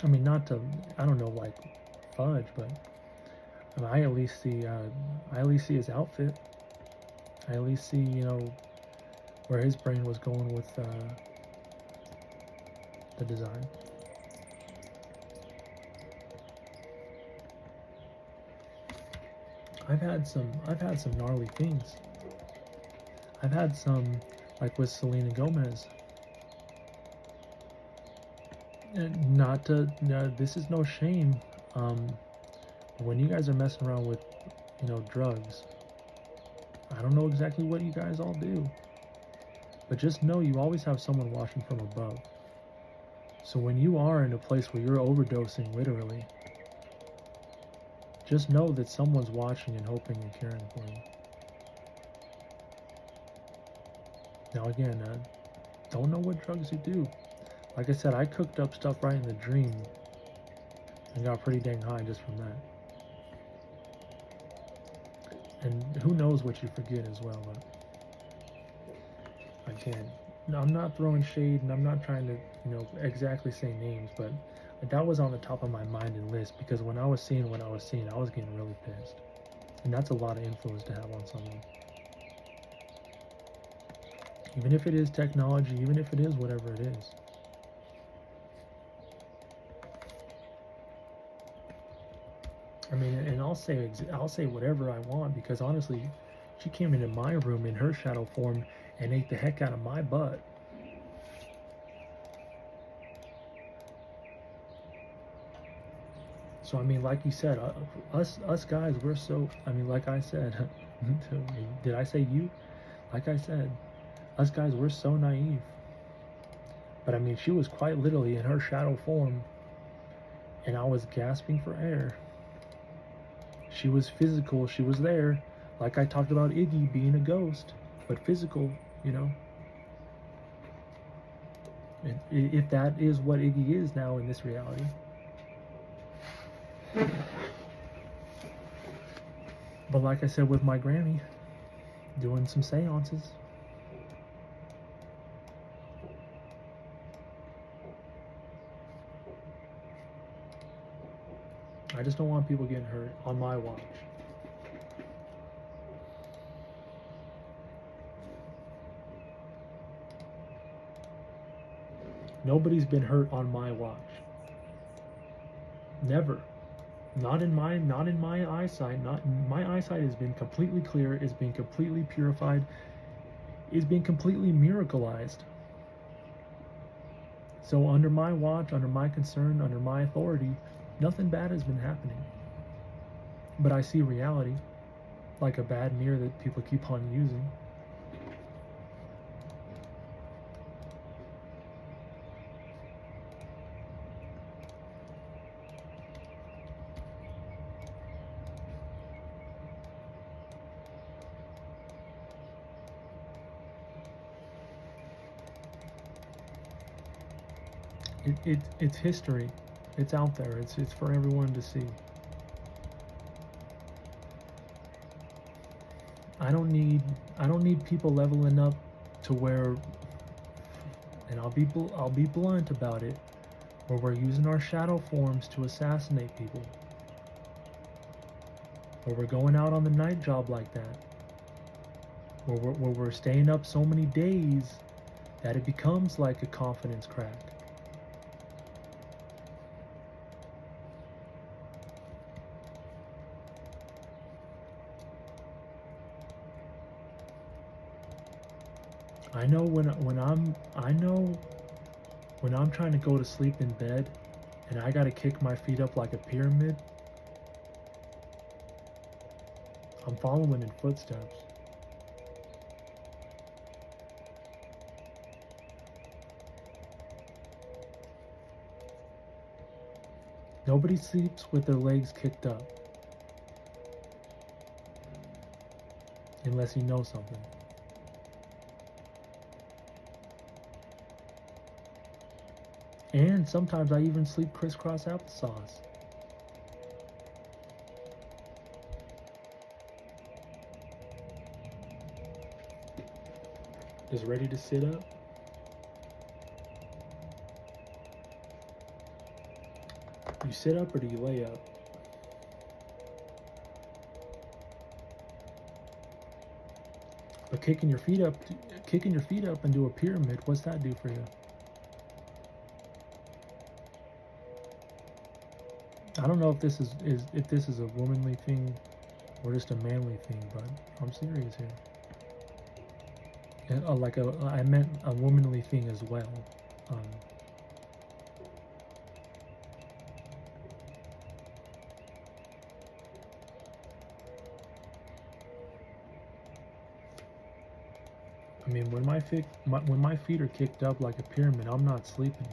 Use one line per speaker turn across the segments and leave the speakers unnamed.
I mean, not to, I don't know, like fudge, but I, mean, I at least see his outfit. I at least see, you know, where his brain was going with the design. I've had some gnarly things. I've had some, like with Selena Gomez. And not to, no, this is no shame. Um, when you guys are messing around with, you know, drugs, I don't know exactly what you guys all do, but just know you always have someone watching from above. So when you are in a place where you're overdosing, literally, just know that someone's watching and hoping and caring for you. Now again, don't know what drugs you do. Like I said, I cooked up stuff right in the dream and got pretty dang high just from that. And who knows what you forget as well, but again, I'm not throwing shade and I'm not trying to, you know, exactly say names, but that was on the top of my mind and list because when I was seeing what I was seeing, I was getting really pissed. And that's a lot of influence to have on someone. Even if it is technology, even if it is whatever it is. I mean, and I'll say whatever I want because honestly, she came into my room in her shadow form and ate the heck out of my butt. So I mean, like you said, us guys, we're so. I mean, like I said, did I say you? Like I said, us guys, we're so naive. But I mean, she was quite literally in her shadow form, and I was gasping for air. She was physical. She was there, like I talked about Iggy being a ghost, but physical. You know, if that is what Iggy is now in this reality. But like I said with my Grammy, doing some seances. I just don't want people getting hurt on my watch. Nobody's been hurt on my watch. Never. Not in my eyesight. Not my eyesight has been completely clear, it's been completely purified, it's been completely miracleized. So under my watch, under my concern, under my authority, nothing bad has been happening. But I see reality, like a bad mirror that people keep on using. It's history. It's out there. It's for everyone to see. I don't need I don't need people leveling up to where, and I'll be blunt about it, where we're using our shadow forms to assassinate people, where we're going out on the night job like that, where we're staying up so many days that it becomes like a confidence crack. I know when I'm trying to go to sleep in bed and I gotta kick my feet up like a pyramid, I'm following in footsteps. Nobody sleeps with their legs kicked up unless you know something. And sometimes I even sleep crisscross applesauce. Just ready to sit up. you sit up or do you lay up? But kicking your feet up and do a pyramid, what's that do for you? I don't know if this is a womanly thing or just a manly thing, but I'm serious here. And, I meant a womanly thing as well. I mean, when my feet are kicked up like a pyramid, I'm not sleeping,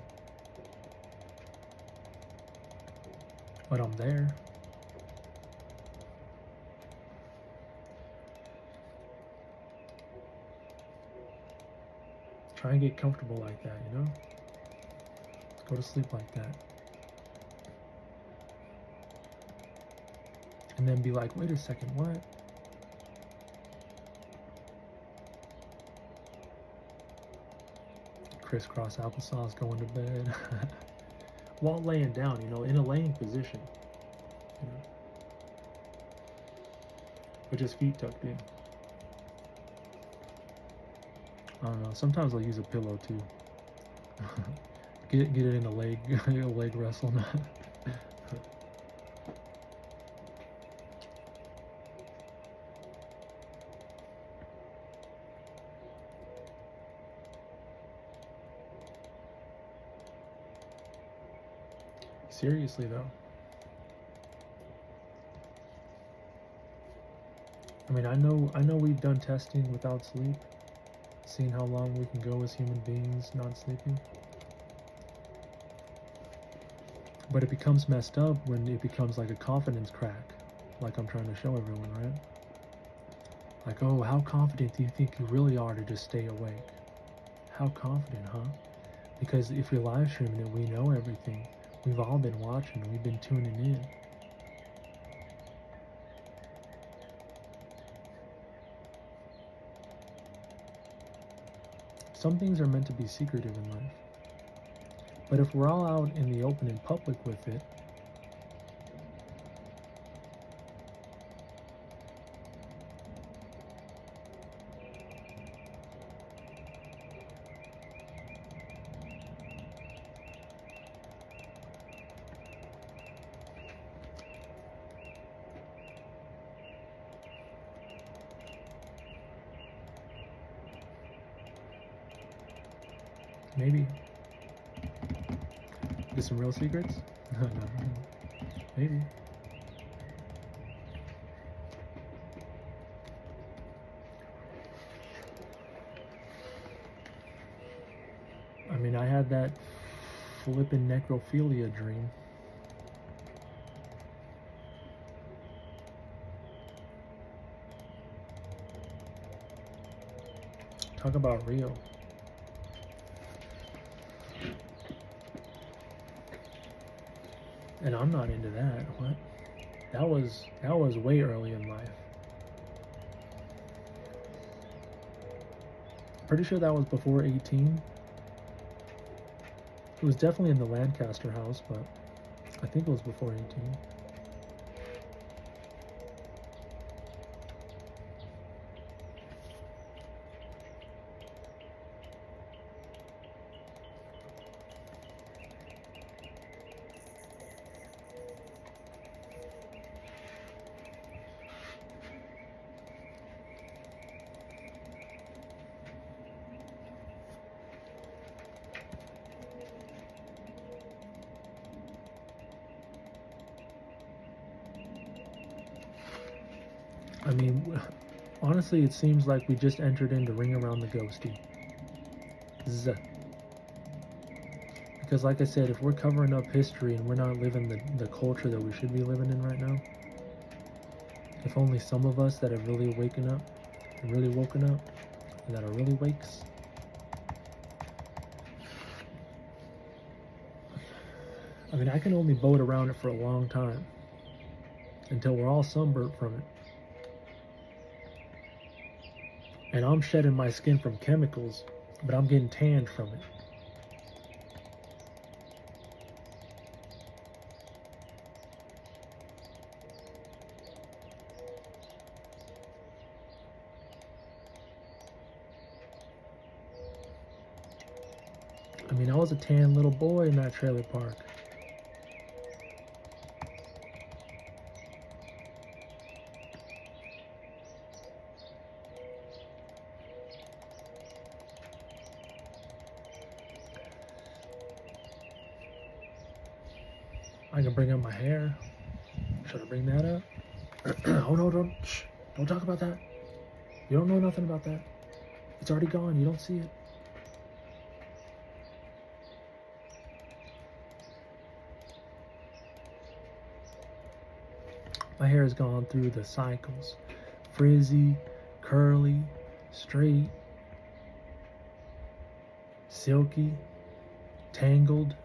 but I'm there. Try and get comfortable like that, you know? Go to sleep like that. And then be like, wait a second, what? Crisscross applesauce going to bed. While laying down, you know, in a laying position. You know? With just feet tucked in. I don't know. Sometimes I'll use a pillow too. get it in a leg wrestle. Seriously though. I mean, I know we've done testing without sleep, seeing how long we can go as human beings not sleeping. But it becomes messed up when it becomes like a confidence crack, like I'm trying to show everyone, right? Like, oh, how confident do you think you really are to just stay awake? How confident, huh? Because if you're live streaming it, we know everything. We've all been watching, we've been tuning in. Some things are meant to be secretive in life. But if we're all out in the open in public with it, maybe. Get some real secrets? No. Maybe. I mean, I had that flippin' necrophilia dream. Talk about real. And I'm not into that. What? That was way early in life. Pretty sure that was before 18. It was definitely in the Lancaster house, but I think it was before 18. I mean, honestly, it seems like we just entered into Ring Around the Ghosty. Because like I said, if we're covering up history and we're not living the culture that we should be living in right now, if only some of us that have really woken up, and that are really wakes, I mean, I can only boat around it for a long time, until we're all sunburnt from it. And I'm shedding my skin from chemicals, but I'm getting tanned from it. I mean, I was a tan little boy in that trailer park. I can bring up my hair. Should I bring that up? Oh no, don't talk about that. You don't know nothing about that. It's already gone. You don't see it. My hair has gone through the cycles. Frizzy, curly, straight, silky, tangled,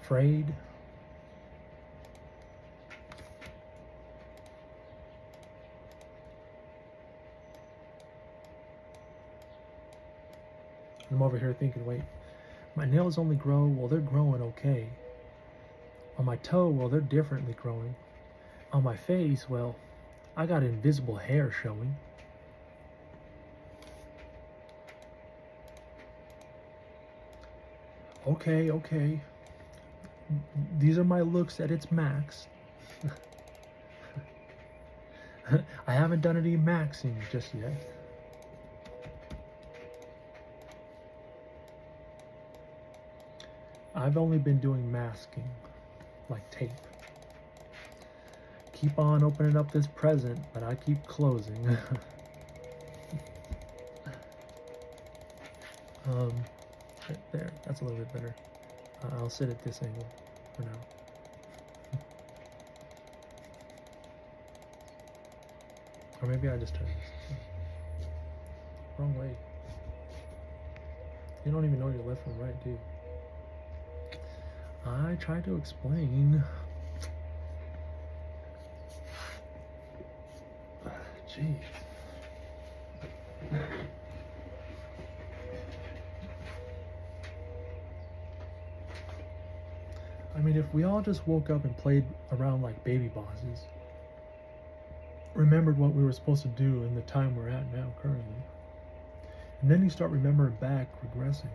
frayed. I'm over here thinking, wait, my nails only grow, well, they're growing okay. On my toe, well, they're differently growing. On my face, well, I got invisible hair showing. Okay. These are my looks at its max. I haven't done any maxing just yet. I've only been doing masking, like tape. Keep on opening up this present, but I keep closing. Right there, that's a little bit better. I'll sit at this angle for now. Or maybe I just turn this. Wrong way. You don't even know your left from right, do you? I tried to explain. Jeez. I mean, if we all just woke up and played around like baby bosses, remembered what we were supposed to do in the time we're at now currently, and then you start remembering back, regressing,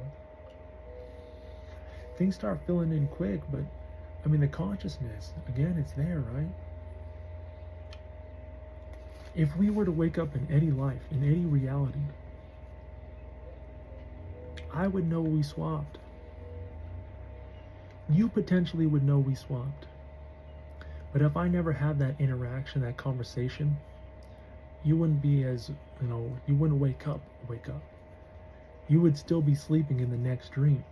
things start filling in quick. But I mean, the consciousness, again, it's there, right? If we were to wake up in any life, in any reality, I would know we swapped. You potentially would know we swapped. But if I never had that interaction, that conversation, you wouldn't be as, you wouldn't wake up. You would still be sleeping in the next dream.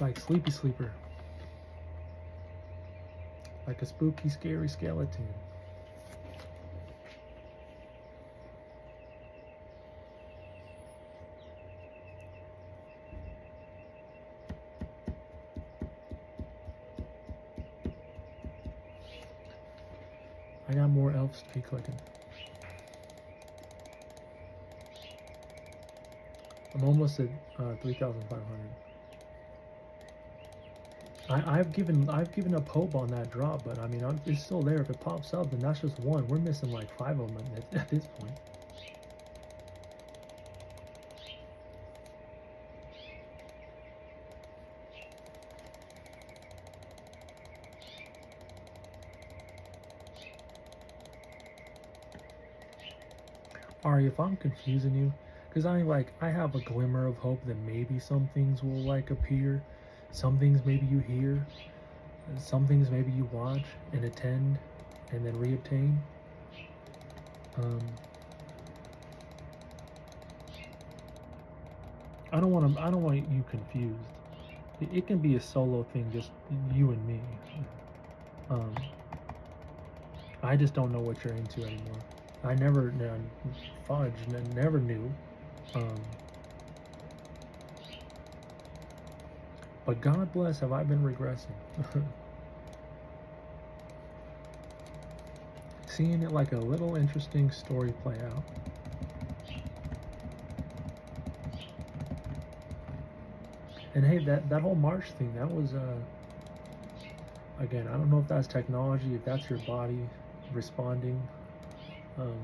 Like Sleepy Sleeper. Like a spooky, scary skeleton. I got more elves to be clicking. I'm almost at 3,500. I've given up hope on that drop, but I mean, it's still there. If it pops up, then that's just one. We're missing like 5 of them at this point. Ari, if I'm confusing you, because I have a glimmer of hope that maybe some things will like appear, some things maybe you hear, some things maybe you watch and attend and then reobtain. I don't want you confused. It can be a solo thing, just you and me. I just don't know what you're into anymore. I never fudge never knew. But God bless, have I been regressing? Seeing it like a little interesting story play out. And hey, that whole March thing, that was Again, I don't know if that's technology, if that's your body responding. Oh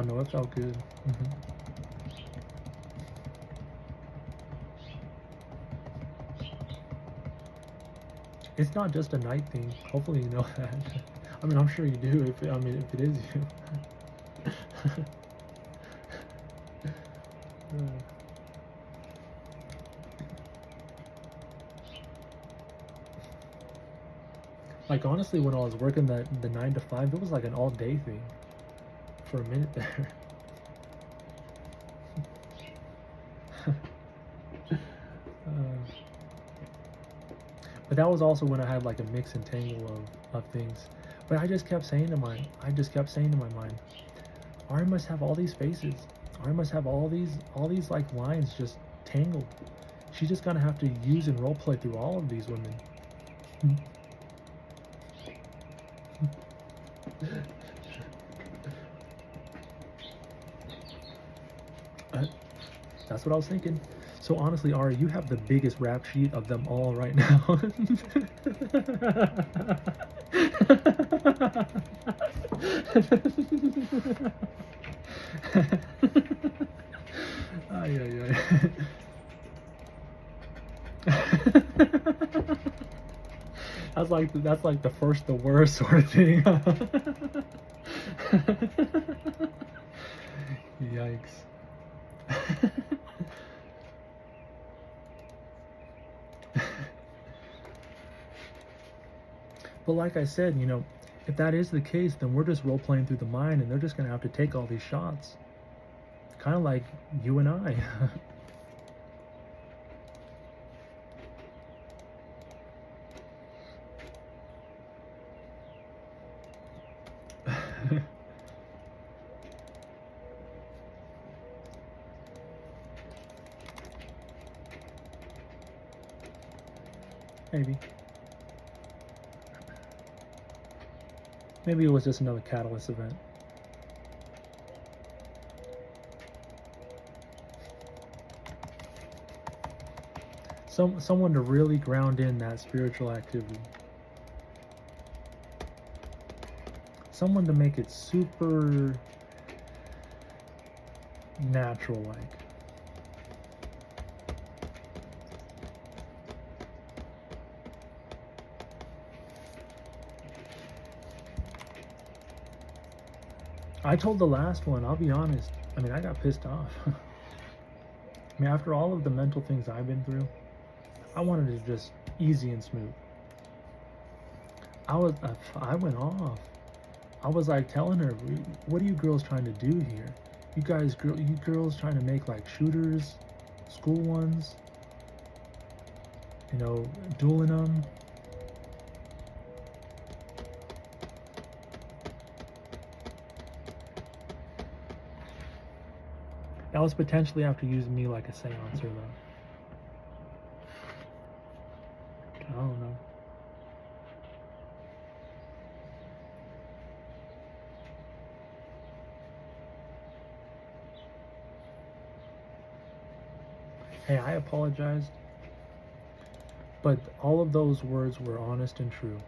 no, it felt good. It's not just a night thing. Hopefully you know that. I mean, I'm sure you do. If it is you. Like honestly, when I was working the 9 to 5, it was like an all day thing for a minute there. But that was also when I had like a mix and tangle of things. But I just kept saying to my mind, Ari must have all these faces. Ari must have all these like lines just tangled. She's just gonna have to use and roleplay through all of these women. That's what I was thinking. So honestly, Ari, you have the biggest rap sheet of them all right now. Ay, ay, ay. That's like the first, the worst sort of thing. Yikes. But like I said, if that is the case, then we're just role playing through the mind, and they're just gonna have to take all these shots, kind of like you and I. Maybe. Maybe it was just another catalyst event. Someone to really ground in that spiritual activity. Someone to make it super natural like. I told the last one, I'll be honest, I mean, I got pissed off. I mean, after all of the mental things I've been through, I wanted it just easy and smooth. I went off. I was like telling her, what are you girls trying to do here? You girls trying to make like shooters, school ones, dueling them. That was potentially after using me like a seancer though. I don't know. Hey, I apologized, but all of those words were honest and true.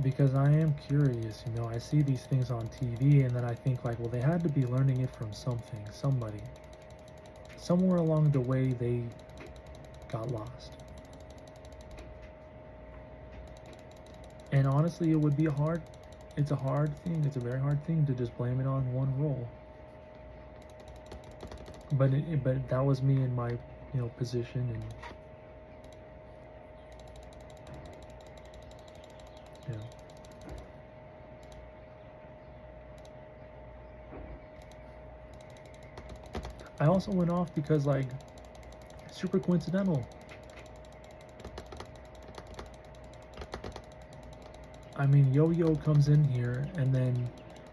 Because I am curious, I see these things on TV and then I think like, well, they had to be learning it from somebody. Somewhere along the way they got lost. And honestly, it's a hard thing, it's a very hard thing to just blame it on one role. But that was me in my, position, and I also went off because like super coincidental. I mean, Yo-Yo comes in here and then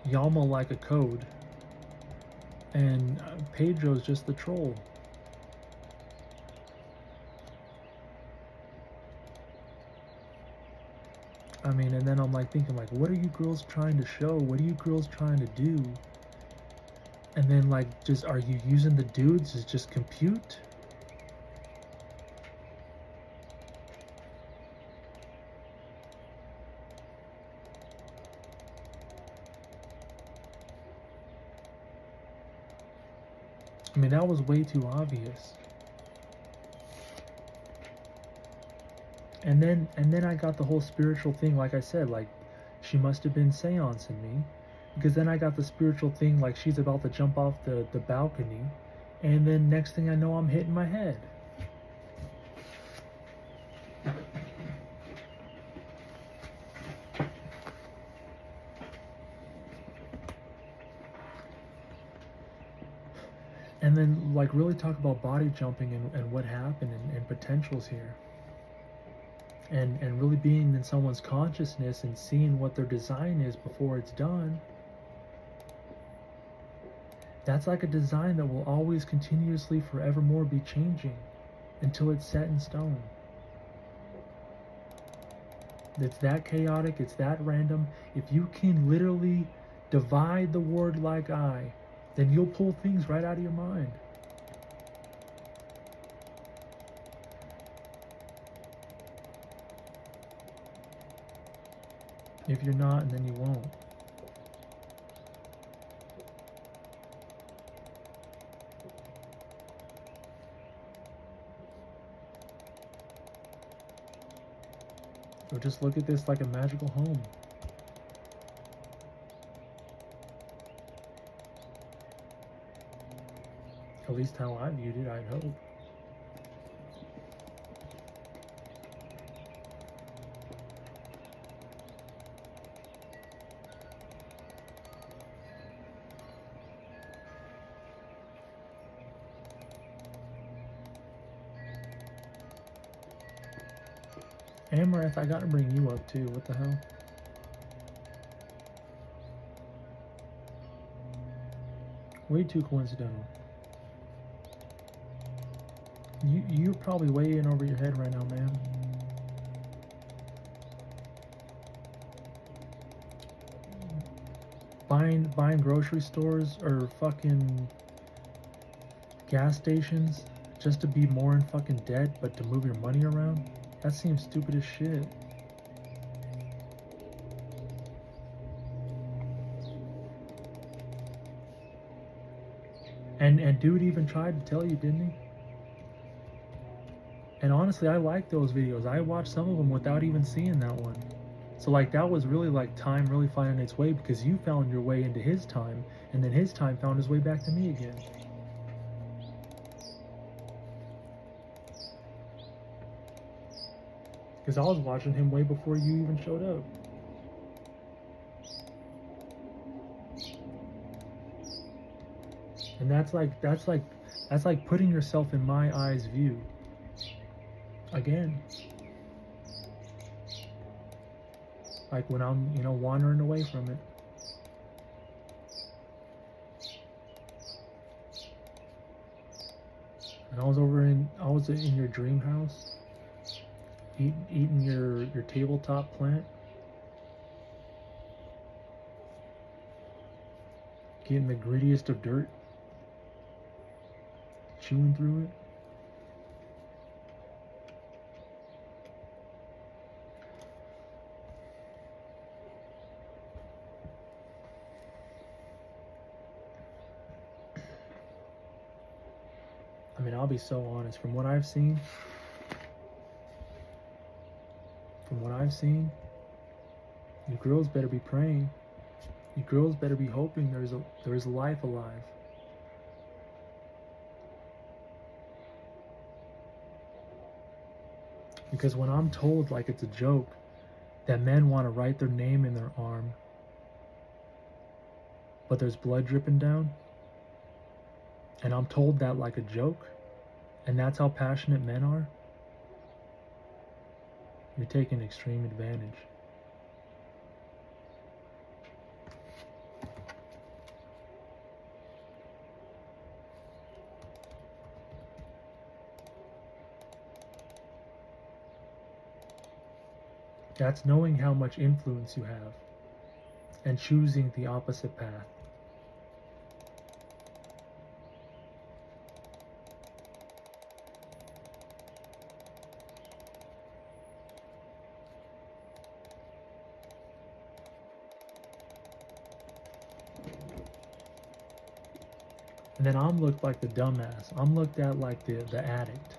Yama like a code, and Pedro's just the troll. I mean, and then I'm like thinking like, what are you girls trying to show? What are you girls trying to do? And then like, just, are you using the dudes as just compute? I mean, that was way too obvious. And then I got the whole spiritual thing, like I said, like she must have been seancing me. Because then I got the spiritual thing, like she's about to jump off the balcony, and then next thing I know, I'm hitting my head. And then, like, really talk about body jumping and what happened and potentials here. And really being in someone's consciousness and seeing what their design is before it's done. That's like a design that will always continuously forevermore be changing until it's set in stone. It's that chaotic, it's that random. If you can literally divide the word like I, then you'll pull things right out of your mind. If you're not, and then you won't. So just look at this like a magical home. At least how I viewed it, I'd hope. Amaranth, I gotta bring you up too. What the hell? Way too coincidental. You're probably way in over your head right now, man. Buying grocery stores or fucking gas stations just to be more in fucking debt, but to move your money around? That seems stupid as shit. And dude even tried to tell you, didn't he? And honestly, I like those videos. I watched some of them without even seeing that one. So like, that was really like time really finding its way, because you found your way into his time, and then his time found his way back to me again. Because I was watching him way before you even showed up. And that's like putting yourself in my eyes view. Again. Like when I'm, wandering away from it. And I was in your dream house, eating your tabletop plant, getting the grittiest of dirt, chewing through it. I mean, I'll be so honest. From what I've seen, you girls better be praying. You girls better be hoping there is life alive. Because when I'm told, like it's a joke, that men want to write their name in their arm, but there's blood dripping down, and I'm told that like a joke, and that's how passionate men are, you're taking extreme advantage. That's knowing how much influence you have and choosing the opposite path. And then I'm looked like the dumbass. I'm looked at like the addict.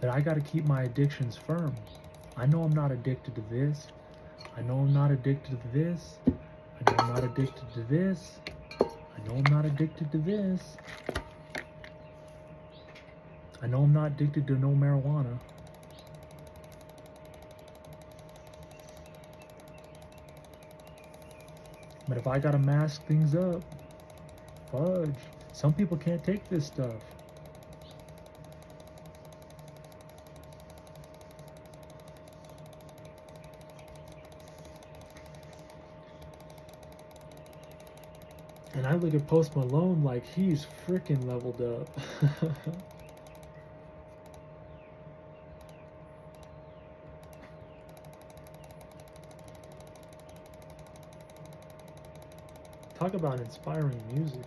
But I gotta keep my addictions firm. I know I'm not addicted to this. I know I'm not addicted to this. I know I'm not addicted to this. I know I'm not addicted to this. I know I'm not addicted to no marijuana. But if I gotta mask things up, fudge. Some people can't take this stuff. And I look at Post Malone like he's freaking leveled up. Talk about inspiring music.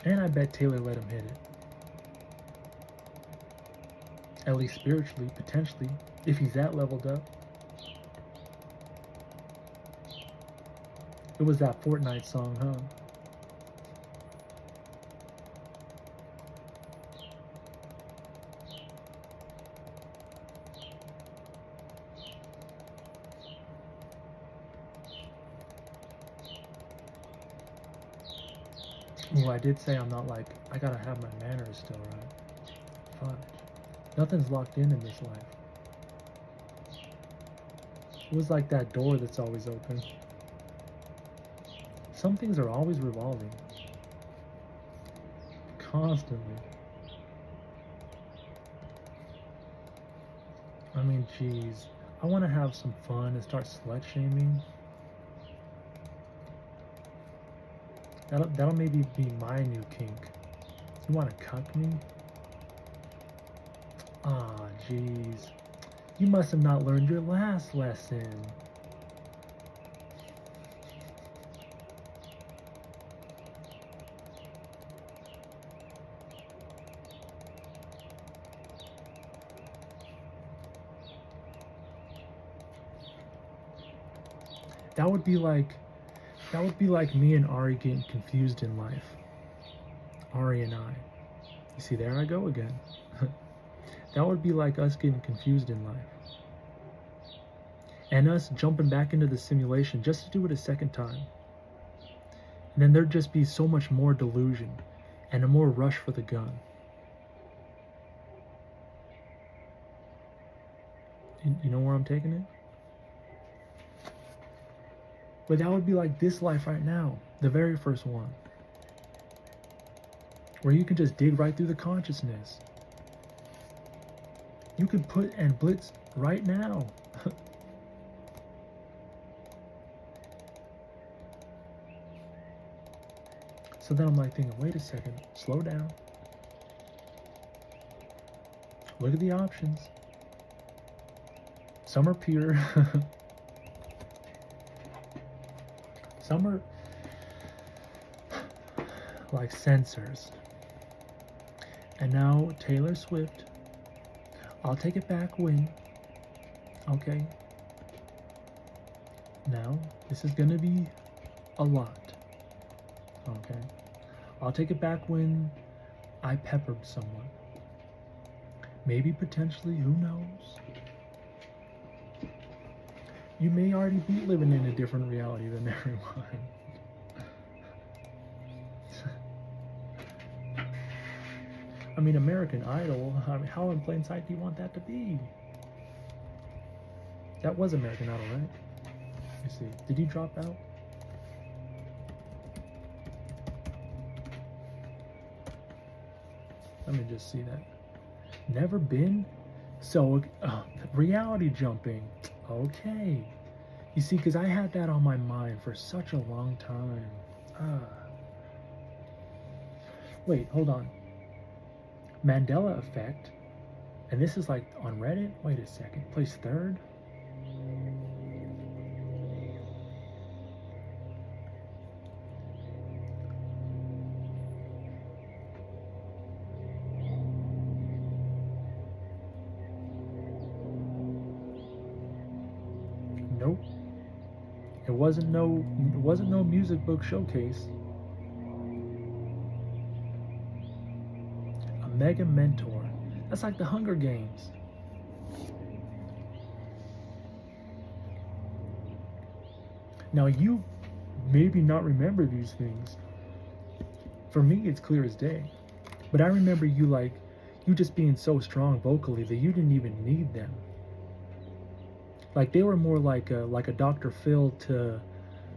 And I bet Taylor let him hit it. At least spiritually, potentially, if he's that leveled up. It was that Fortnite song, huh? Well, I did say I'm not like, I gotta have my manners still, right? Fudge. Nothing's locked in this life. It was like that door that's always open. Some things are always revolving. Constantly. I mean, geez. I want to have some fun and start slut shaming. That'll maybe be my new kink. You want to cuck me? Ah, jeez. You must have not learned your last lesson. That would be like me and Ari getting confused in life. Ari and I. You see, there I go again. That would be like us getting confused in life. And us jumping back into the simulation just to do it a second time. And then there'd just be so much more delusion and a more rush for the gun. You know where I'm taking it? But that would be like this life right now, the very first one. Where you can just dig right through the consciousness. You could put and blitz right now. So then I'm like thinking, wait a second, slow down. Look at the options. Some are pure. Some are like sensors. And now Taylor Swift, I'll take it back when, okay. Now, this is gonna be a lot, okay. I'll take it back when I peppered someone. Maybe potentially, who knows? You may already be living in a different reality than everyone. I mean, American Idol, I mean, how in plain sight do you want that to be? That was American Idol, right? Let me see. Did he drop out? Let me just see that. Never been? So, reality jumping. Okay. You see, because I had that on my mind for such a long time. Wait, hold on. Mandela effect. And this is like on Reddit? Wait a second. Place third? wasn't no music book showcase. A mega mentor. That's like the Hunger Games. Now you maybe not remember these things. For me, it's clear as day. But I remember you just being so strong vocally that you didn't even need them. Like they were more like a Dr. Phil to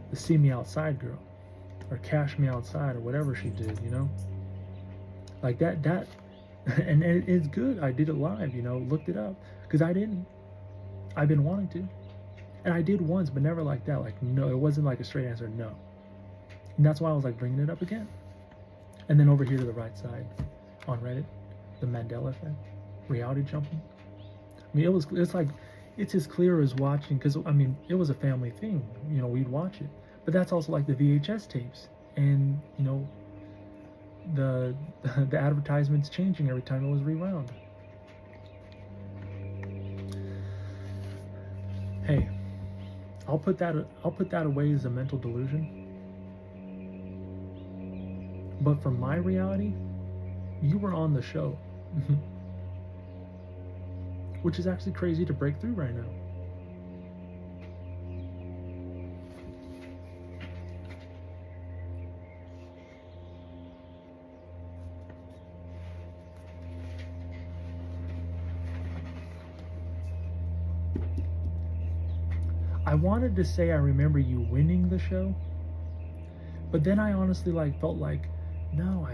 the See Me Outside girl, or Cash Me Outside, or whatever she did, you know. Like that, and it's good. I did it live, you know, looked it up because I didn't. I've been wanting to, and I did once, but never like that. Like no, it wasn't like a straight answer, no. And that's why I was like bringing it up again. And then over here to the right side, on Reddit, the Mandela effect, reality jumping. I mean, it's as clear as watching, because I mean, it was a family thing. You know, we'd watch it, but that's also like the VHS tapes, and you know, the the advertisements changing every time it was rewound. Hey, I'll put that away as a mental delusion. But for my reality, you were on the show. Which is actually crazy to break through right now. I wanted to say I remember you winning the show, but then I honestly felt like no,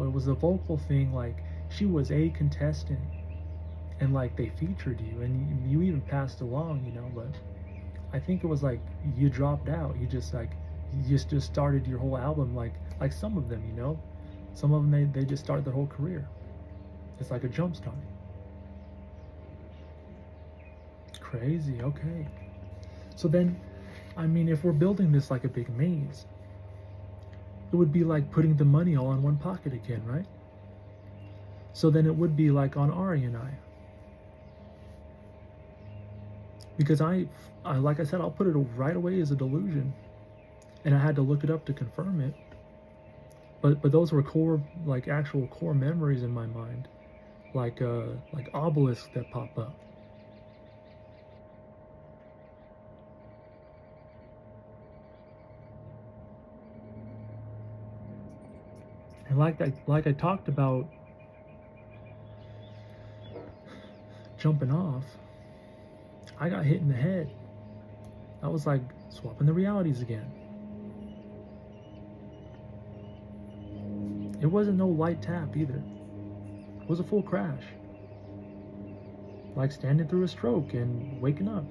it was a vocal thing. Like she was a contestant, and like they featured you, and you even passed along, you know. But I think it was like you dropped out. You just started your whole album like some of them, you know. Some of them they just start their whole career. It's like a jump start. Crazy. Okay. So then, I mean, if we're building this like a big maze, it would be like putting the money all in one pocket again, right? So then it would be like on Ari and I. Because I like I said, I'll put it right away as a delusion. And I had to look it up to confirm it. But those were actual core memories in my mind. Like obelisks that pop up. And like I talked about jumping off, I got hit in the head. I was like swapping the realities again. It wasn't no light tap either. It was a full crash. Like standing through a stroke and waking up.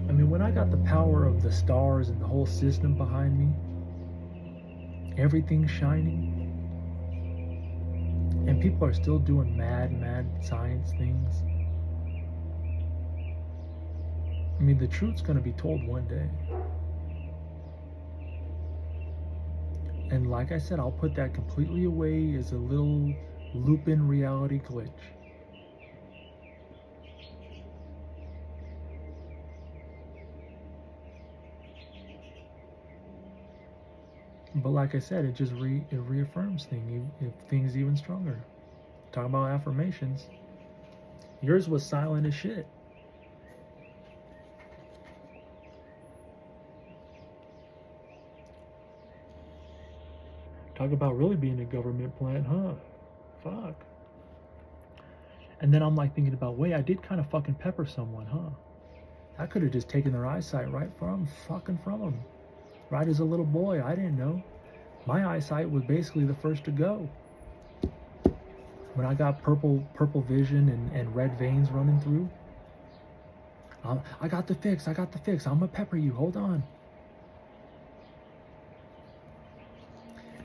I mean, when I got the power of the stars and the whole system behind me, everything shining, and people are still doing mad science things. I mean, the truth's gonna be told one day. And like I said, I'll put that completely away as a little loop-in reality glitch. But like I said, it just it reaffirms things even stronger. Talking about affirmations. Yours was silent as shit. Talk about really being a government plant, huh? Fuck. And then I'm like thinking about, wait, I did kind of fucking pepper someone, huh? I could have just taken their eyesight right from them. Right as a little boy, I didn't know. My eyesight was basically the first to go. When I got purple vision and red veins running through, I got the fix. I'm gonna pepper you. Hold on.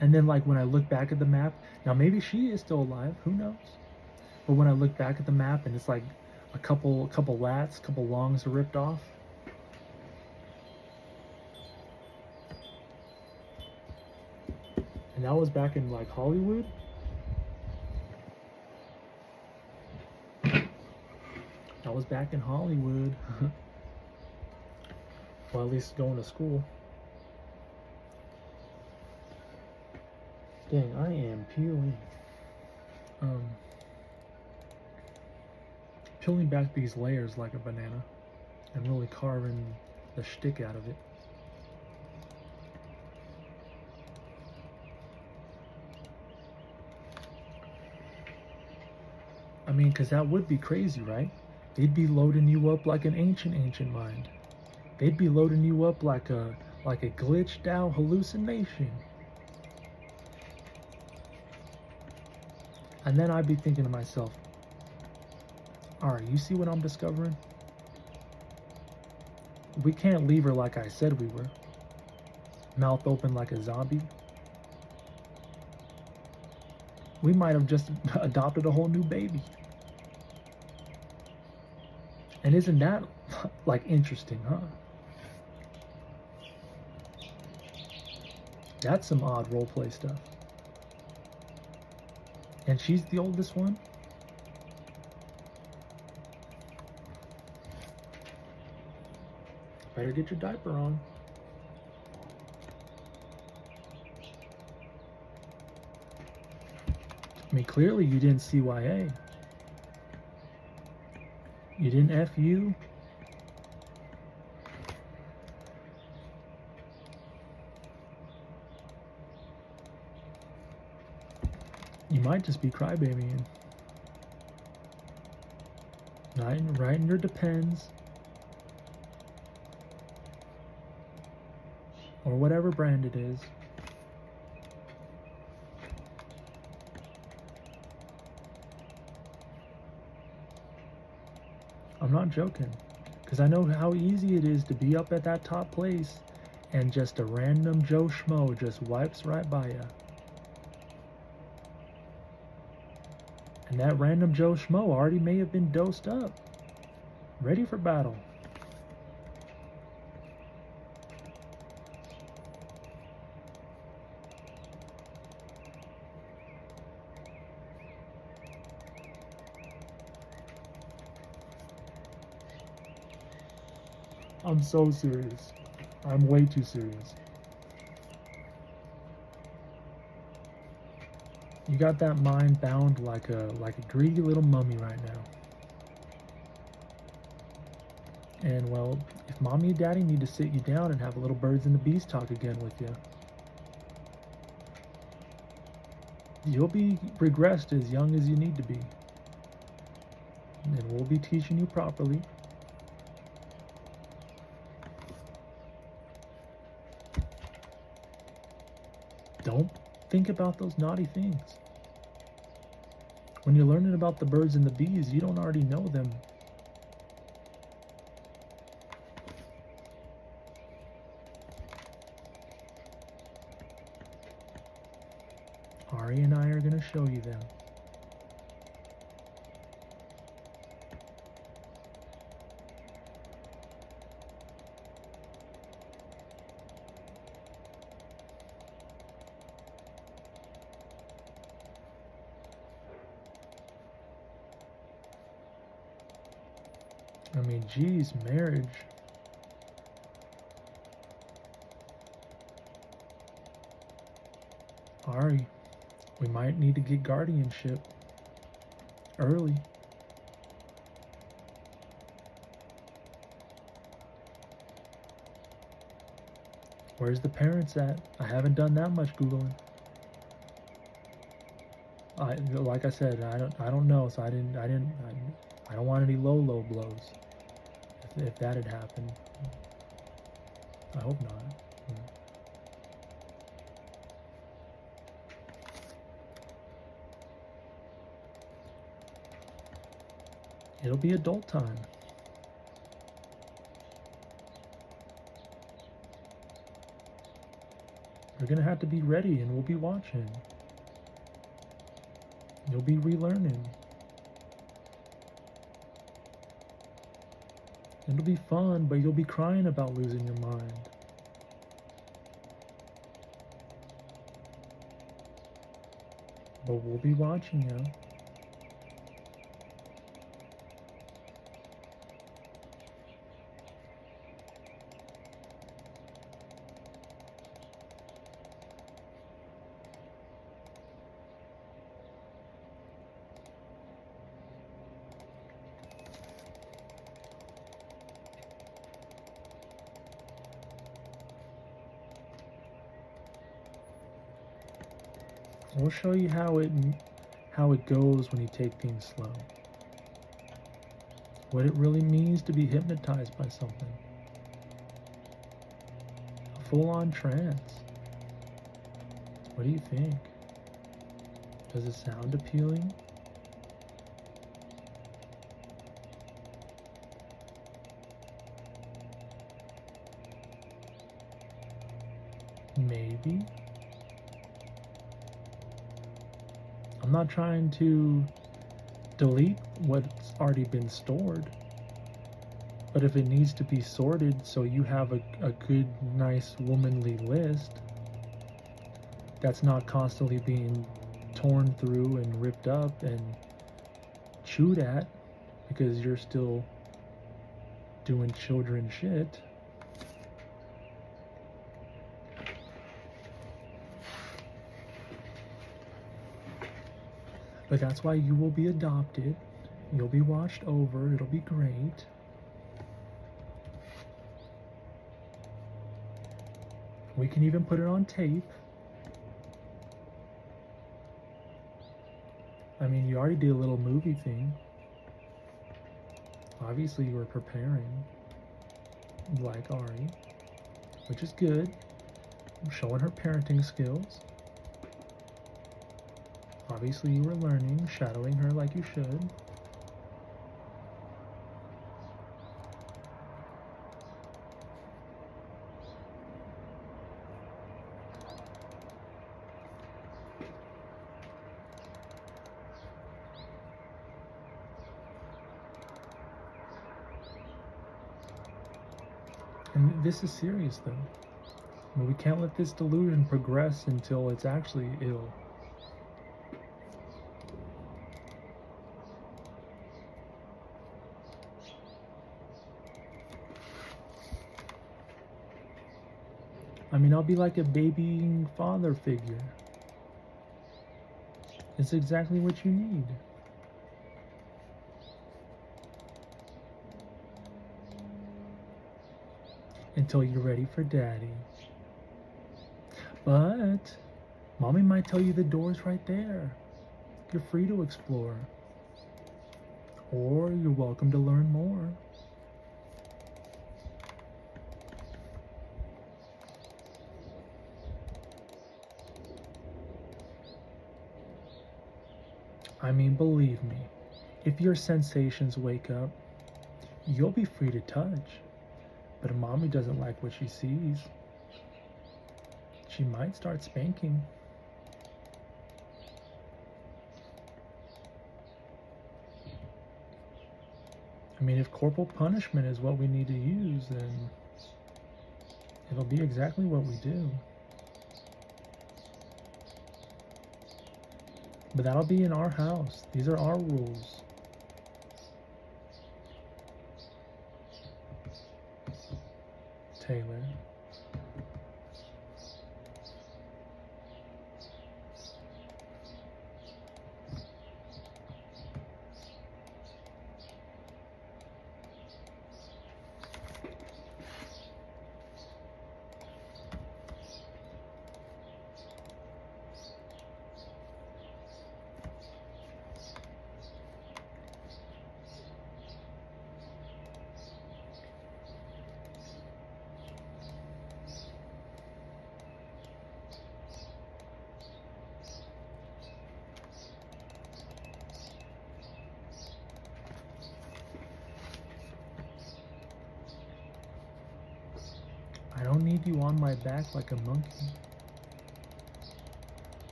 And then like when I look back at the map, now maybe she is still alive. Who knows? But when I look back at the map and it's like a couple lats, couple longs are ripped off. And that was back in like Hollywood. That was back in Hollywood. Well, at least going to school. Dang, I am peeling. Peeling back these layers like a banana and really carving the shtick out of it. I mean, because that would be crazy, right? They'd be loading you up like an ancient mind. They'd be loading you up like a glitched out hallucination. And then I'd be thinking to myself, alright, you see what I'm discovering? We can't leave her like I said we were. Mouth open like a zombie. We might have just adopted a whole new baby. And isn't that like interesting, huh? That's some odd roleplay stuff. And she's the oldest one? Better get your diaper on. I mean, clearly you didn't CYA. You didn't FU. You might just be crybabying. Writing your depends. Or whatever brand it is. I'm not joking. Because I know how easy it is to be up at that top place and just a random Joe Schmo just wipes right by you. And that random Joe Schmo already may have been dosed up, ready for battle. I'm so serious. I'm way too serious. You got that mind bound like a greedy little mummy right now. And well, if mommy and daddy need to sit you down and have a little birds and the bees talk again with you, you'll be regressed as young as you need to be. And we'll be teaching you properly. Don't think about those naughty things. When you're learning about the birds and the bees, you don't already know them. Ari and I are going to show you them. I mean, geez, marriage. Ari, we might need to get guardianship early. Where's the parents at? I haven't done that much Googling. Like I said, I don't know, so I don't want any low blows. If that had happened, I hope not. It'll be adult time. You're gonna have to be ready, and we'll be watching. You'll be relearning. It'll be fun, but you'll be crying about losing your mind. But we'll be watching you. We'll show you how it goes when you take things slow. What it really means to be hypnotized by something. A full-on trance. What do you think? Does it sound appealing? Maybe. I'm not trying to delete what's already been stored, but if it needs to be sorted so you have a good, nice, womanly list that's not constantly being torn through and ripped up and chewed at because you're still doing children shit. But that's why you will be adopted. You'll be watched over. It'll be great. We can even put it on tape. I mean, you already did a little movie thing. Obviously, you were preparing, like Ari, which is good. Showing her parenting skills. Obviously, you were learning, shadowing her like you should. And this is serious, though. I mean, we can't let this delusion progress until it's actually ill. I mean, I'll be like a babying father figure. It's exactly what you need. Until you're ready for daddy. But mommy might tell you the door's right there. You're free to explore. Or you're welcome to learn more. I mean, believe me, if your sensations wake up, you'll be free to touch. But if mommy doesn't like what she sees, she might start spanking. I mean, if corporal punishment is what we need to use, then it'll be exactly what we do. But that'll be in our house. These are our rules. Taylor. I don't need you on my back like a monkey.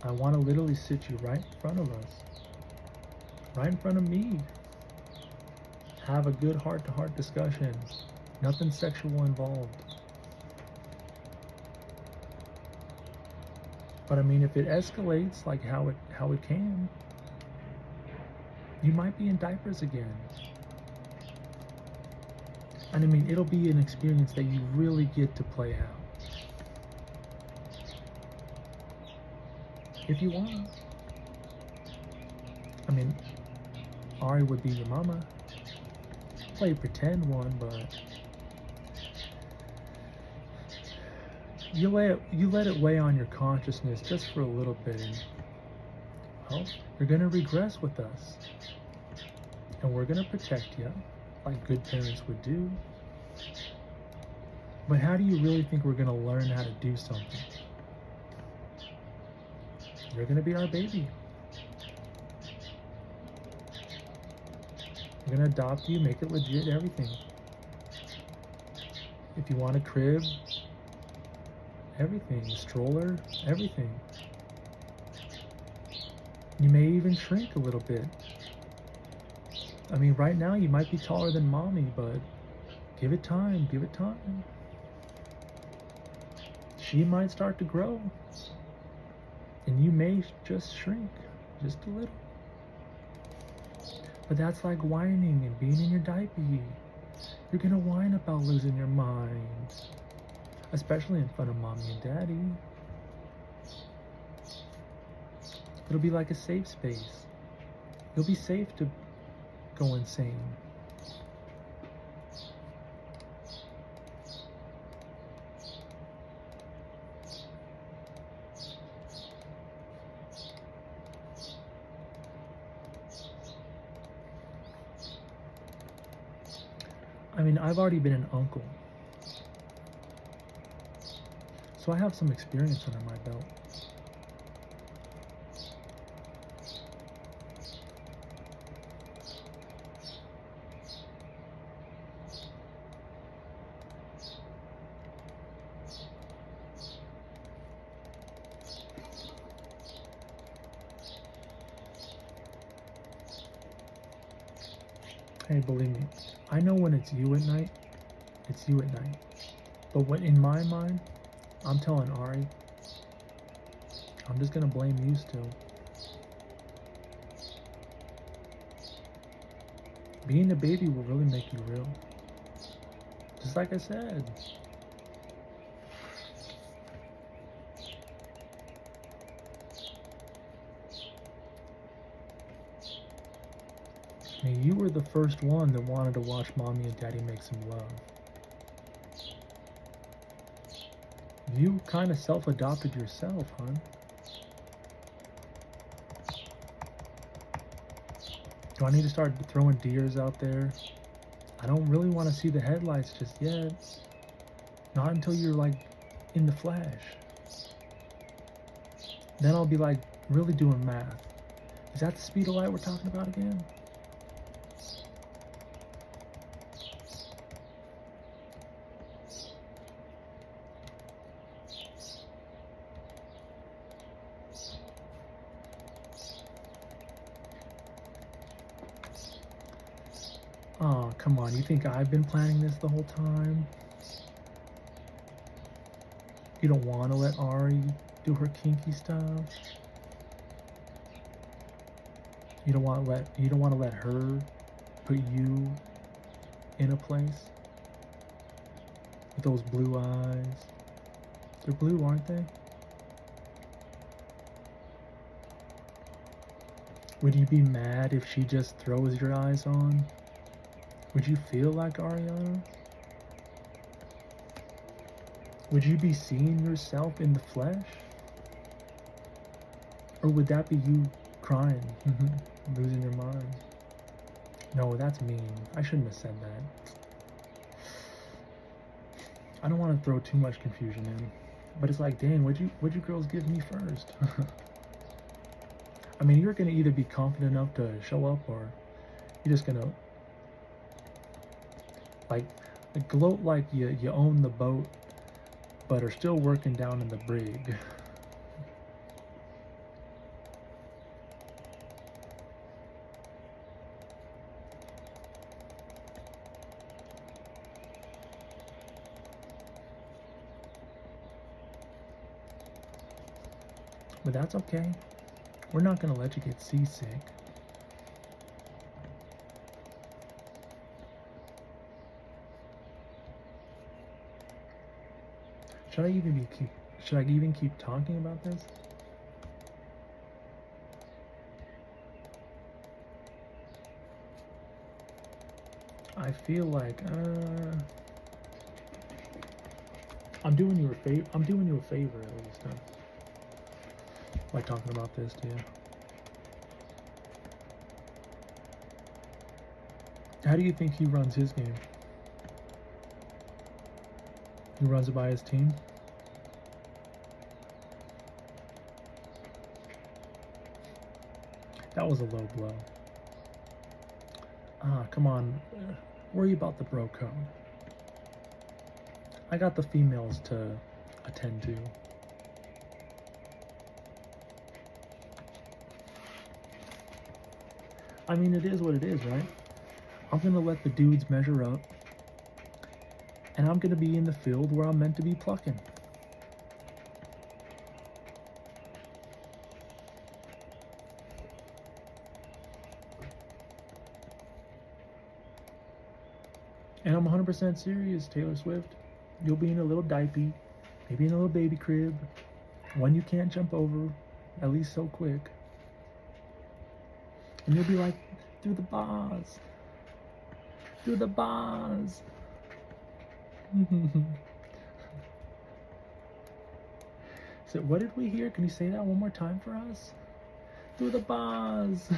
I want to literally sit you right in front of us. Right in front of me. Have a good heart-to-heart discussion. Nothing sexual involved. But I mean, if it escalates like how it can, you might be in diapers again. And I mean, it'll be an experience that you really get to play out. If you want. I mean, Ari would be your mama. Play pretend one, but you let it weigh on your consciousness just for a little bit, and well, you're gonna regress with us, and we're gonna protect you, like good parents would do. But how do you really think we're gonna learn how to do something? You're gonna be our baby. We're gonna adopt you, make it legit, everything. If you want a crib, everything, stroller, everything. You may even shrink a little bit. I mean, right now you might be taller than mommy, but give it time, give it time. She might start to grow, and you may just shrink, just a little. But that's like whining and being in your diaper. You're gonna whine about losing your mind, especially in front of mommy and daddy. It'll be like a safe space. You'll be safe to go insane. I mean, I've already been an uncle, so I have some experience under my belt. Hey, believe me, I know when it's you at night, it's you at night. But when in my mind, I'm telling Ari, I'm just gonna blame you still. Being a baby will really make you real. Just like I said. I mean, you were the first one that wanted to watch mommy and daddy make some love. You kind of self-adopted yourself, hon. Do I need to start throwing deers out there? I don't really want to see the headlights just yet. Not until you're like in the flash. Then I'll be like really doing math. Is that the speed of light we're talking about again? Oh, come on. You think I've been planning this the whole time? You don't want to let Ari do her kinky stuff? You don't want to let her put you in a place with those blue eyes. They're blue, aren't they? Would you be mad if she just throws your eyes on? Would you feel like Ariana? Would you be seeing yourself in the flesh? Or would that be you crying, losing your mind? No, that's mean. I shouldn't have said that. I don't want to throw too much confusion in. But it's like, dang, what'd you girls give me first? I mean, you're gonna either be confident enough to show up, or you're just gonna like gloat like you own the boat, but are still working down in the brig. But that's okay. We're not gonna let you get seasick. Should I even keep talking about this? I feel like I'm doing you a favor. I'm doing you a favor at least, by talking about this to you. How do you think he runs his game? He runs it by his team? That was a low blow. Come on. Worry about the bro code. I got the females to attend to. I mean, it is what it is, right? I'm gonna let the dudes measure up, and I'm gonna be in the field where I'm meant to be plucking. And I'm 100% serious, Taylor Swift. You'll be in a little diaper, maybe in a little baby crib, one you can't jump over, at least so quick. And you'll be like, through the bars. Through the bars. So what did we hear? Can you say that one more time for us? Through the bars.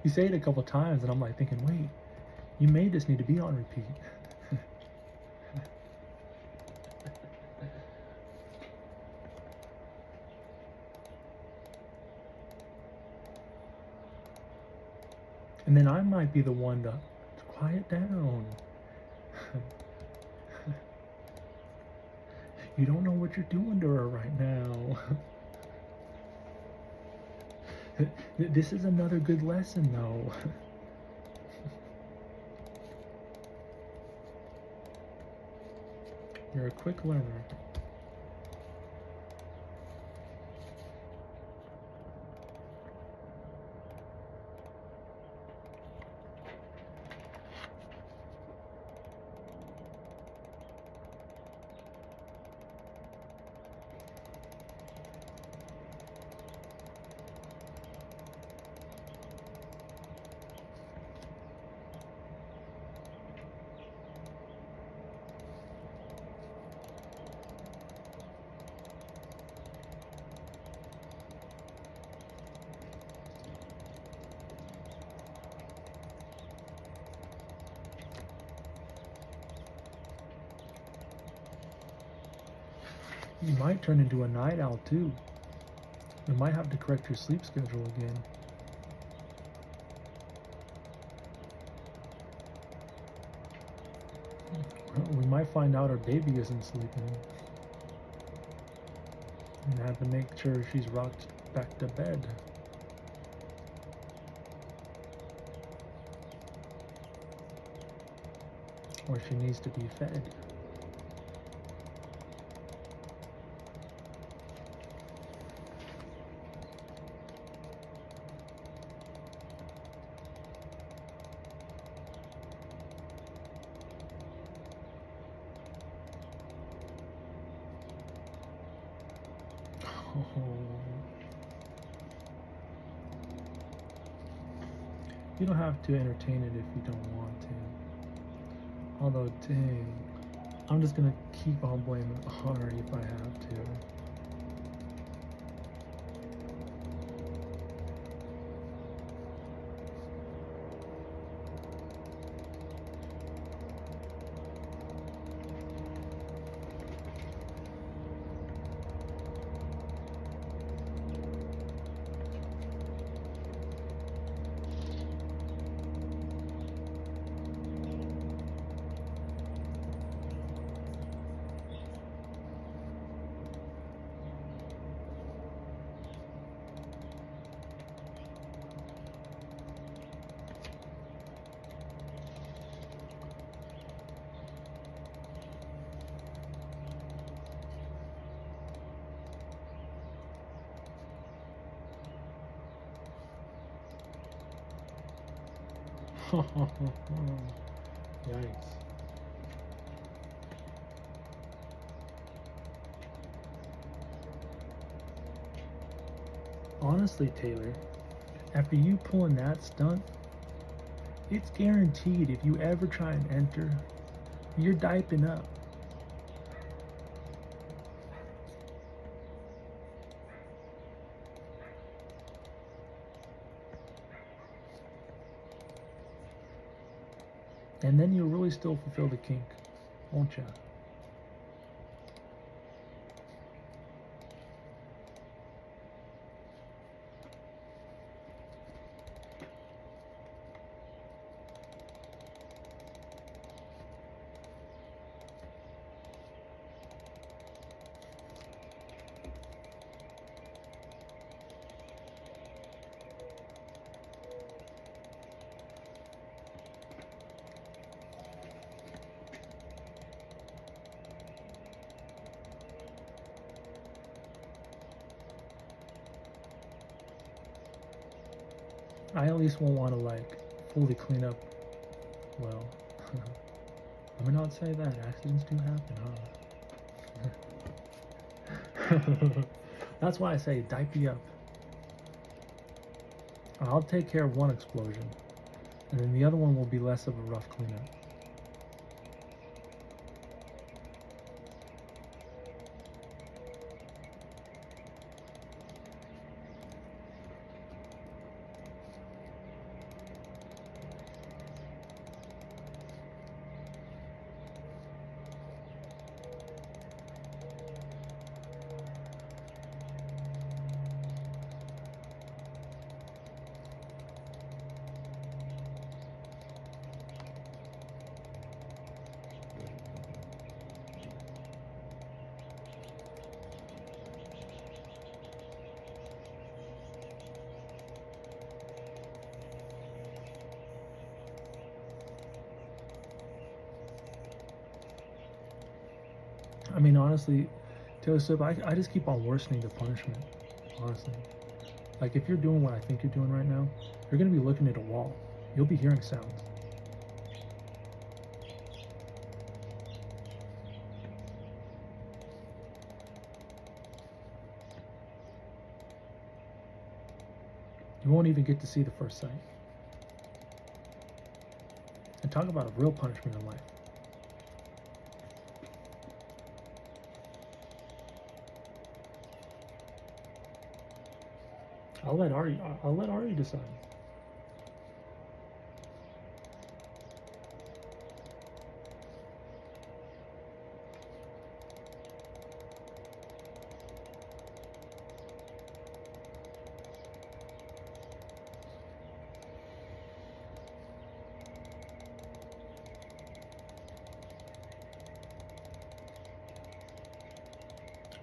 You say it a couple times and I'm like thinking, wait, you made this need to be on repeat. And then I might be the one to quiet down. You don't know what you're doing to her right now. This is another good lesson, though. You're a quick learner. You might turn into a night owl too. You might have to correct your sleep schedule again. We might find out our baby isn't sleeping. And have to make sure she's rocked back to bed. Or she needs to be fed. You don't have to entertain it if you don't want to. Although, dang, I'm just gonna keep on blaming Ari if I have to. Yikes. Honestly, Taylor, after you pulling that stunt, it's guaranteed if you ever try and enter, you're diping up. And then you'll really still fulfill the kink, won't ya? I at least won't want to like fully clean up. Well, let me not say that. Accidents do happen, huh? That's why I say diaper up. I'll take care of one explosion, and then the other one will be less of a rough cleanup. I mean, honestly, Taylor Swift, I just keep on worsening the punishment, honestly. Like, if you're doing what I think you're doing right now, you're going to be looking at a wall. You'll be hearing sounds. You won't even get to see the first sight. And talk about a real punishment in life. I'll let Ari decide.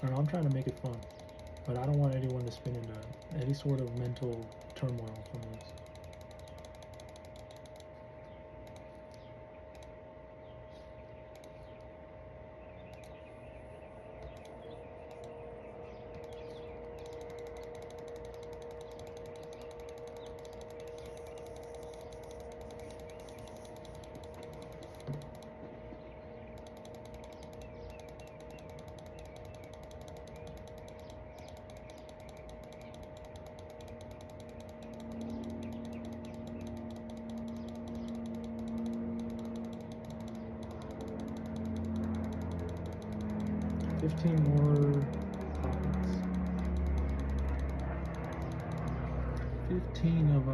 And I'm trying to make it fun, but I don't want anyone to spin into any sort of mental turmoil from this. More pockets. 15 of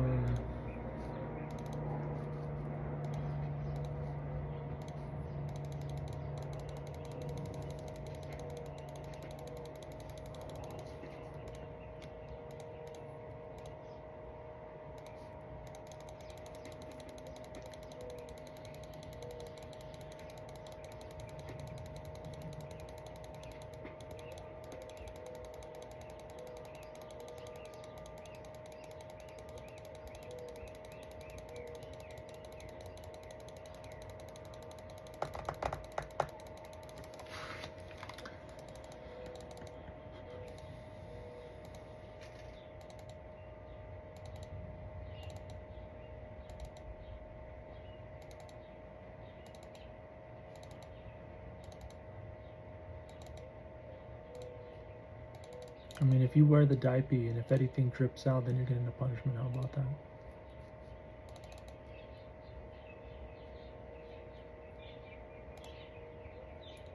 I mean, if you wear the diaper and if anything drips out, then you're getting a punishment. How about that?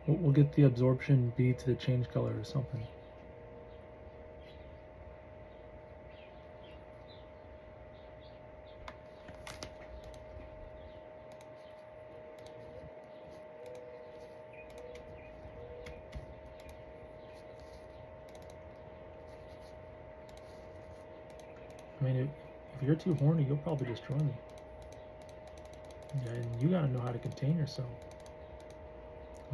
We'll get the absorption bead to change color or something. I mean, if you're too horny, you'll probably destroy me. And you gotta know how to contain yourself.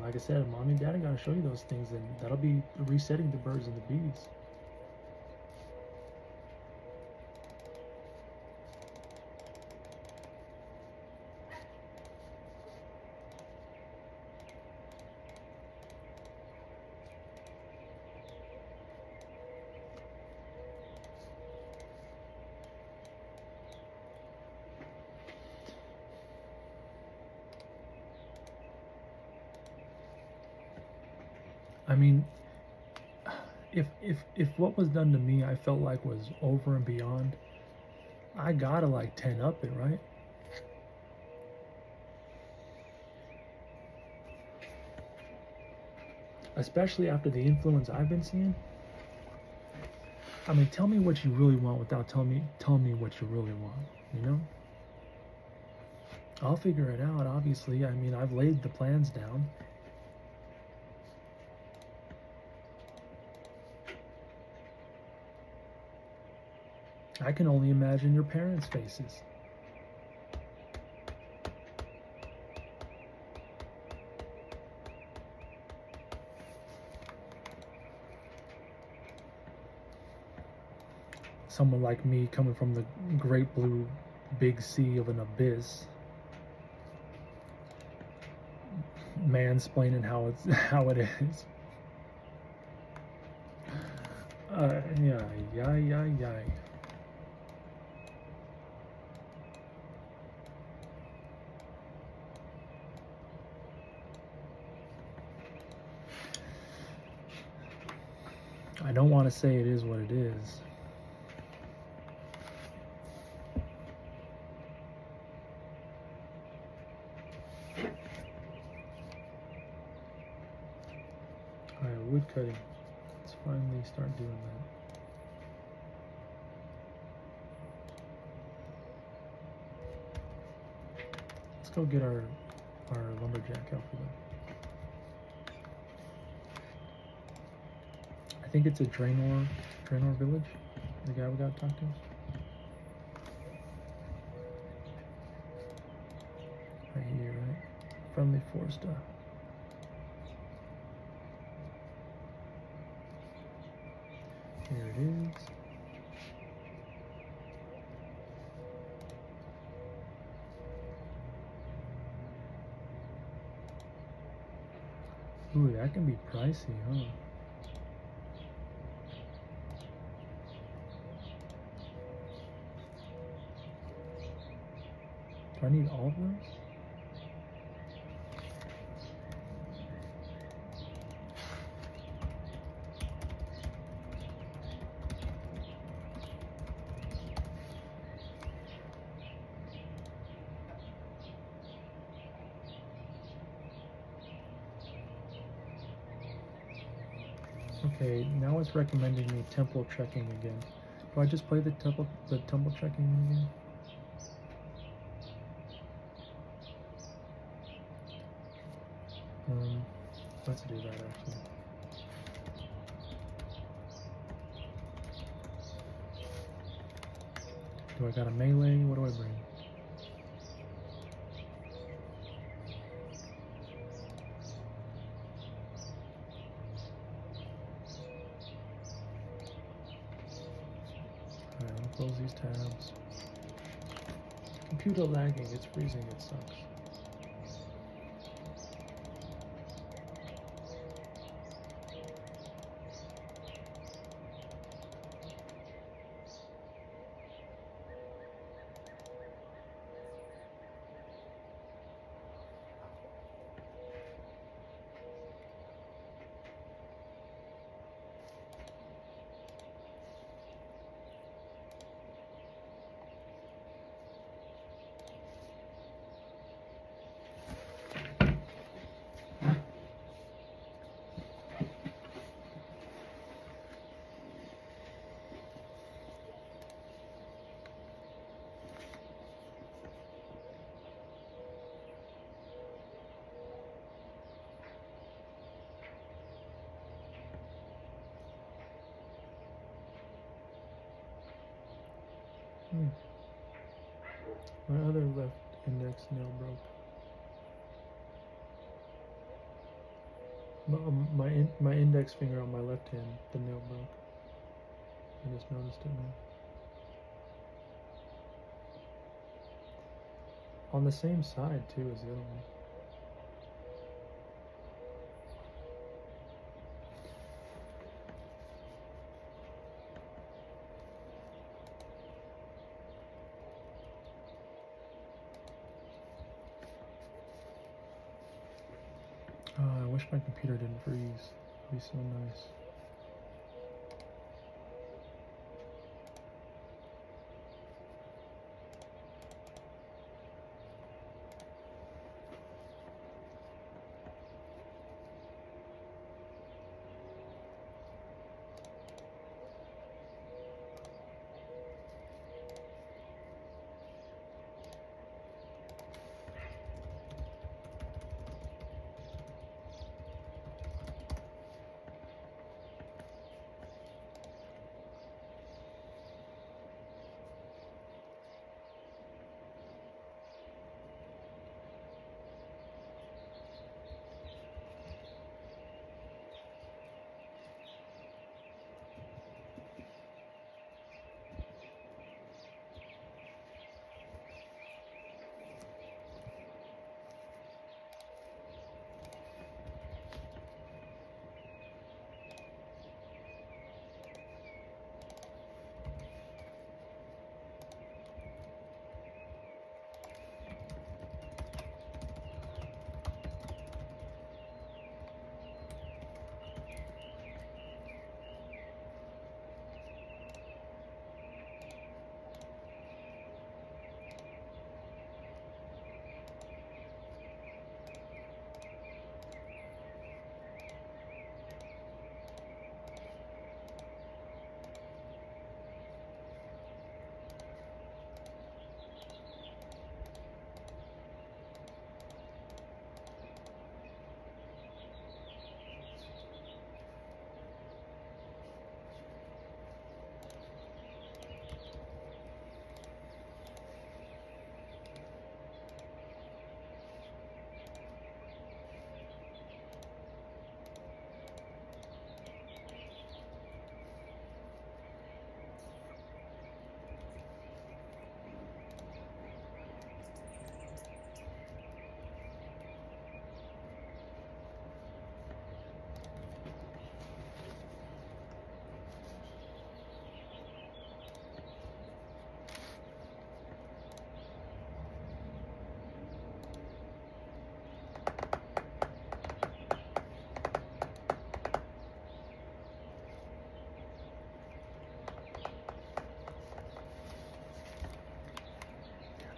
Like I said, mommy and daddy gotta show you those things, and that'll be resetting the birds and the bees. I mean, if what was done to me I felt like was over and beyond, I gotta like 10 up it, right? Especially after the influence I've been seeing. I mean, tell me what you really want without telling me what you really want, you know? I'll figure it out, obviously. I mean, I've laid the plans down. I can only imagine your parents' faces. Someone like me coming from the great blue big sea of an abyss, mansplaining how it is. Yeah. I don't want to say it is what it is. Alright, wood cutting. Let's finally start doing that. Let's go get our lumberjack out for them. I think it's a Draenor village, the guy we got to talk to. Right here, right? Friendly Foresta. Here it is. Ooh, that can be pricey, huh? Do I need all of those? Okay, now it's recommending me temple trekking again. Do I just play the temple trekking again? Let's do that actually. Do I got a melee? What do I bring? Alright, I'm gonna close these tabs. Computer lagging, it's freezing, it sucks. My other left index nail broke. My index finger on my left hand, the nail broke. I just noticed it now. On the same side too as the other one. Oh, I wish my computer didn't freeze. It'd be so nice.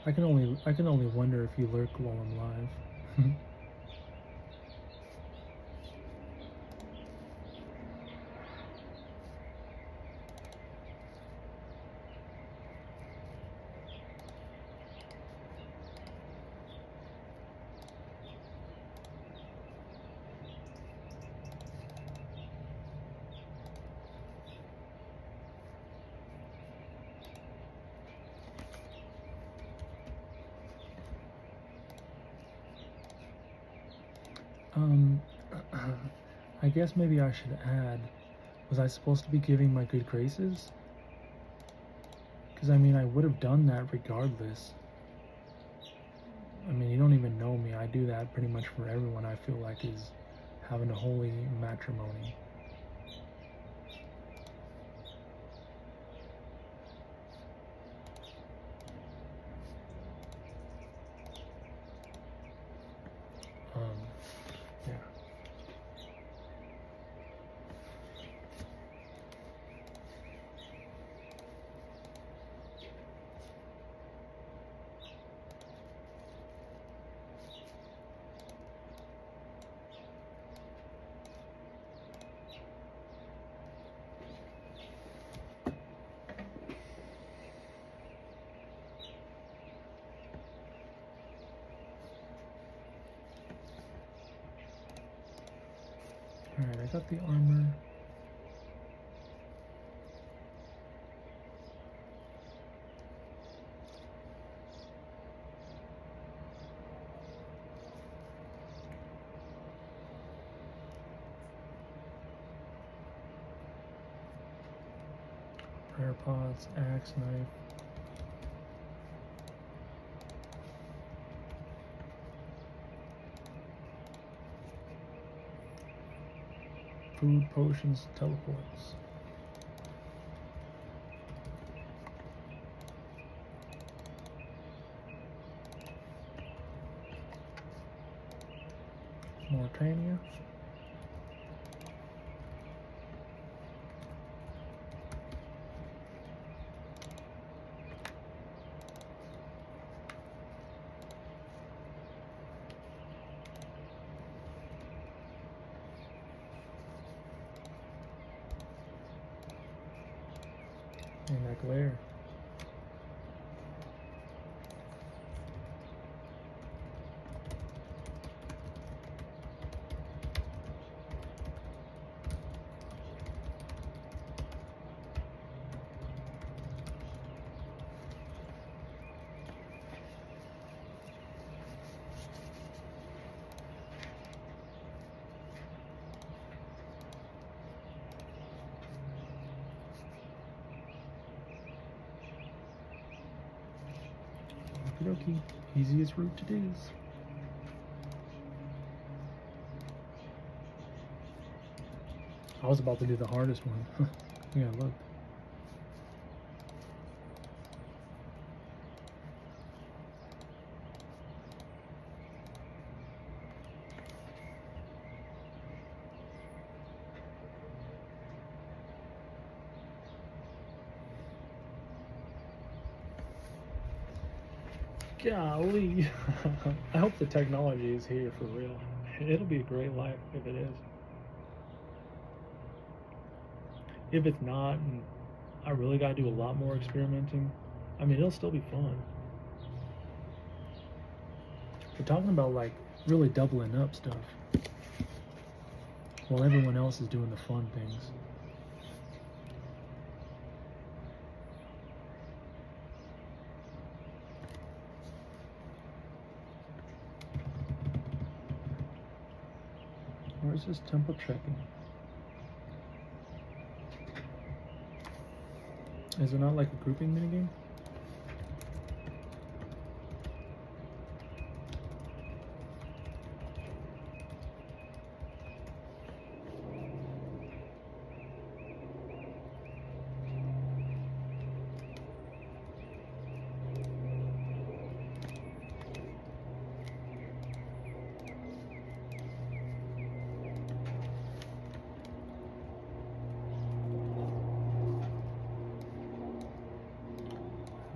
I can only wonder if you lurk while I'm live. I guess maybe I should add, was I supposed to be giving my good graces? Because I mean, I would have done that regardless. I mean, you don't even know me. I do that pretty much for everyone I feel like is having a holy matrimony. Yeah. Alright, I got the armor. Fire pots, axe, knife. Food, potions, teleports. Mauritania. And that glare. Okie dokie. Easiest route to do. I was about to do the hardest one. Yeah, look. Golly. I hope the technology is here for real. It'll be a great life if it is. If it's not, and I really gotta do a lot more experimenting, I mean, it'll still be fun. We're talking about like really doubling up stuff while everyone else is doing the fun things. Where's this temple checking? Is it not like a grouping minigame?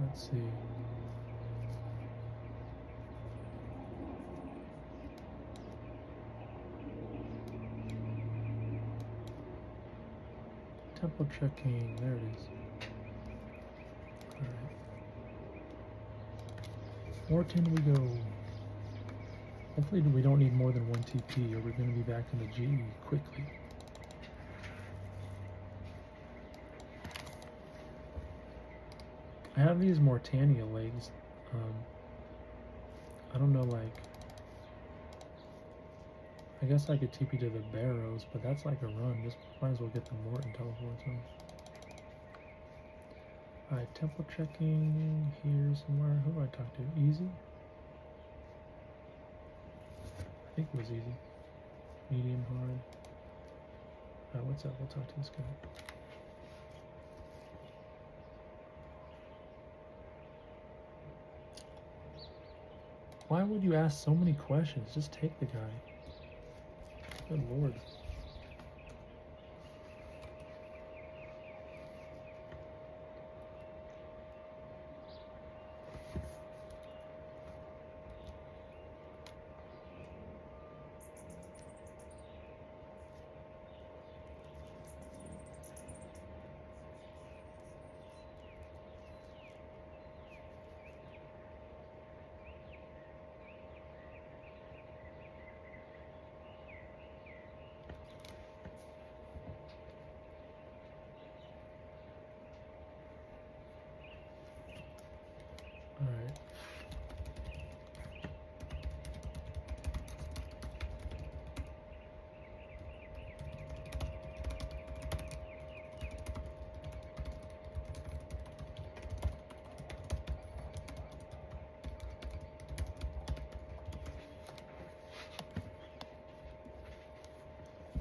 Let's see. Temple checking, there it is. Alright. More tin we go. Hopefully we don't need more than one TP or we're going to be back in the G quickly. I have these Mortania legs. I don't know, like, I guess I could TP to the Barrows, but that's like a run. Just might as well get the Morton teleports on. Alright, temple checking here somewhere. Who do I talk to? Easy? I think it was easy. Medium, hard. Alright, what's up? We'll talk to this guy. Why would you ask so many questions? Just take the guy. Good lord.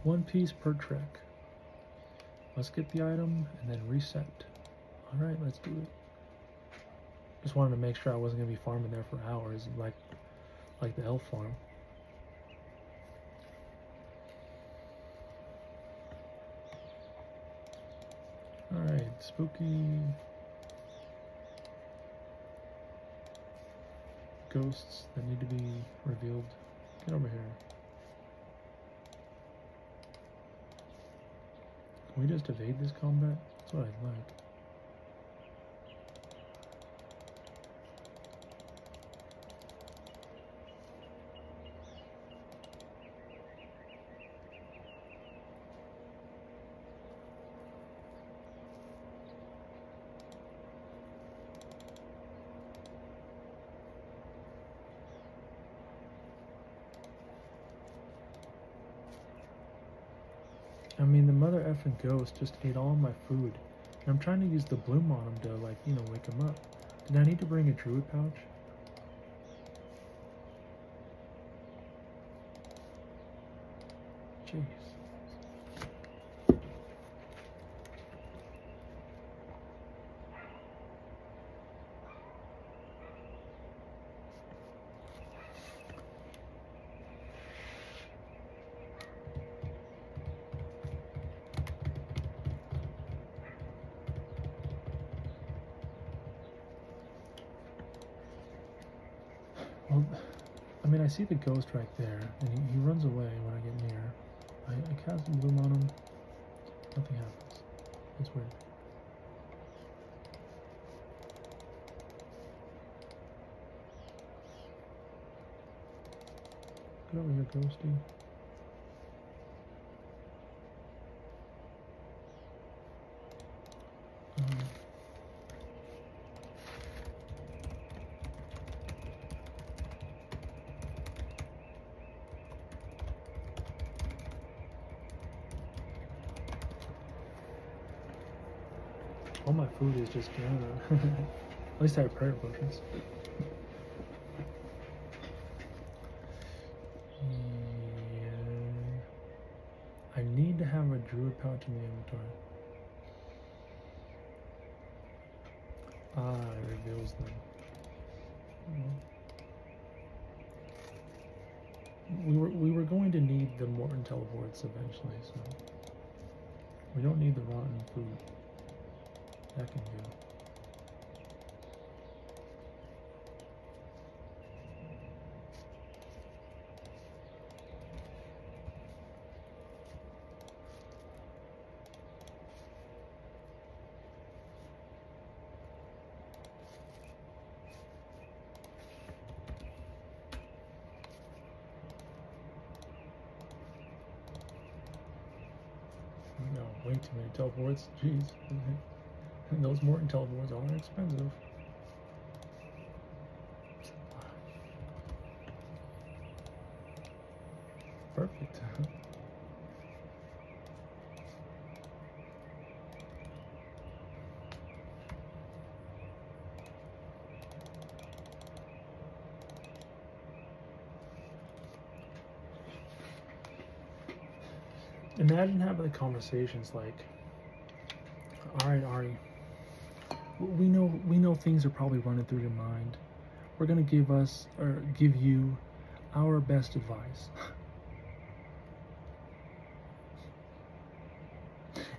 1 piece per trek. Let's get the item and then reset. Alright, let's do it. Just wanted to make sure I wasn't going to be farming there for hours like the elf farm. Alright, spooky ghosts that need to be revealed. Get over here. Can we just evade this combat? That's what I like. I mean, the mother effing ghost just ate all my food. And I'm trying to use the bloom on him to, like, you know, wake him up. Did I need to bring a druid pouch? Jeez. Well, I mean, I see the ghost right there, and he runs away when I get near. I cast some bloom on him. Nothing happens. It's weird. Get over here, ghosty. All my food is just gone. At least I have prayer potions. Yeah. I need to have a druid pouch in the inventory. Ah, it reveals them. We were going to need the Morton teleports eventually, so we don't need the rotten food. That can go. No, way too many teleports. Jeez. And those Morton teleports are expensive. Perfect. Imagine having the conversations like, all right, Ari, we know things are probably running through your mind. We're gonna give you our best advice.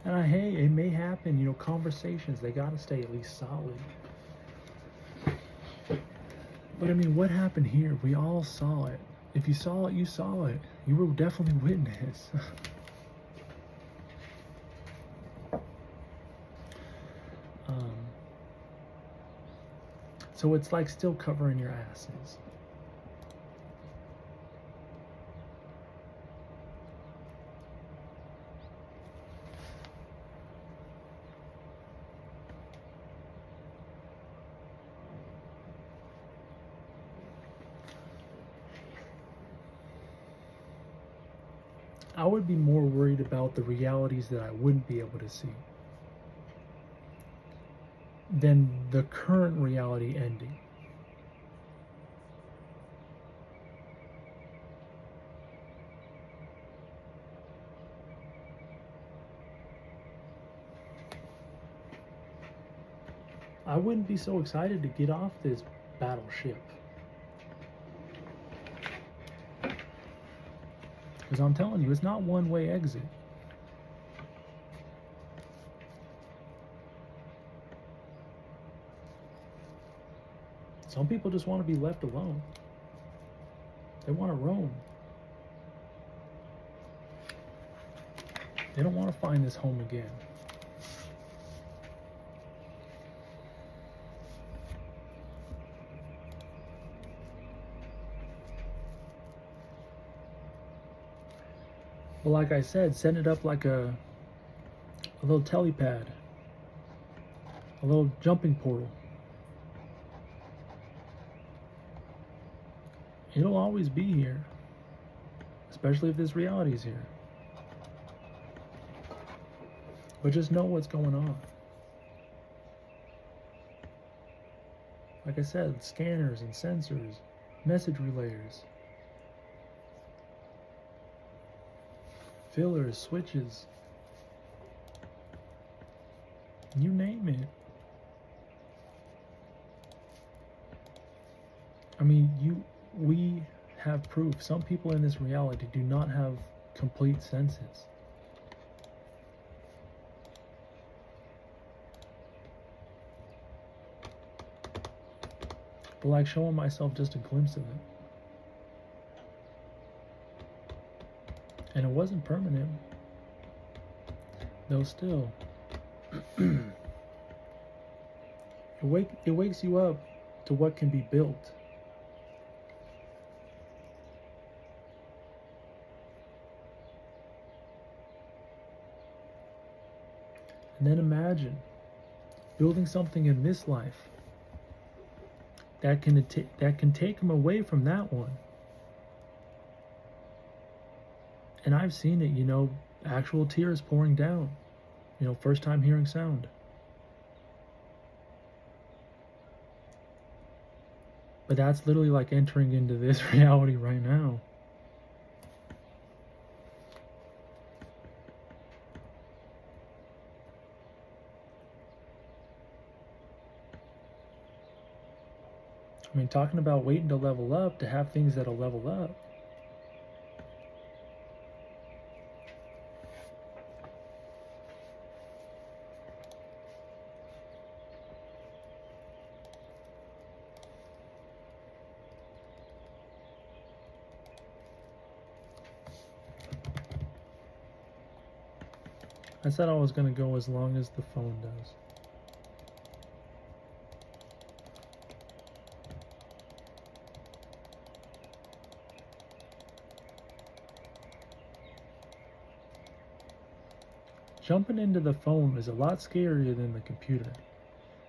And hey, it may happen, you know, conversations, they gotta stay at least solid. But I mean, what happened here? We all saw it. If you saw it, you saw it. You were definitely witness. So it's like still covering your asses. I would be more worried about the realities that I wouldn't be able to see than the current reality ending. I wouldn't be so excited to get off this battleship. Because I'm telling you, it's not one-way exit. Some people just want to be left alone. They want to roam. They don't want to find this home again. Well, like I said, set it up like a little telepad, a little jumping portal. It'll always be here, especially if this reality is here. But just know what's going on. Like I said, scanners and sensors, message relayers, fillers, switches, you name it. I mean, we have proof. Some people in this reality do not have complete senses. But like showing myself just a glimpse of it. And it wasn't permanent. Though still. It wakes you up to what can be built. And then imagine building something in this life that can take him away from that one. And I've seen it, you know, actual tears pouring down, you know, first time hearing sound. But that's literally like entering into this reality right now. I mean, talking about waiting to level up, to have things that'll level up. I said I was going to go as long as the phone does. Jumping into the phone is a lot scarier than the computer.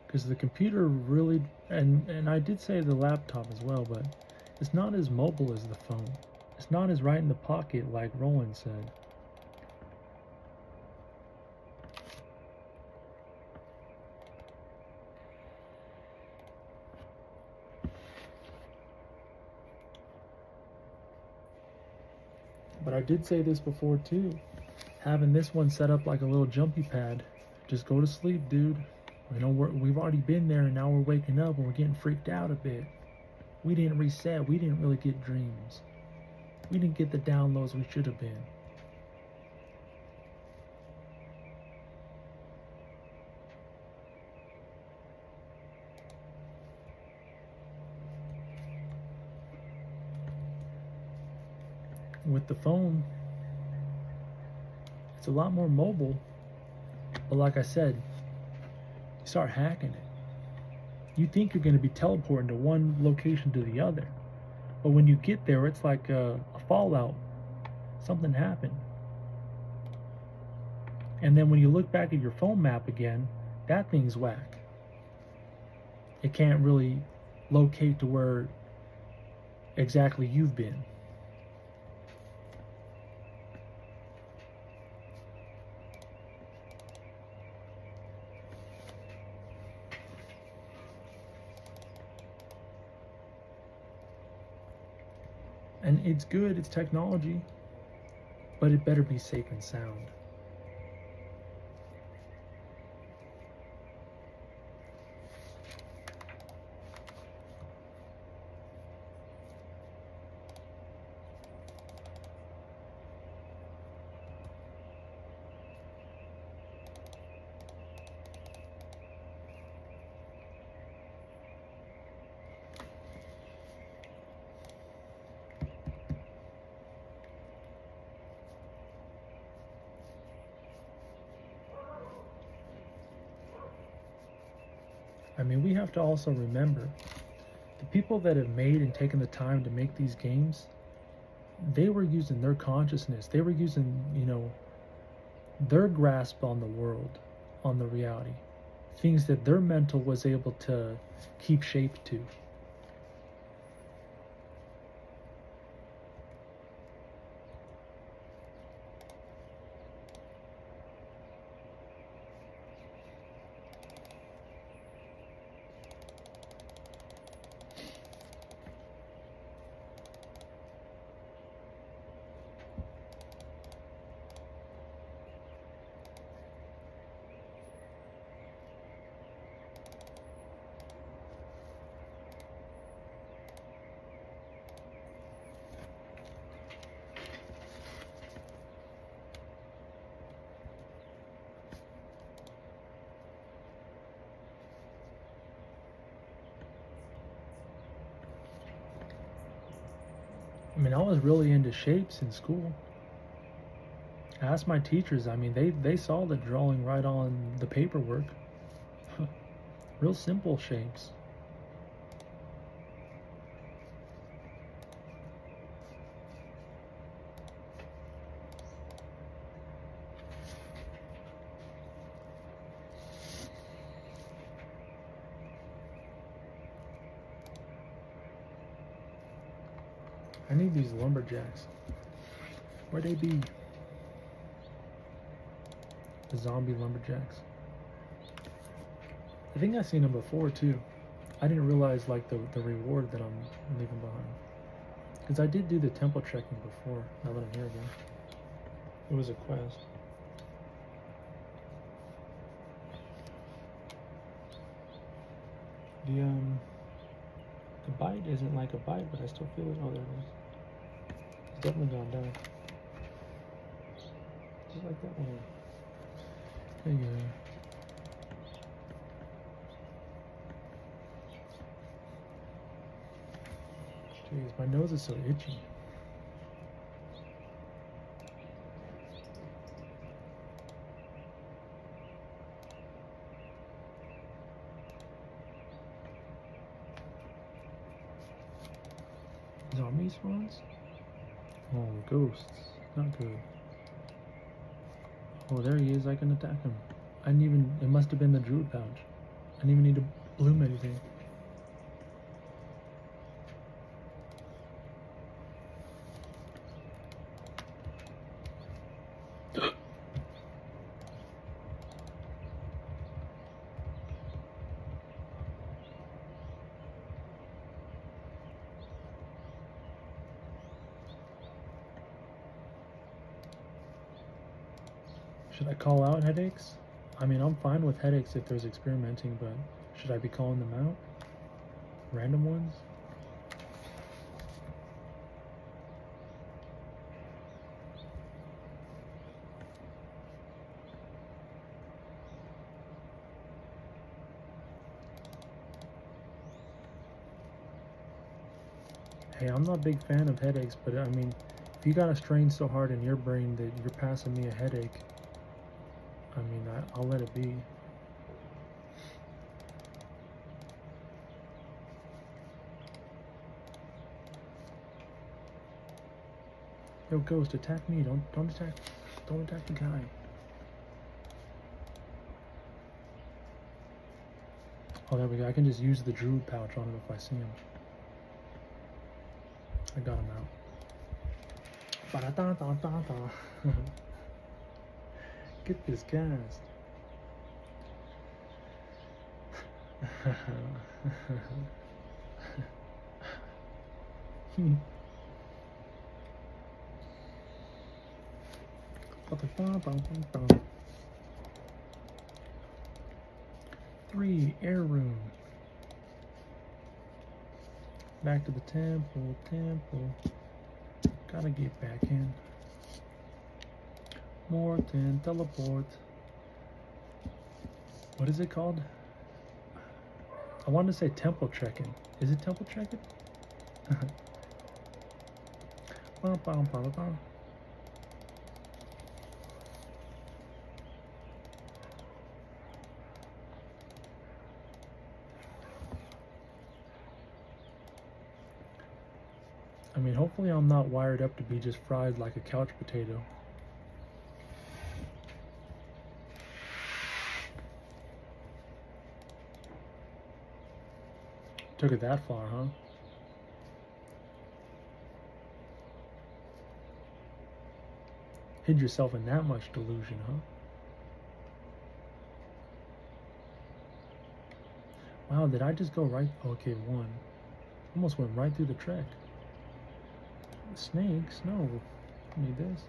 Because the computer really, and I did say the laptop as well, but it's not as mobile as the phone. It's not as right in the pocket like Roland said. But I did say this before too. Having this one set up like a little jumpy pad. Just go to sleep, dude. You know, we've already been there and now we're waking up and we're getting freaked out a bit. We didn't reset. We didn't really get dreams. We didn't get the downloads we should have been. With the phone, it's a lot more mobile, but like I said, you start hacking it. You think you're going to be teleporting to one location to the other, but when you get there, it's like a fallout. Something happened. And then when you look back at your phone map again, that thing's whack. It can't really locate to where exactly you've been. And it's good, it's technology, but it better be safe and sound. I mean, we have to also remember the people that have made and taken the time to make these games, they were using their consciousness. They were using, their grasp on the world, on the reality. Things that their mental was able to keep shape to. I mean, I was really into shapes in school. I asked my teachers, I mean, they saw the drawing right on the paperwork. Real simple shapes. I need these lumberjacks. Where'd they be? The zombie lumberjacks. I think I've seen them before too. I didn't realize like the reward that I'm leaving behind. Because I did do the temple checking before, now that I'm here again. It was a quest. The bite isn't like a bite, but I still feel it. Oh, there it is. It's definitely gone down. Just like that one. There you go. Jeez, my nose is so itchy. Zombie spawns? Oh, ghosts. Not good. Oh, there he is. I can attack him. I didn't even... It must have been the druid pouch. I didn't even need to bloom anything. Should I call out headaches? I mean, I'm fine with headaches if there's experimenting, but should I be calling them out? Random ones? Hey, I'm not a big fan of headaches, but I mean, if you got to strain so hard in your brain that you're passing me a headache, I mean, I'll let it be. Yo, Ghost, attack me. Don't attack the guy. Oh, there we go. I can just use the druid pouch on him if I see him. I got him out. Ba-da-da-da-da-da. Get this gas. Three air room. Back to the temple. Gotta get back in. Morton, teleport. What is it called? I wanted to say temple trekking. Is it temple trekking? I mean, hopefully I'm not wired up to be just fried like a couch potato. Took it that far, huh? Hid yourself in that much delusion, huh? Wow, did I just go right? Okay, one. Almost went right through the track. Snakes? No. Need this.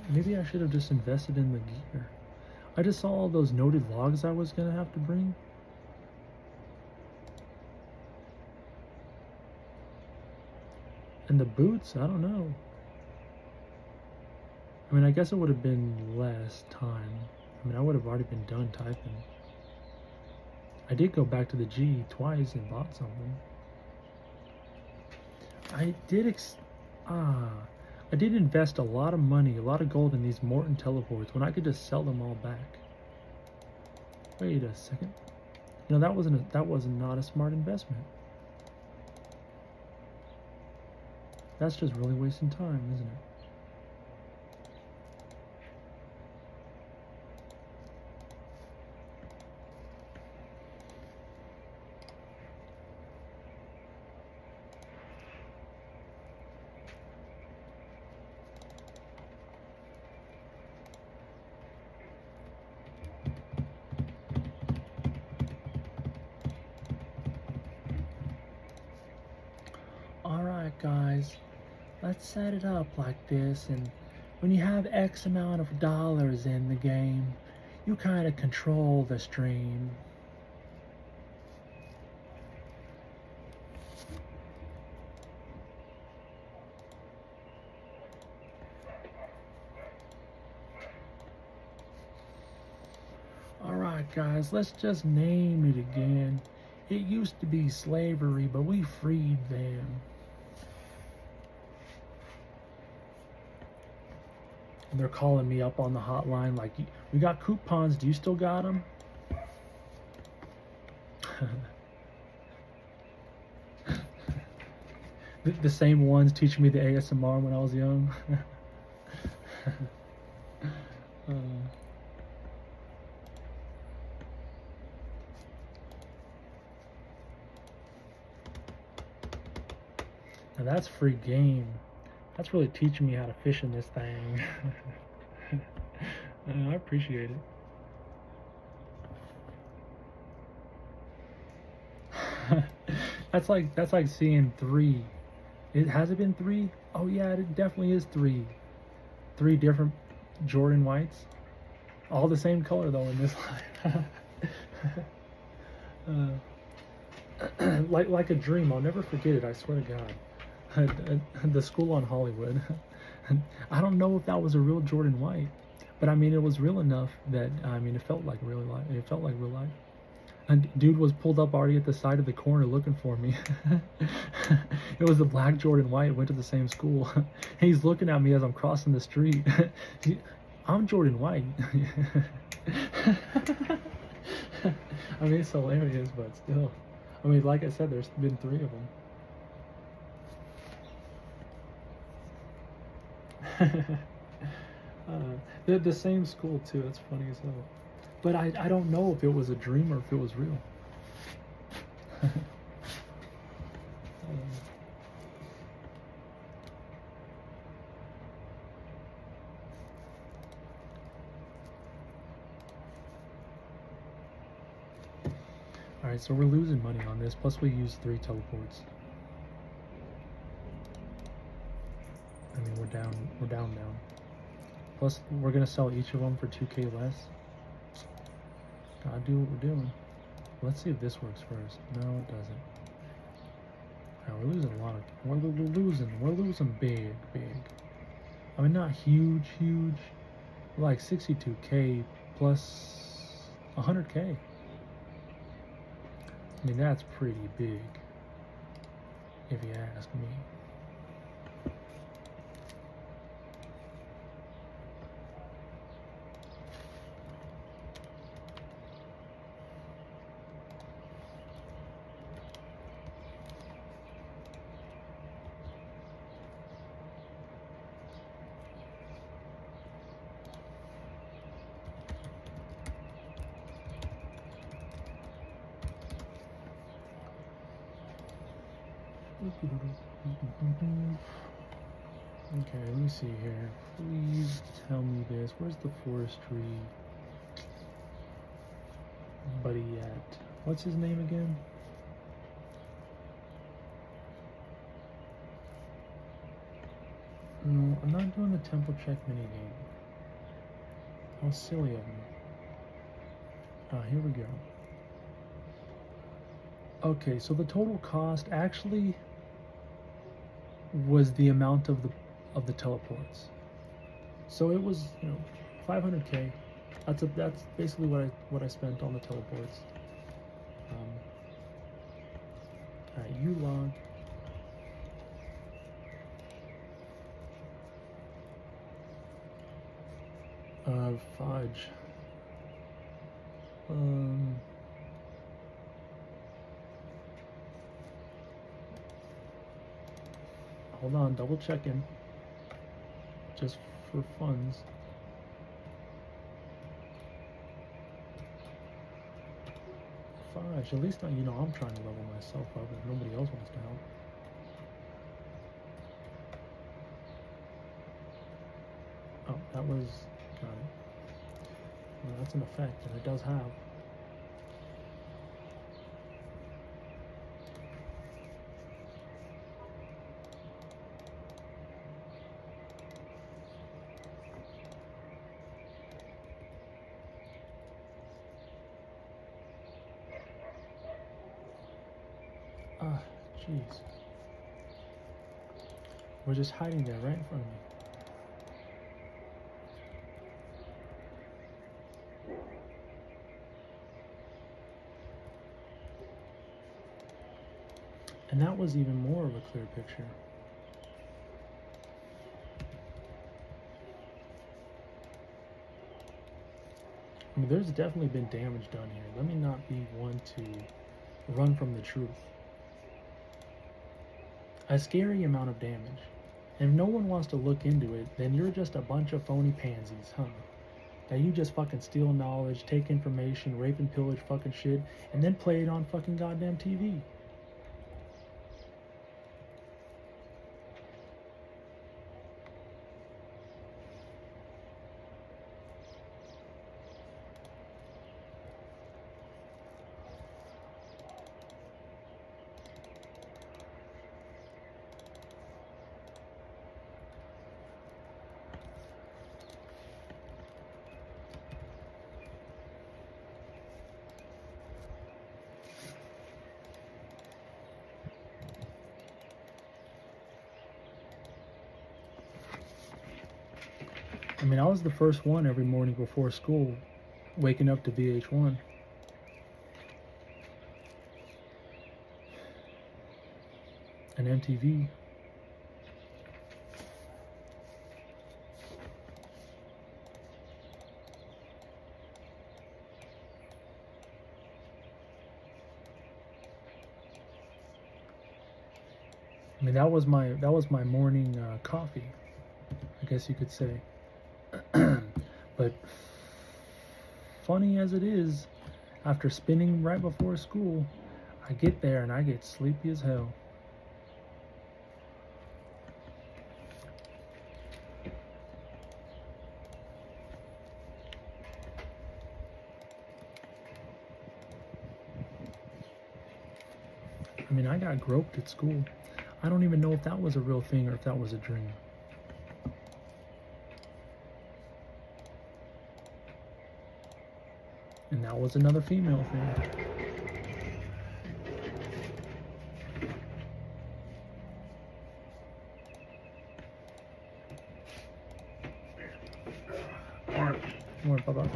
Maybe I should have just invested in the gear. I just saw all those noted logs I was gonna have to bring. And the boots, I don't know. I mean, I guess it would have been less time. I mean, I would have already been done typing. I did go back to the G twice and bought something. I did invest a lot of money, a lot of gold in these Morton teleports when I could just sell them all back. Wait a second. You know, that was not a smart investment. That's just really wasting time, isn't it? Alright guys, let's set it up like this, and when you have X amount of dollars in the game, you kind of control the stream. Alright guys, let's just name it again. It used to be slavery, but we freed them. And they're calling me up on the hotline like, we got coupons, do you still got them? the same ones teaching me the ASMR when I was young. Now that's free game. That's really teaching me how to fish in this thing. I appreciate it. That's like seeing three. Has it been three? Oh yeah, it definitely is three. Three different Jordan Whites. All the same color though in this line. Like a dream. I'll never forget it, I swear to God. The school on Hollywood. I don't know if that was a real Jordan White, but I mean it was real enough that I mean it felt like real life. It felt like real life. And dude was pulled up already at the side of the corner looking for me. It was the black Jordan White. Went to the same school. He's looking at me as I'm crossing the street. I'm Jordan White. I mean it's hilarious, but still. I mean, like I said, there's been three of them. They're the same school too. That's funny as hell. But I don't know if it was a dream or if it was real. Alright, so we're losing money on this, plus we use 3 teleports. I mean, we're down now. Plus, we're gonna sell each of them for 2K less. Gotta do what we're doing. Let's see if this works first. No, it doesn't. Alright, we're losing a lot of... We're losing big. I mean, not huge. Like 62K plus 100K. I mean, that's pretty big, if you ask me. Okay, let me see here. Please tell me this. Where's the forestry buddy at? What's his name again? No, I'm not doing the temple check minigame. How silly of me. Here we go. Okay, so the total cost actually was the amount of the teleports. So it was, 500k. That's basically what I spent on the teleports. Alright, you log. Fudge. Hold on, double checking. Just for funds. Fudge. At least I'm trying to level myself up if nobody else wants to help. Oh, that was got it. Well, that's an effect, and it does have. Ah, jeez. We're just hiding there right in front of me. And that was even more of a clear picture. I mean, there's definitely been damage done here. Let me not be one to run from the truth. A scary amount of damage. And if no one wants to look into it, then you're just a bunch of phony pansies, huh? That you just fucking steal knowledge, take information, rape and pillage fucking shit, and then play it on fucking goddamn TV. I mean, I was the first one every morning before school, waking up to VH1. And MTV. I mean, that was my morning coffee, I guess you could say. But funny as it is, after spinning right before school, I get there and I get sleepy as hell. I mean, I got groped at school. I don't even know if that was a real thing or if that was a dream. And that was another female thing. More, Baba.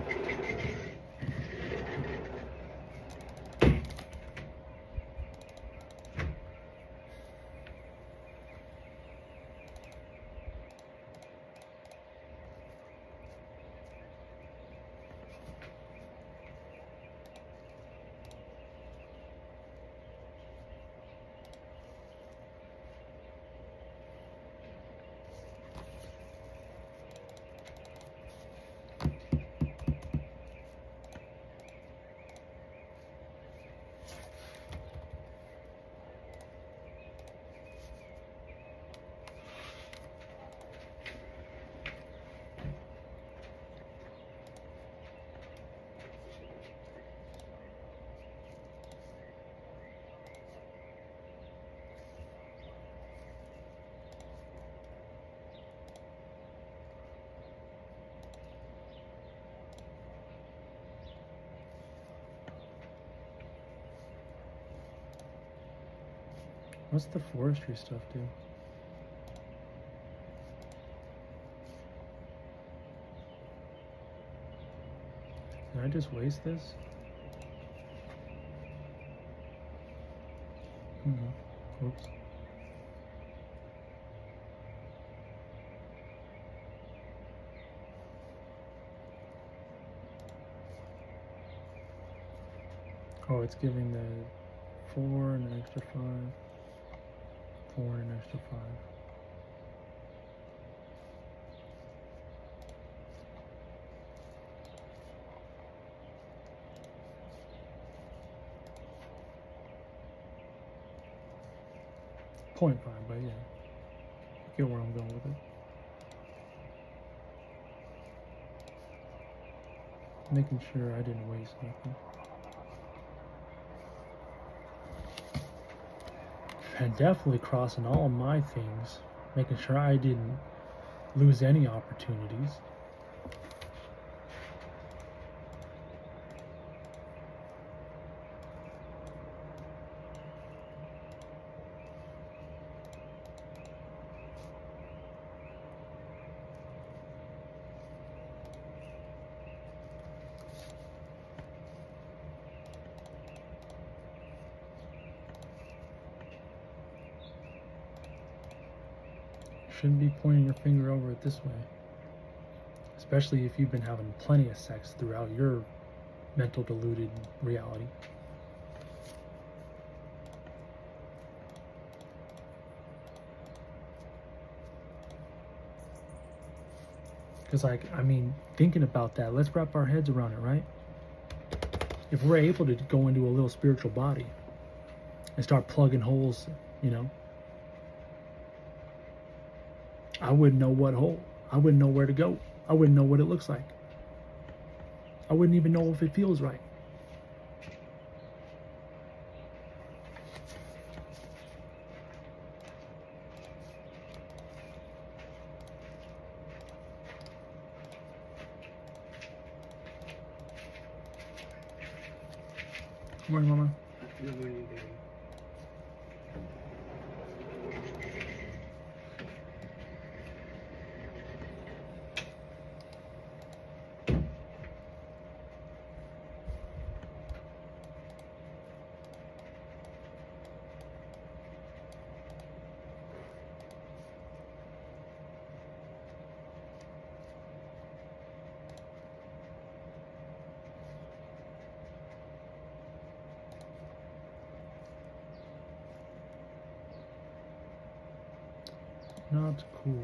What's the forestry stuff do? Can I just waste this? Oops. Oh, it's giving the 4 and an extra 5. 4 and an extra 5. .5, but yeah, get where I'm going with it. Making sure I didn't waste nothing. And definitely crossing all my things, making sure I didn't lose any opportunities. Shouldn't be pointing your finger over it this way. Especially if you've been having plenty of sex throughout your mental deluded reality. Because, like, I mean, thinking about that, let's wrap our heads around it, right? If we're able to go into a little spiritual body and start plugging holes, you know, I wouldn't know what hole. I wouldn't know where to go. I wouldn't know what it looks like. I wouldn't even know if it feels right. Good morning, Mama.
Good morning, Daddy.
Not cool.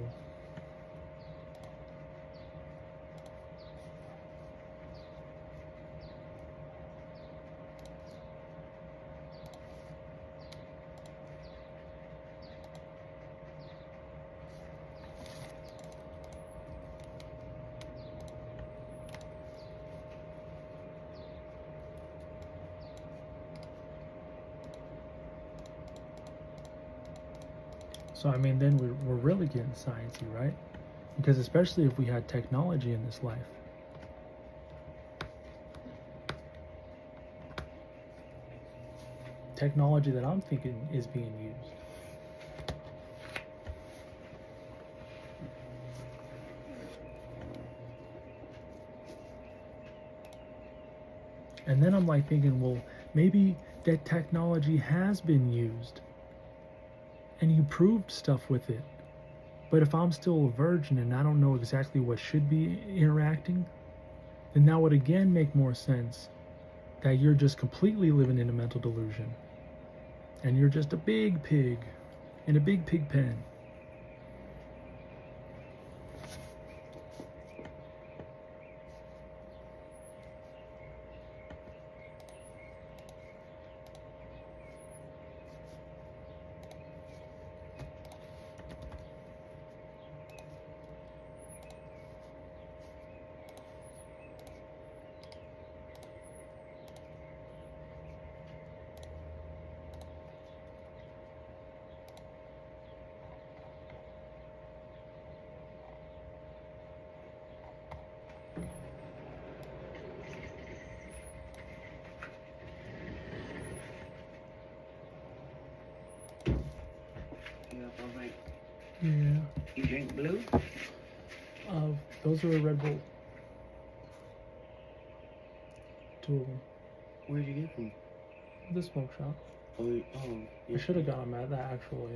So, I mean, then we're really getting sciencey, right? Because especially if we had technology in this life. Technology that I'm thinking is being used. And then I'm like thinking, well, maybe that technology has been used and you proved stuff with it. But if I'm still a virgin and I don't know exactly what should be interacting, then that would again make more sense that you're just completely living in a mental delusion. And you're just a big pig in a big pig pen.
like,
Yeah.
you drink blue?
Those are a Red Bull. 2 of them.
Where'd you get them?
The smoke shop.
Oh,
I should have got them at the actual,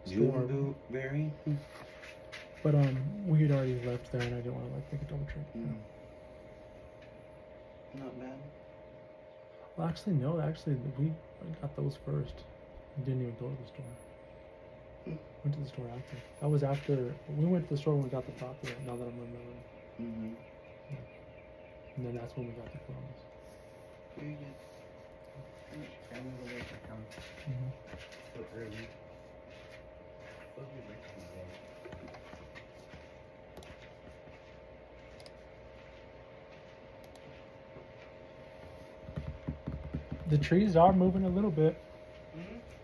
store.
Blueberry?
But we had already left there, and I didn't want to make a double trip.
Not bad.
Well, actually, no. Actually, we got those first. We didn't even go to the store. Went to the store after. That was after we went to the store when we got the property. Now that I'm remembering. Yeah. And then that's when we got the Coronas.
Very good. I'm gonna go wait for come. So early.
The trees are moving a little bit.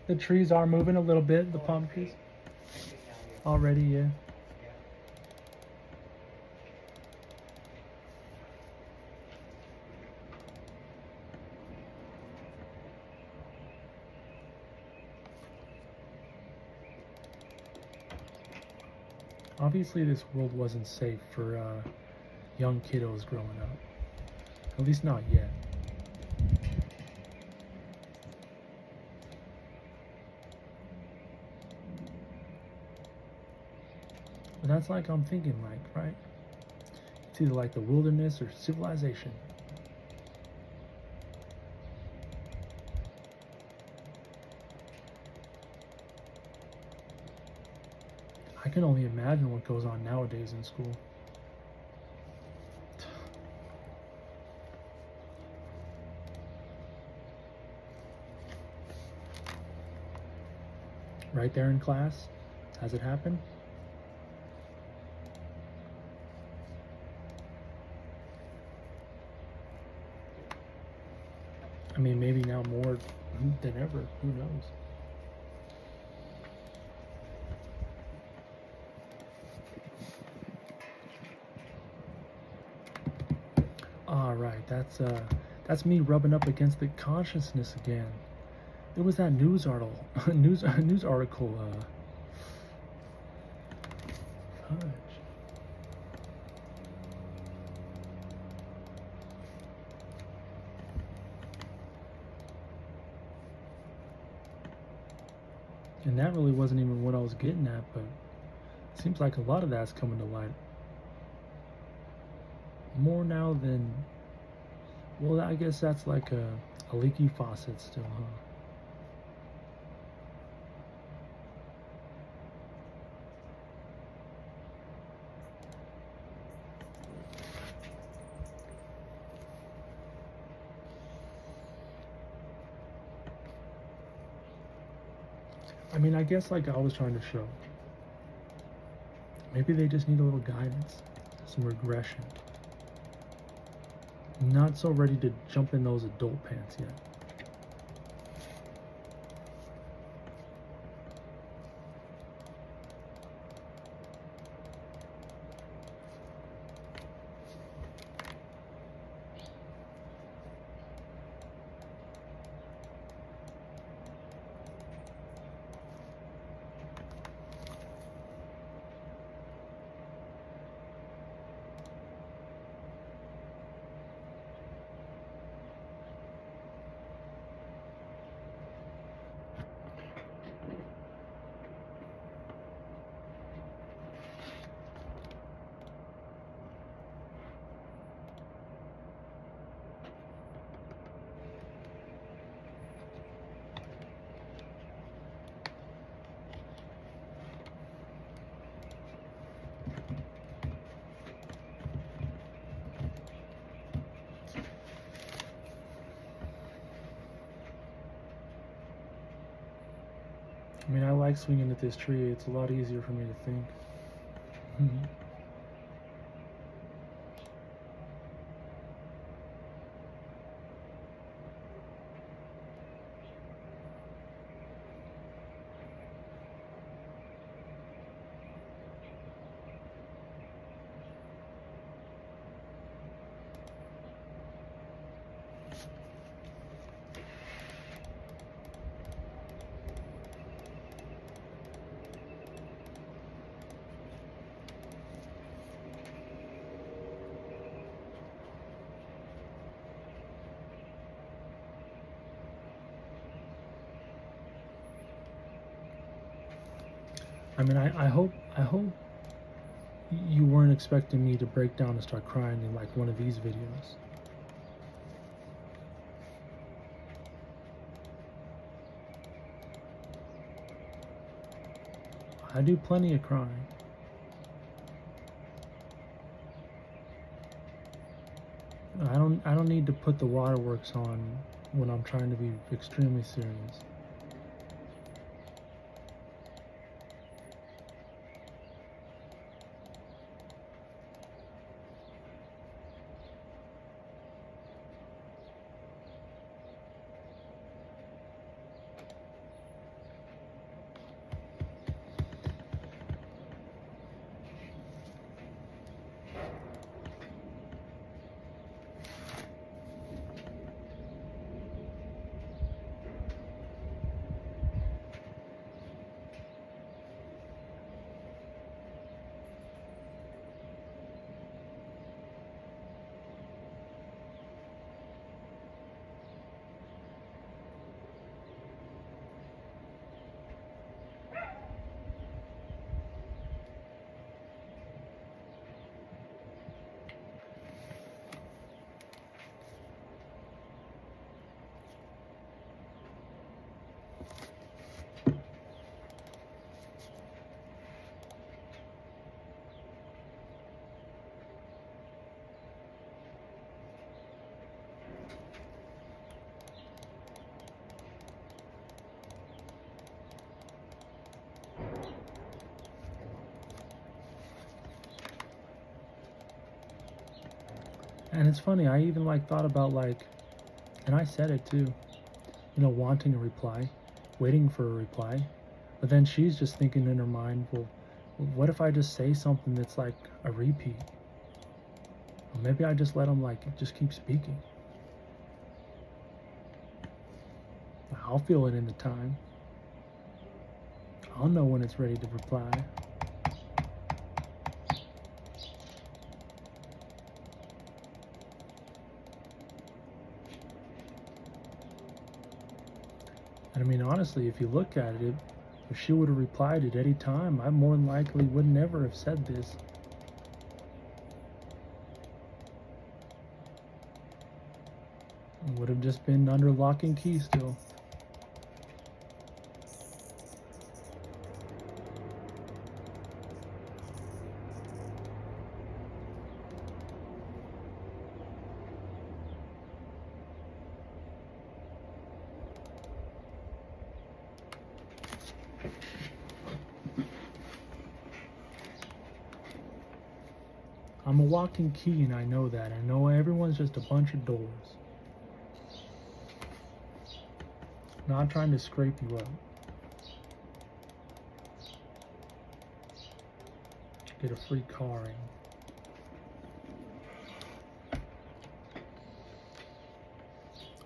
The trees are moving a little bit. The palm trees. Already, yeah. Obviously, this world wasn't safe for young kiddos growing up. At least not yet. But that's like I'm thinking, right? It's either like the wilderness or civilization. I can only imagine what goes on nowadays in school. Right there in class? Has it happened? I mean, maybe now more than ever. Who knows? All right, that's me rubbing up against the consciousness again. There was that news article. News article. Fudge. And that really wasn't even what I was getting at, but it seems like a lot of that's coming to light. More now than, well, I guess that's like a leaky faucet still, huh? I mean, I guess like I was trying to show, maybe they just need a little guidance, some regression. Not so ready to jump in those adult pants yet. I mean, I like swinging at this tree. It's a lot easier for me to think. I mean, I hope you weren't expecting me to break down and start crying in like one of these videos. I do plenty of crying. I don't need to put the waterworks on when I'm trying to be extremely serious. And it's funny, I even like thought about like, and I said it too, you know, wanting a reply, waiting for a reply. But then she's just thinking in her mind, well, what if I just say something that's like a repeat? Or maybe I just let him like just keep speaking. I'll feel it in the time. I'll know when it's ready to reply. And I mean, honestly, if you look at it, if she would have replied at any time, I more than likely would never have said this. It would have just been under lock and key still. I'm a walking key and I know that. I know everyone's just a bunch of doors. Not trying to scrape you up. Get a free carring.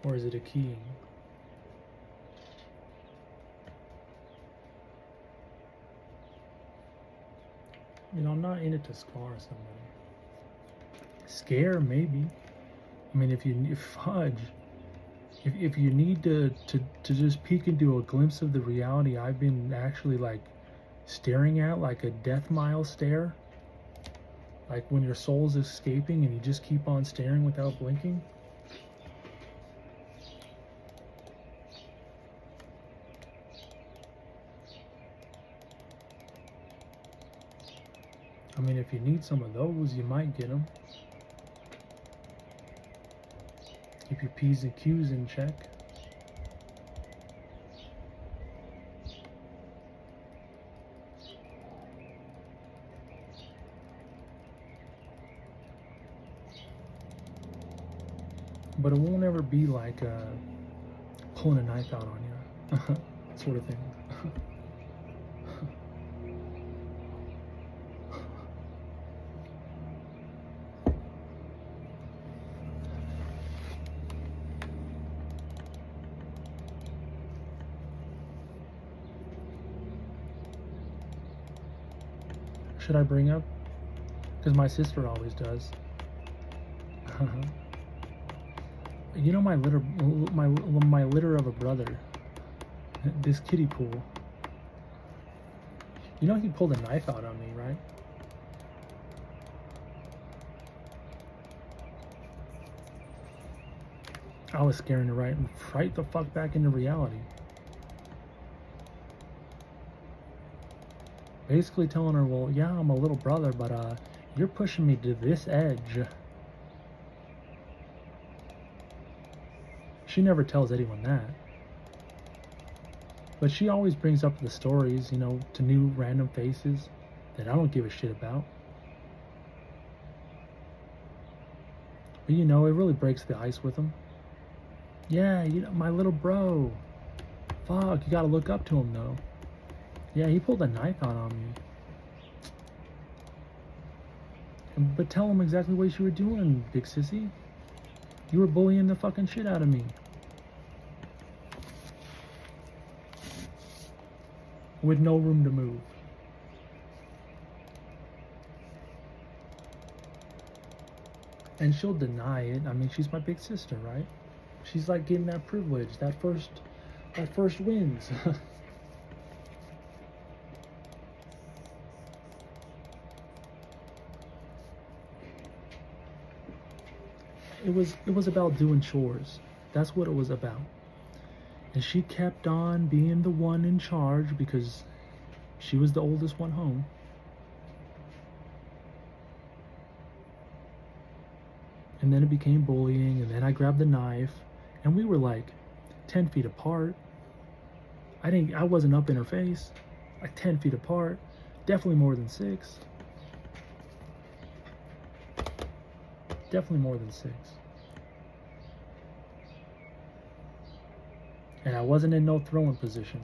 Or is it a keying? You know, I'm not in it to scar somebody. Scare, maybe. I mean, if you need to just peek into a glimpse of the reality I've been actually like staring at, like a death mile stare, like when your soul's escaping and you just keep on staring without blinking. I mean, if you need some of those, you might get them. Keep your P's and Q's in check. But it won't ever be like pulling a knife out on you, sort of thing. Should I bring up? Because my sister always does. You know my litter of a brother. This kiddie pool. You know he pulled a knife out on me, right? I was scaring her right the fuck back into reality. Basically telling her, well, yeah, I'm a little brother, but you're pushing me to this edge. She never tells anyone that. But she always brings up the stories, you know, to new random faces that I don't give a shit about. But you know, it really breaks the ice with them. Yeah, you know, my little bro. Fuck, you gotta look up to him though. Yeah, he pulled a knife out on me. But tell him exactly what you were doing, big sissy. You were bullying the fucking shit out of me. With no room to move. And she'll deny it. I mean, she's my big sister, right? She's like getting that privilege, that first wins. It was about doing chores. That's what it was about. And she kept on being the one in charge because she was the oldest one home. And then it became bullying, and then I grabbed the knife, and we were like 10 feet apart. I wasn't up in her face. Like 10 feet apart. Definitely more than 6. Definitely more than 6. And I wasn't in no throwing position.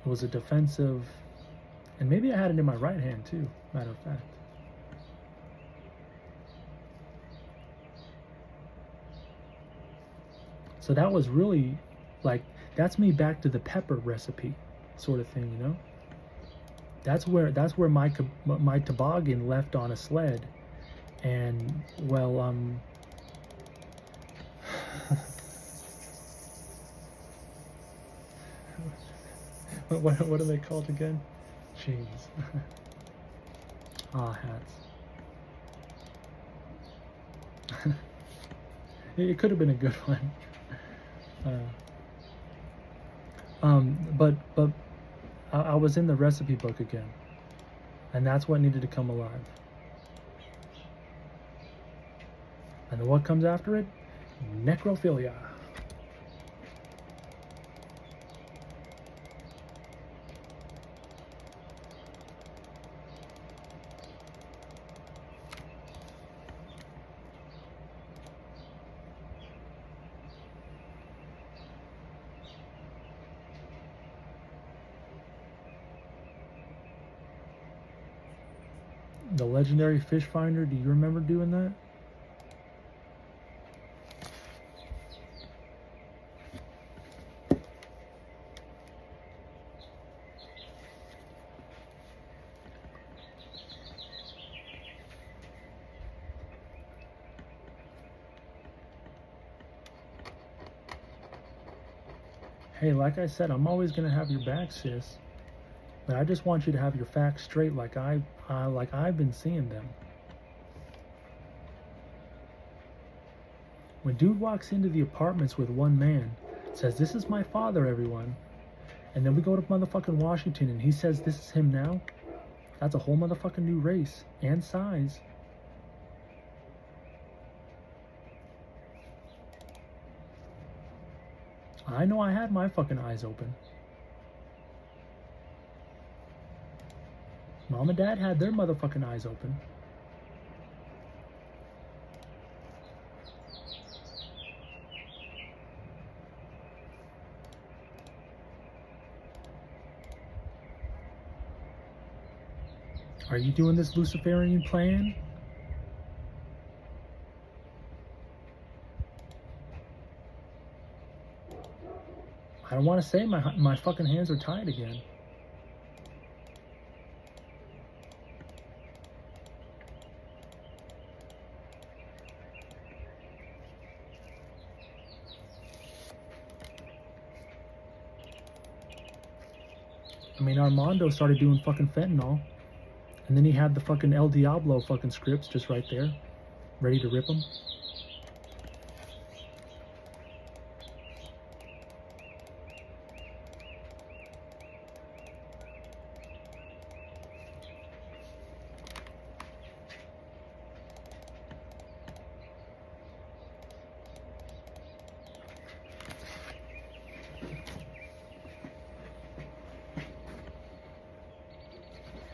It was a defensive, and maybe I had it in my right hand too, matter of fact. So that was really like, that's me back to the pepper recipe sort of thing, you know? That's where my toboggan left on a sled. And well, what are they called again? Jeez. Hats. It could have been a good one. But I was in the recipe book again, and that's what needed to come alive. And what comes after it? Necrophilia. The legendary fish finder, do you remember doing that? Hey, like I said, I'm always gonna have your back, sis. But I just want you to have your facts straight, like I've been seeing them. When dude walks into the apartments with one man, says, "This is my father, everyone," and then we go to motherfucking Washington and he says, "This is him now," that's a whole motherfucking new race and size. I know I had my fucking eyes open. Mom and Dad had their motherfucking eyes open. Are you doing this Luciferian plan? I don't want to say my fucking hands are tied again. I mean, Armando started doing fucking fentanyl. And then he had the fucking El Diablo fucking scripts just right there, ready to rip them.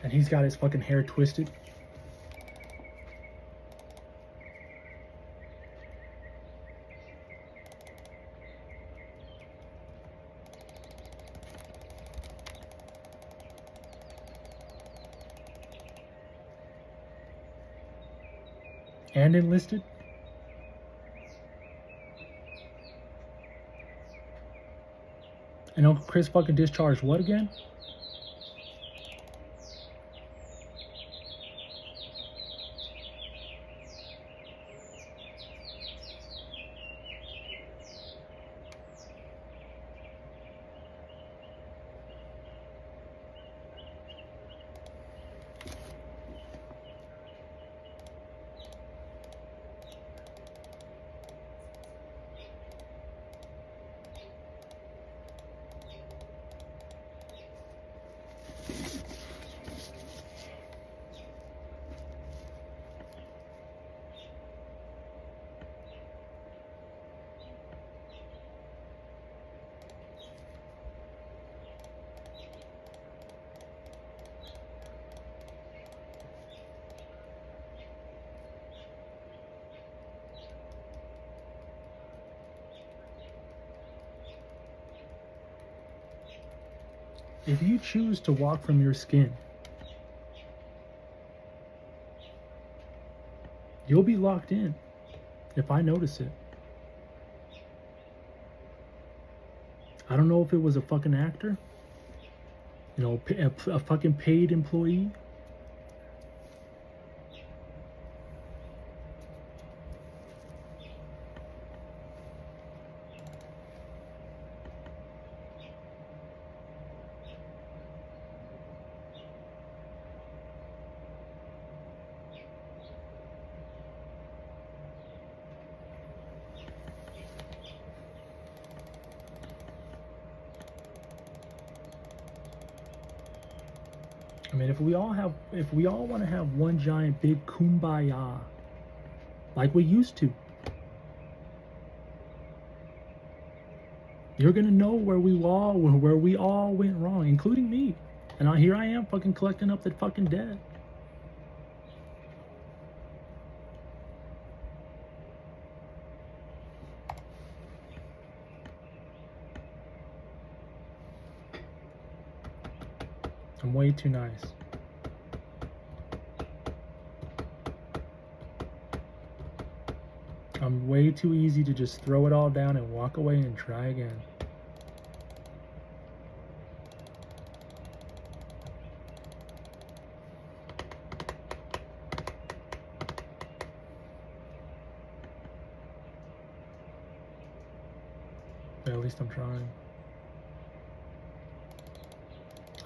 And he's got his fucking hair twisted. And enlisted. And Uncle Chris fucking discharged what again? If you choose to walk from your skin, you'll be locked in if I notice it. I don't know if it was a fucking actor, you know, a fucking paid employee. I mean, if we all want to have one giant big kumbaya, like we used to, you're gonna know where we all went wrong, including me. And here I am, fucking collecting up the fucking debt. I'm way too nice. I'm way too easy to just throw it all down and walk away and try again. But at least I'm trying.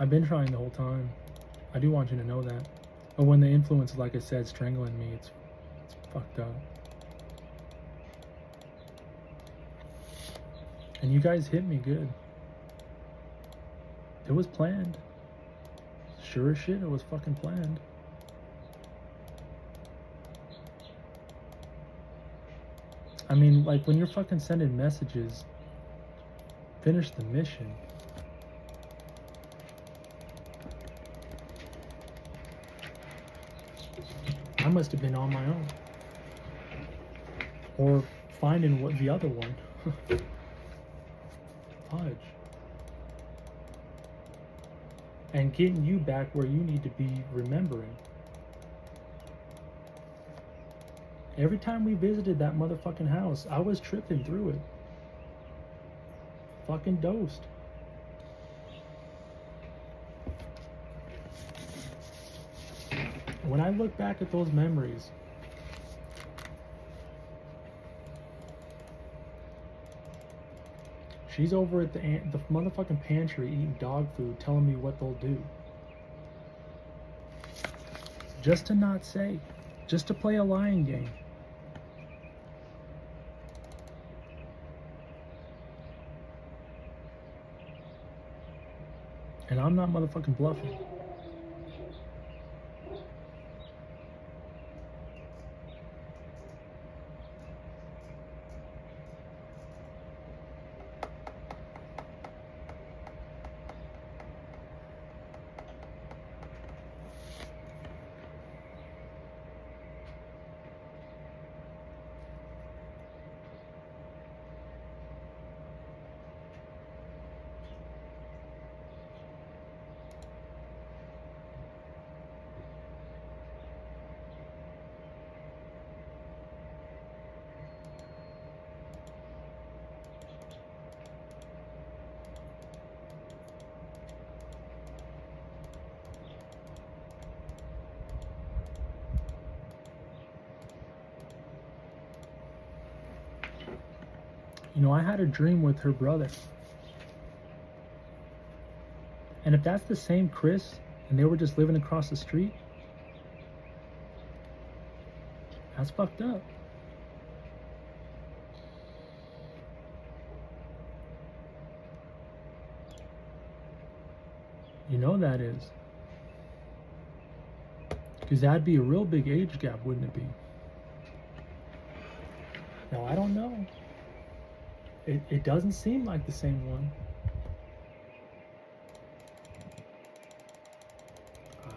I've been trying the whole time. I do want you to know that. But when the influence, like I said, strangling me, it's fucked up. And you guys hit me good. It was planned. Sure as shit, it was fucking planned. I mean, like, when you're fucking sending messages, finish the mission. I must have been on my own. Or finding what the other one. Fudge. And getting you back where you need to be remembering. Every time we visited that motherfucking house, I was tripping through it. Fucking dosed. When I look back at those memories, She's over at the motherfucking pantry eating dog food, telling me what they'll do. Just to not say. Just to play a lying game. And I'm not motherfucking bluffing. You know, I had a dream with her brother. And if that's the same Chris, and they were just living across the street, that's fucked up. You know that is. Because that'd be a real big age gap, wouldn't it be? Now, I don't know. It doesn't seem like the same one.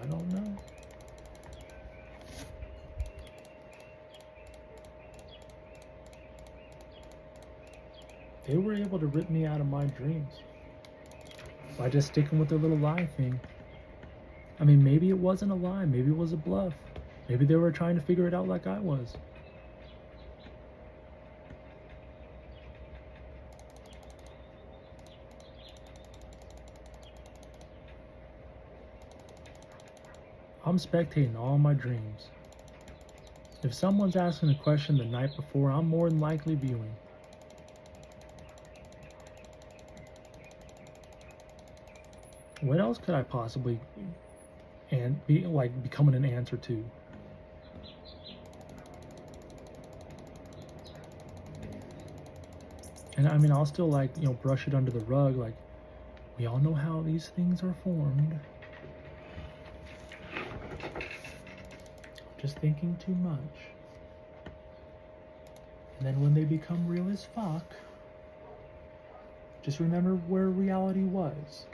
I don't know. They were able to rip me out of my dreams by just sticking with their little lie thing. I mean, maybe it wasn't a lie. Maybe it was a bluff. Maybe they were trying to figure it out like I was. I'm spectating all my dreams. If someone's asking a question the night before, I'm more than likely viewing. What else could I possibly be like becoming an answer to? And I mean, I'll still like, you know, brush it under the rug. Like, we all know how these things are formed. Just thinking too much. And then when they become real as fuck, just remember where reality was.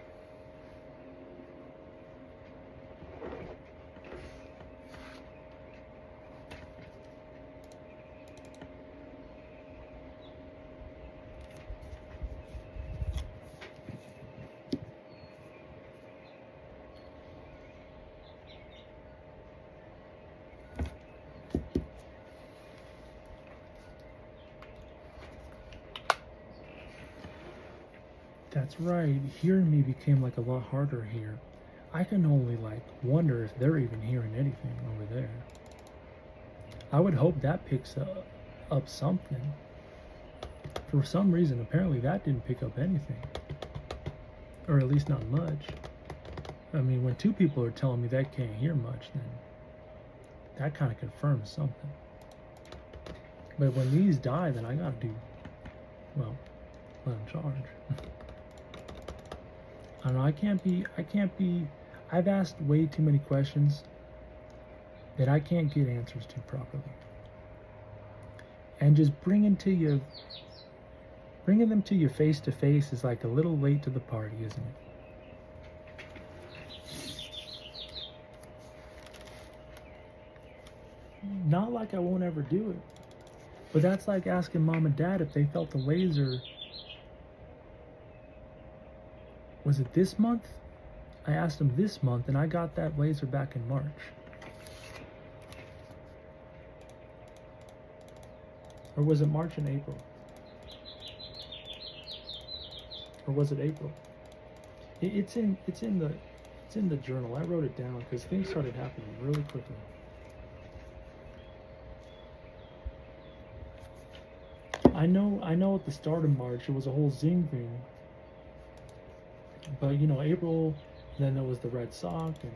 That's right, hearing me became like a lot harder here. I can only like wonder if they're even hearing anything over there. I would hope that picks up something. For some reason, apparently that didn't pick up anything. Or at least not much. I mean, when two people are telling me they can't hear much, then that kind of confirms something. But when these die, then I gotta do, well, let them charge. I don't know, I can't be, I've asked way too many questions that I can't get answers to properly. And just bringing them to you face to face is like a little late to the party, isn't it? Not like I won't ever do it, but that's like asking mom and dad if they felt the laser. Was it this month? I asked them this month, and I got that laser back in March. Or was it March and April? Or was it April? It's in the journal. I wrote it down because things started happening really quickly. I know at the start of March it was a whole zing thing. But you know, April, then there was the red sock and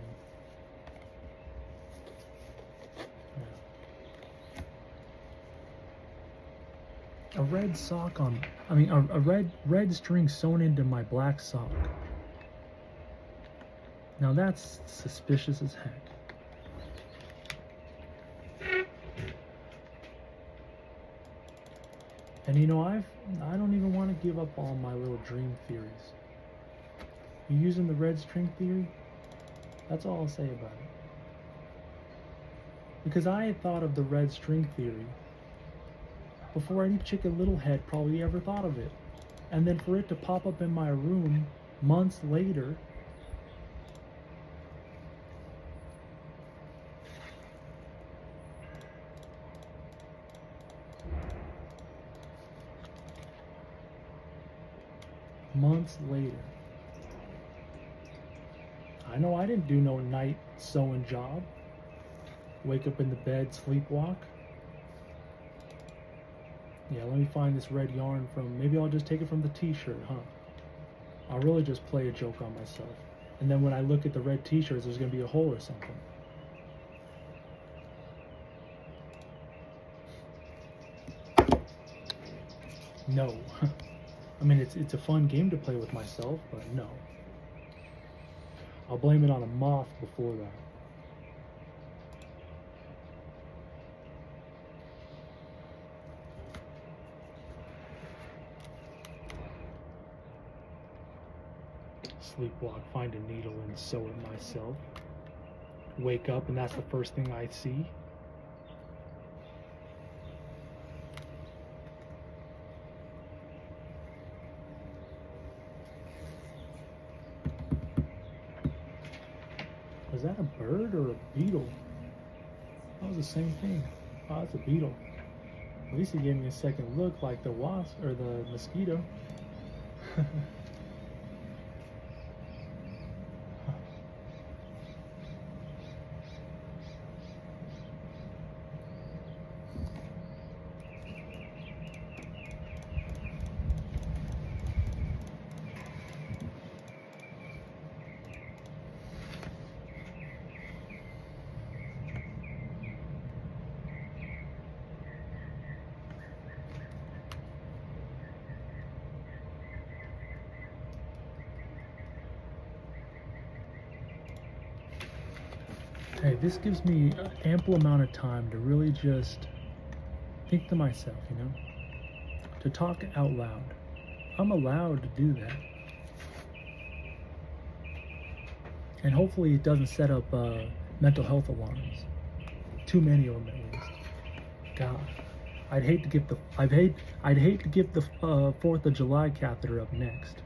yeah. A red sock on, I mean, a red string sewn into my black sock. Now that's suspicious as heck. And you know, I don't even want to give up all my little dream theories. You using the red string theory? That's all I'll say about it. Because I had thought of the red string theory before any chicken little head probably ever thought of it. And then for it to pop up in my room months later, I know I didn't do no night sewing job. Wake up in the bed, sleepwalk. Yeah, let me find this red yarn from, maybe I'll just take it from the t-shirt, huh? I'll really just play a joke on myself. And then when I look at the red t-shirts, there's gonna be a hole or something. No. I mean, it's a fun game to play with myself, but no. I'll blame it on a moth before that. Sleepwalk, find a needle and sew it myself. Wake up and that's the first thing I see. Was that a bird or a beetle? That was the same thing. Oh, it's a beetle. At least he gave me a second look like the wasp or the mosquito. Hey, this gives me an ample amount of time to really just think to myself, you know, to talk out loud. I'm allowed to do that. And hopefully it doesn't set up mental health alarms. Too many of them at least. God, I'd hate to give the 4th of July catheter up next.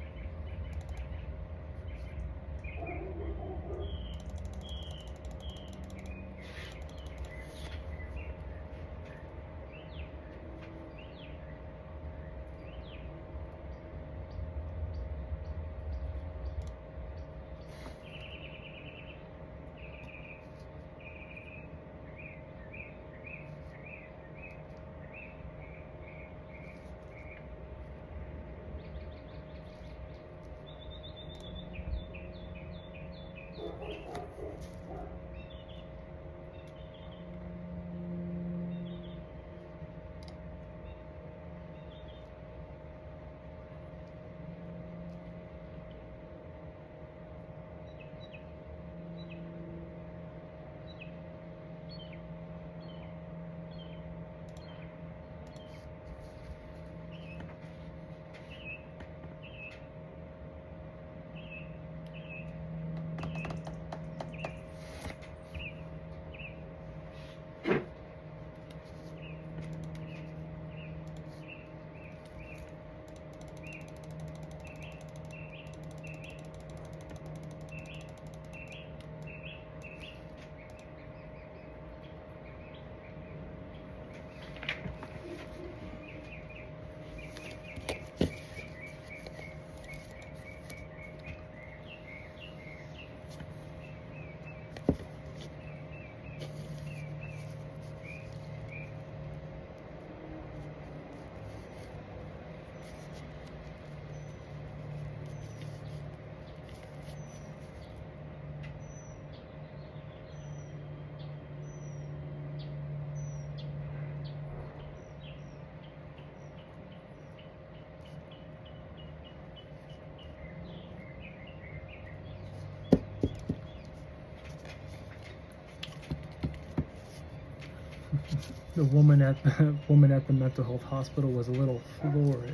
The woman at the woman at the mental health hospital was a little flourish.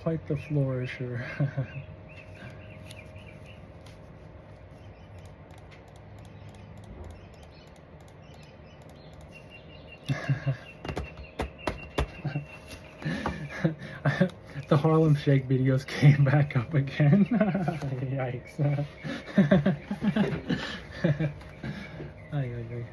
Quite the flourisher. The Harlem Shake videos came back up again. Yikes. Ay, ay, ay.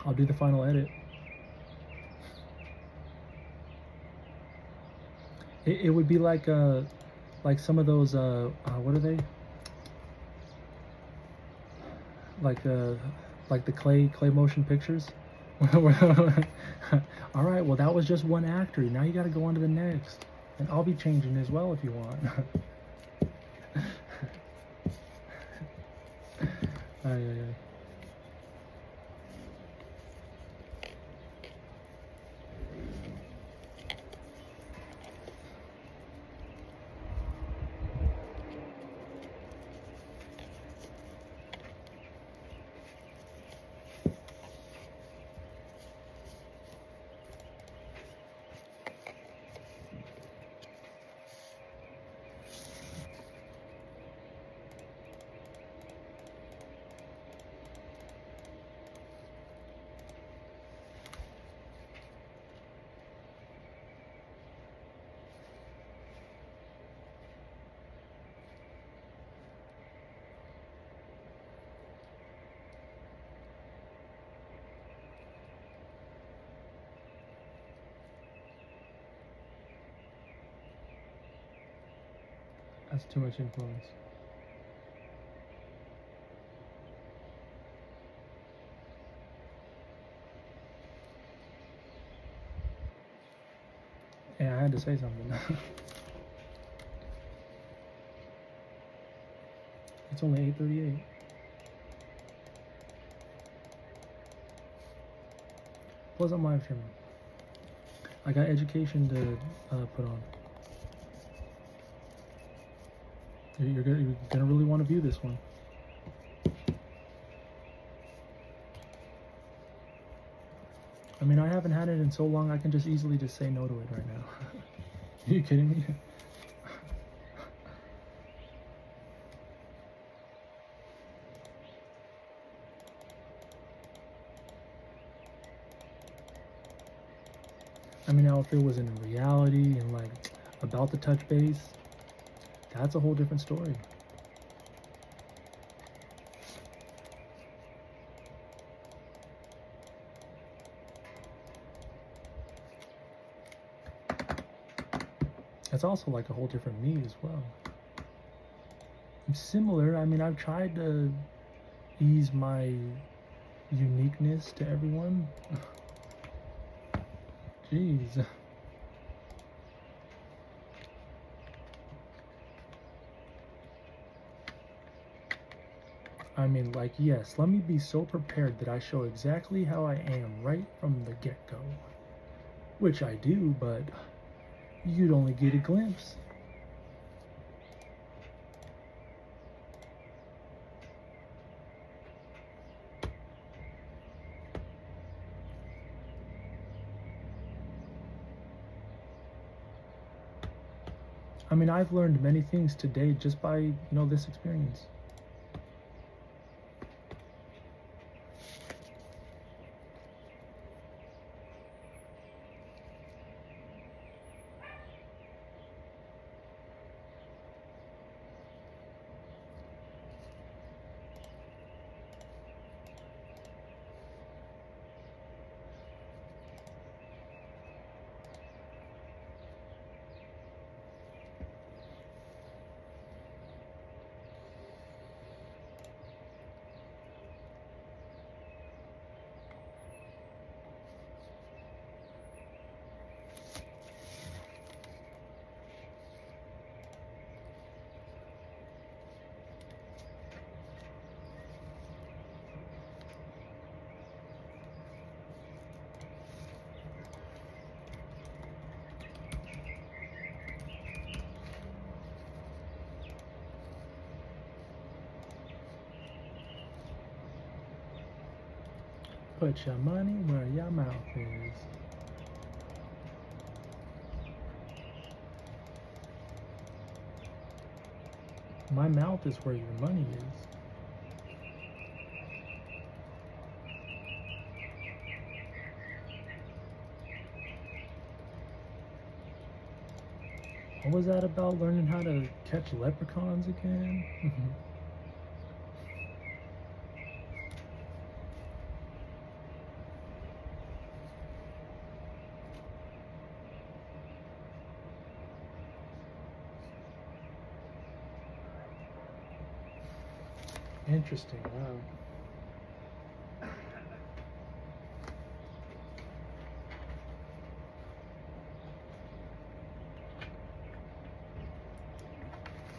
I'll do the final edit. It would be like some of those what are they? Like the clay motion pictures. All right, well that was just one actor. Now you got to go on to the next, and I'll be changing as well if you want. Ay, ay, ay. That's too much influence. Yeah, I had to say something. It's only 8:38. Plus I'm live streaming. I got education to put on. You're gonna really want to view this one. I mean, I haven't had it in so long, I can just easily just say no to it right now. Are you kidding me? I mean, now if it was in reality and like about the touch base, that's a whole different story. It's also like a whole different me as well. I'm similar. I mean, I've tried to ease my uniqueness to everyone. Jeez. I mean, like, yes, let me be so prepared that I show exactly how I am right from the get-go. Which I do, but you'd only get a glimpse. I mean, I've learned many things today just by, this experience. Put your money where your mouth is. My mouth is where your money is. What was that about, learning how to catch leprechauns again? Interesting, wow.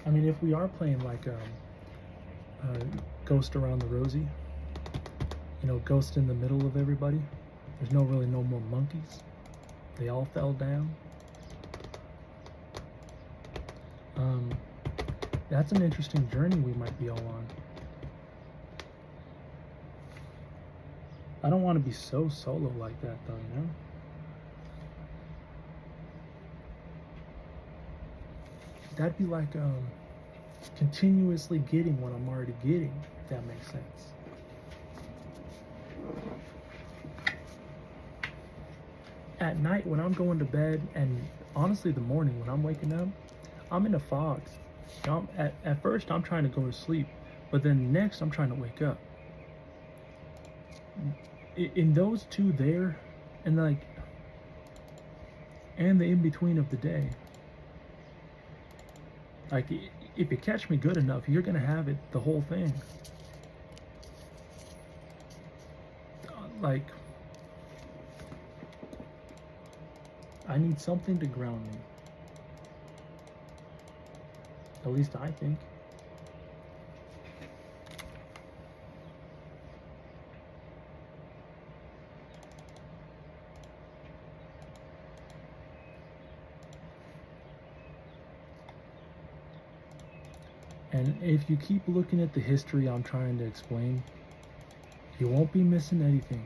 I mean, if we are playing like Ghost Around the Rosie, you know, Ghost in the middle of everybody, there's no more monkeys. They all fell down. That's an interesting journey we might be all on. I don't want to be so solo like that though, you know? That'd be like continuously getting what I'm already getting, if that makes sense. At night when I'm going to bed, and honestly the morning when I'm waking up, I'm in a fog. At first I'm trying to go to sleep, but then next I'm trying to wake up. In those two there, and the in-between of the day, like, if you catch me good enough, you're gonna have it, the whole thing. Like, I need something to ground me. At least I think. And if you keep looking at the history I'm trying to explain, you won't be missing anything.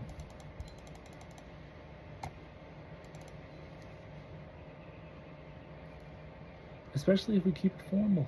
Especially if we keep it formal.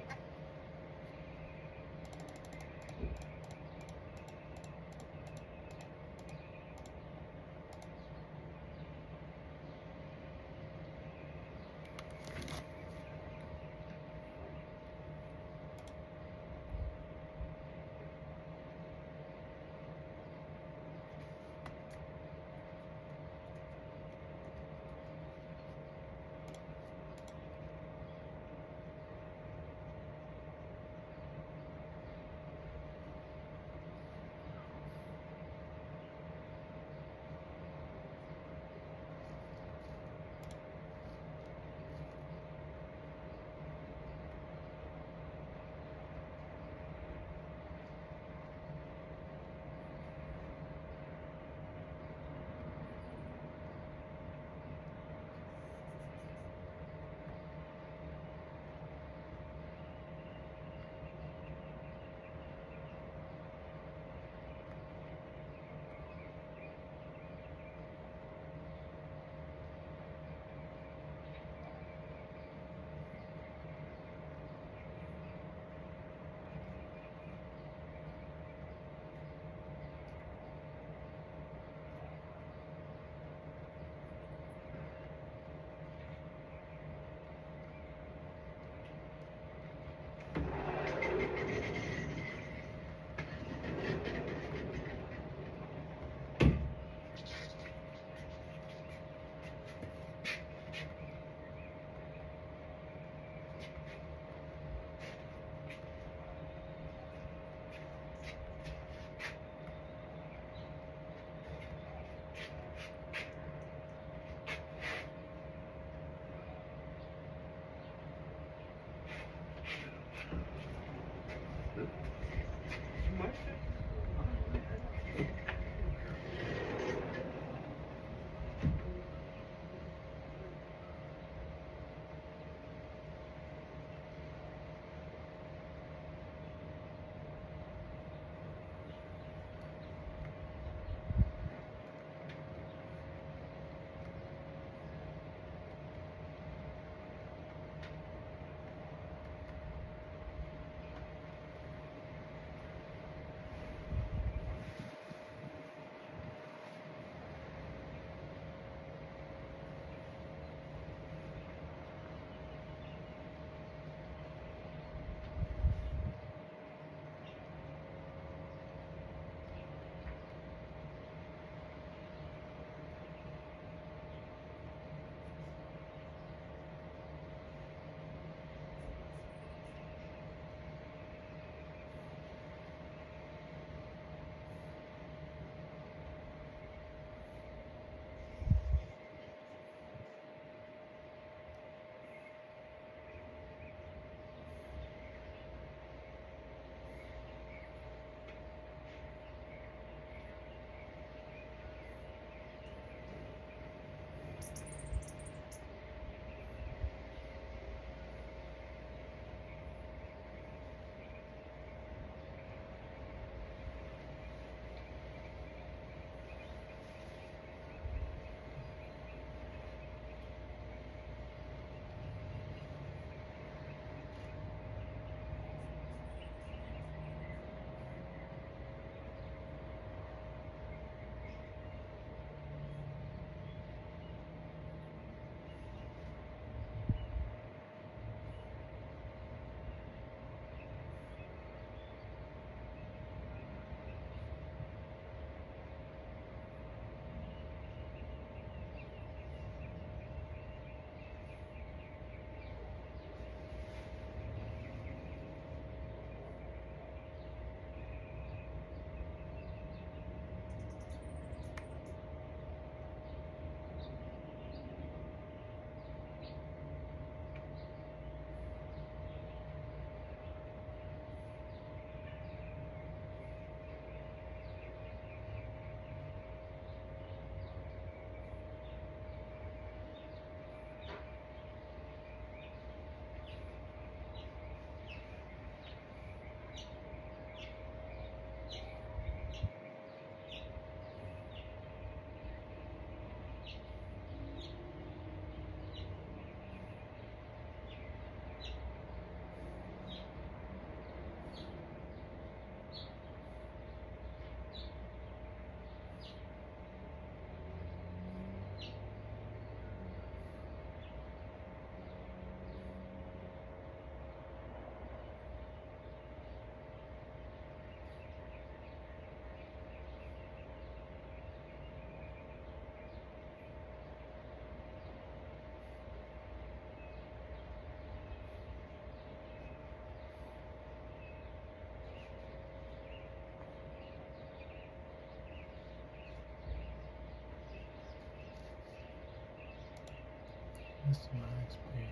This is my XP.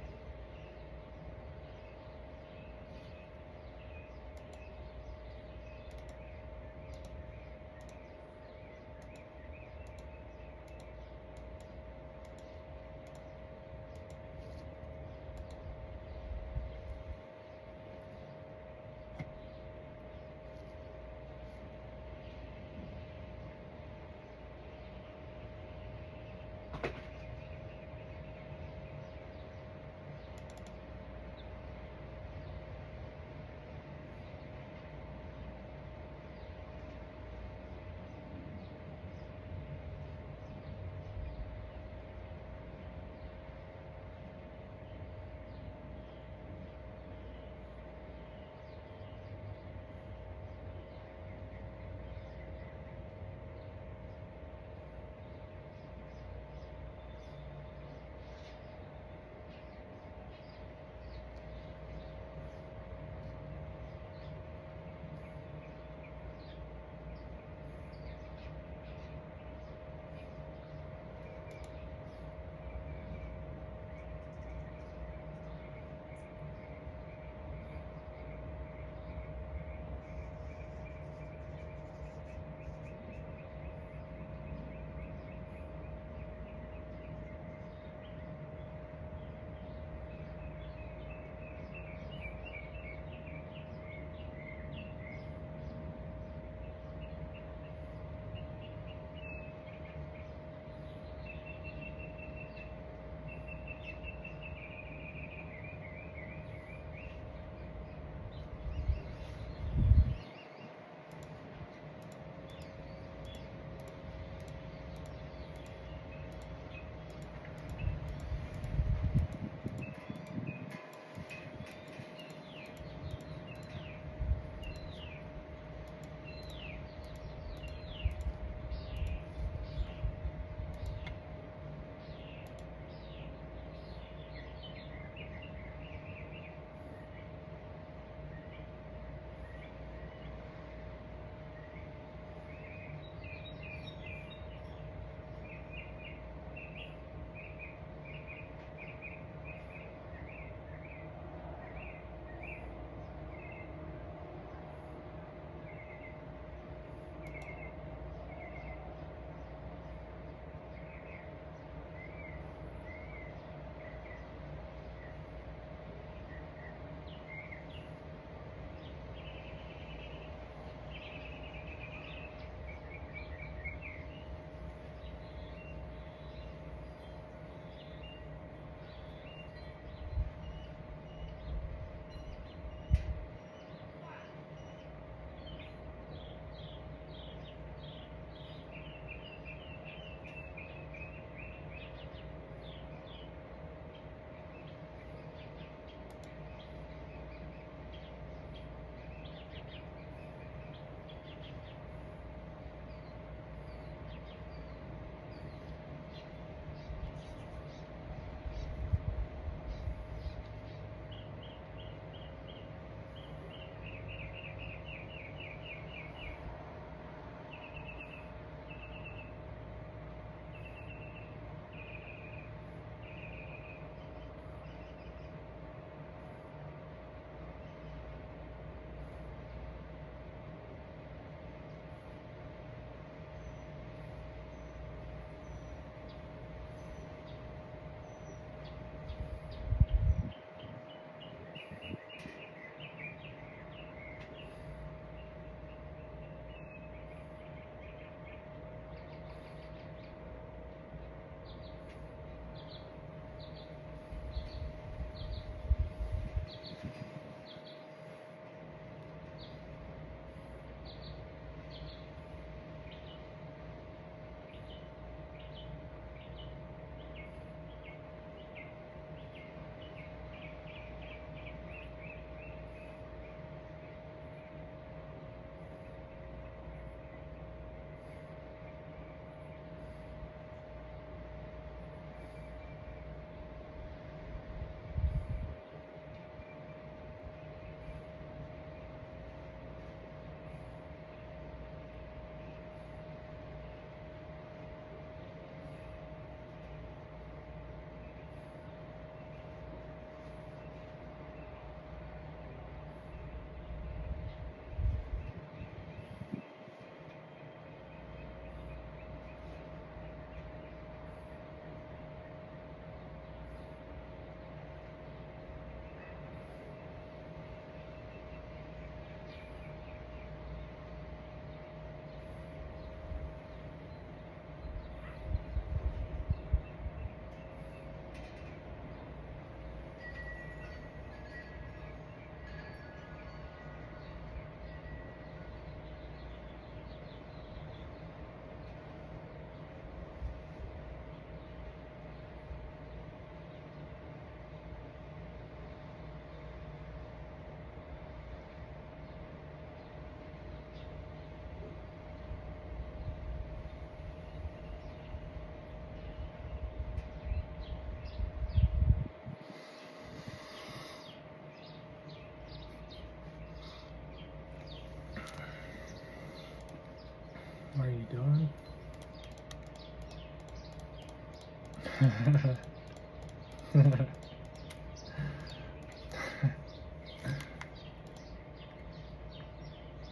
Are you done?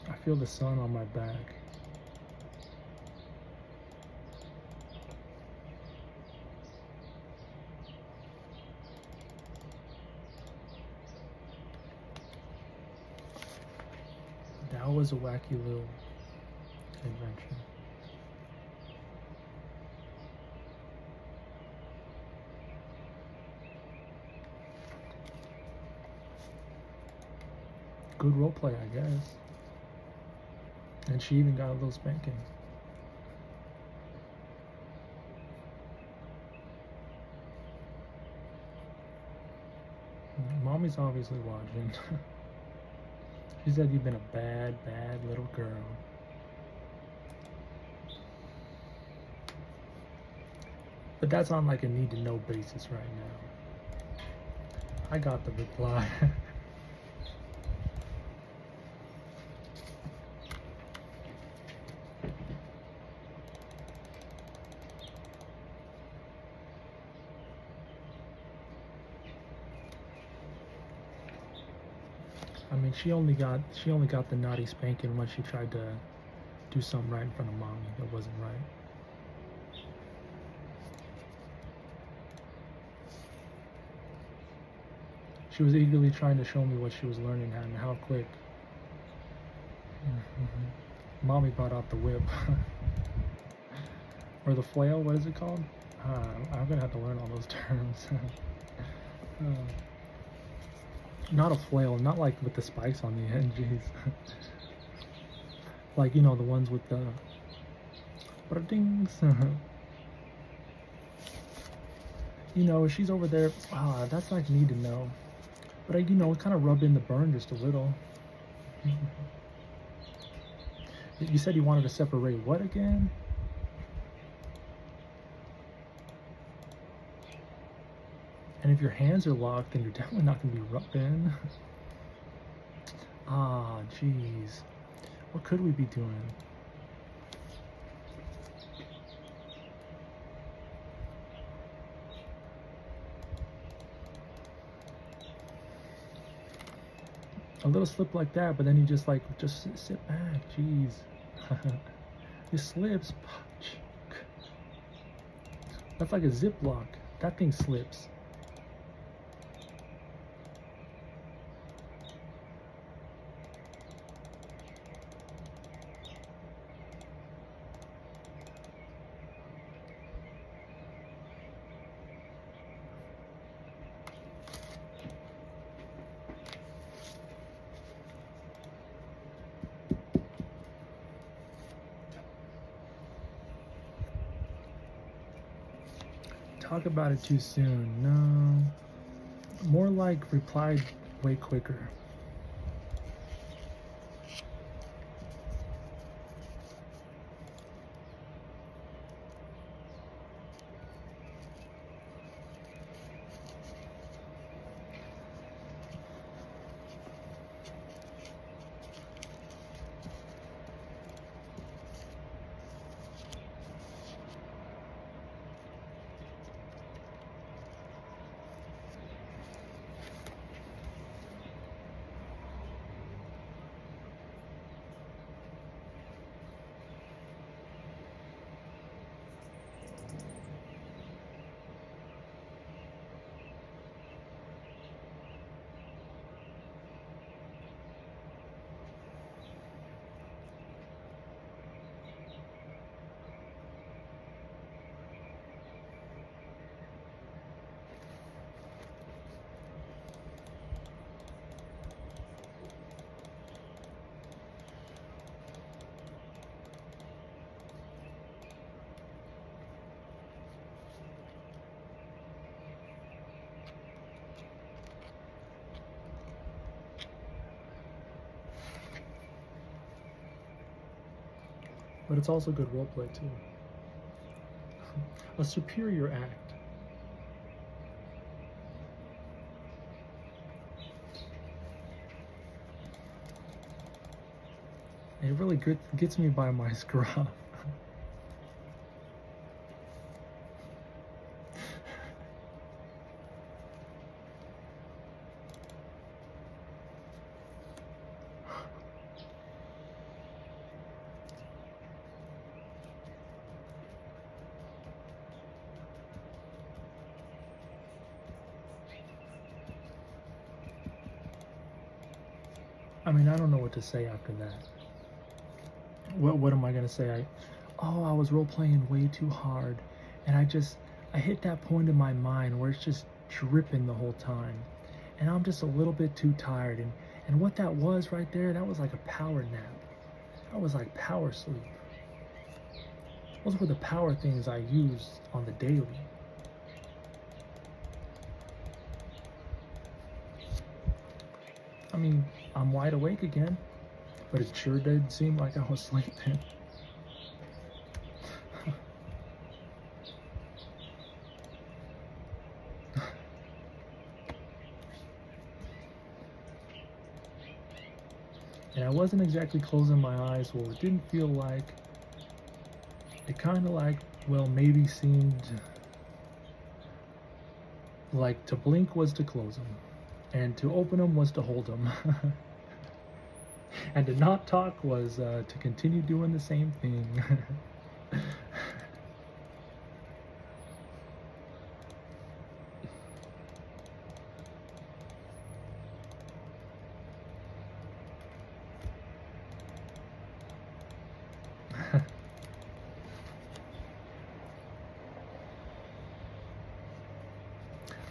I feel the sun on my back. That was a wacky little adventure. Good roleplay, I guess. And she even got a little spanking. Mommy's obviously watching. She said you've been a bad, bad little girl. But that's on like a need to know basis right now. I got the reply. I mean, she only got the naughty spanking when she tried to do something right in front of mommy that wasn't right. She was eagerly trying to show me what she was learning and how quick. Mommy brought out the whip. Or the flail, what is it called? I'm gonna have to learn all those terms. Not a flail, not like with the spikes on the end, jeez. Like, you know, the ones with the dings. You know, she's over there. That's like need to know. But you know, it kind of rubbed in the burn just a little. You said you wanted to separate what again? And if your hands are locked, then you're definitely not going to be rubbing. Jeez. What could we be doing? A little slip like that, but then you just sit back. Jeez. It slips. That's like a zip lock. That thing slips. Talk about it too soon. No. More like replied way quicker. But it's also good roleplay too. A superior act. It really gets me by my scruff. I mean, I don't know what to say after that. What am I gonna say? I was role playing way too hard, and I hit that point in my mind where it's just dripping the whole time, and I'm just a little bit too tired. And what that was right there, that was like a power nap. That was like power sleep. Those were the power things I used on the daily. I mean, I'm wide awake again, but it sure did seem like I was sleeping. And I wasn't exactly closing my eyes, well, it didn't feel like, it kind of like, well, maybe seemed like to blink was to close them, and to open them was to hold them, and to not talk was to continue doing the same thing.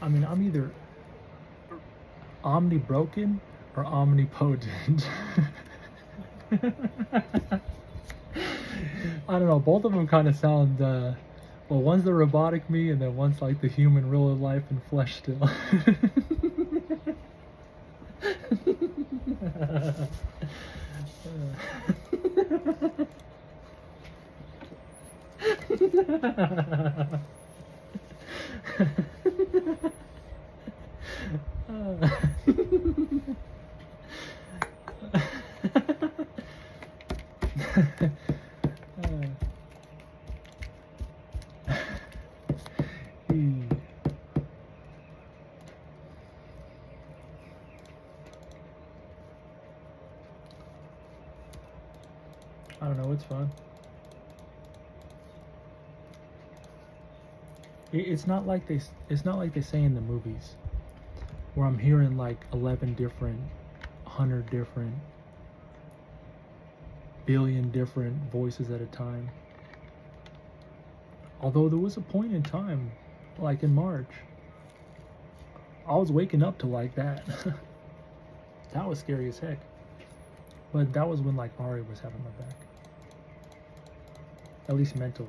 I mean, I'm either omnibroken or omnipotent. I don't know. Both of them kind of sound. Well, one's the robotic me, and then one's like the human, real life and flesh still. I don't know, it's fun. It's not like they say in the movies where I'm hearing like 11 different, 100 different, billion different voices at a time. Although there was a point in time, like in March, I was waking up to like that. That was scary as heck. But that was when like Ari was having my back. At least mentally.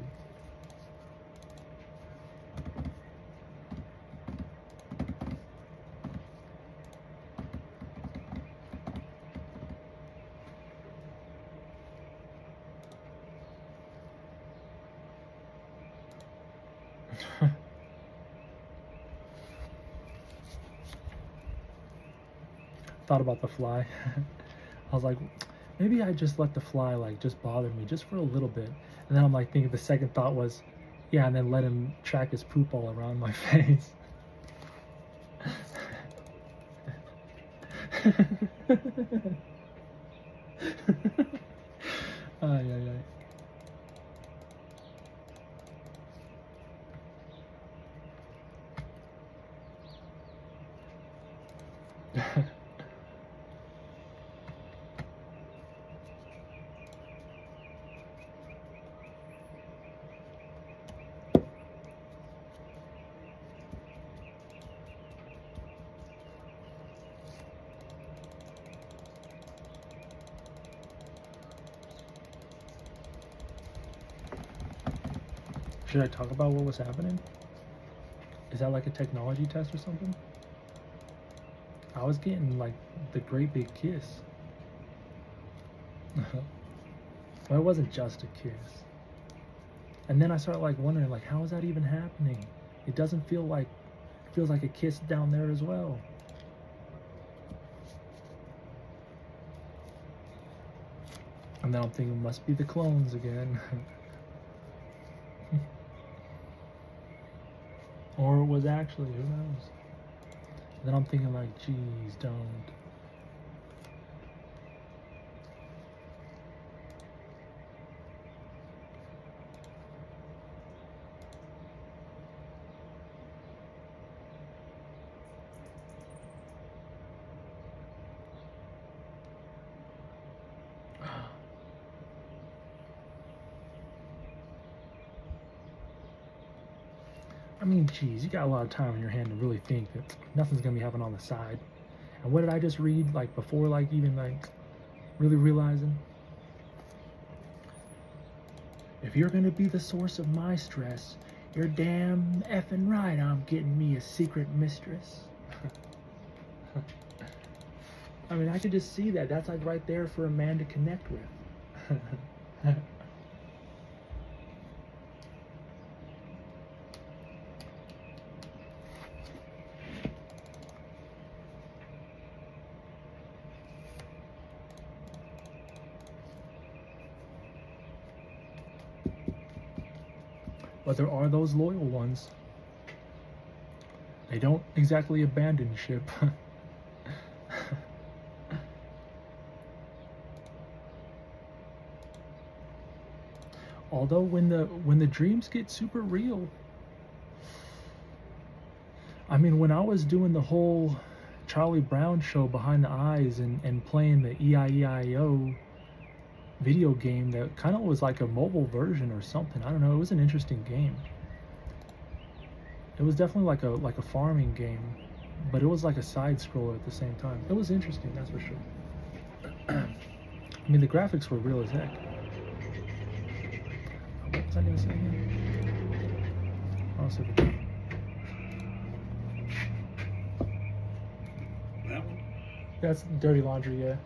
Thought about the fly. I was like, maybe I just let the fly like just bother me just for a little bit. And then I'm like thinking the second thought was, yeah, and then let him track his poop all around my face. Ay, ay, ay. Should I talk about what was happening? Is that like a technology test or something? I was getting like the great big kiss. Well, it wasn't just a kiss. And then I started like wondering, like, how is that even happening? It doesn't feel like, it feels like a kiss down there as well. And then I'm thinking, must be the clones again. Or it was actually, who knows? And then I'm thinking like, geez, don't. I mean, geez, you got a lot of time on your hand to really think that nothing's gonna be happening on the side. And what did I just read, like, before, like, even, like, really realizing? If you're gonna be the source of my stress, you're damn effing right I'm getting me a secret mistress. I mean, I could just see that. That's, like, right there for a man to connect with. But there are those loyal ones. They don't exactly abandon ship. Although when the dreams get super real, I mean, when I was doing the whole Charlie Brown show behind the eyes and playing the EIEIO video game that kind of was like a mobile version or something. I don't know. It was an interesting game. It was definitely like a farming game, but it was like a side scroller at the same time. It was interesting, that's for sure. I mean, the graphics were real as heck. What was I gonna say again? Oh, so
That one?
that's Dirty Laundry, yeah.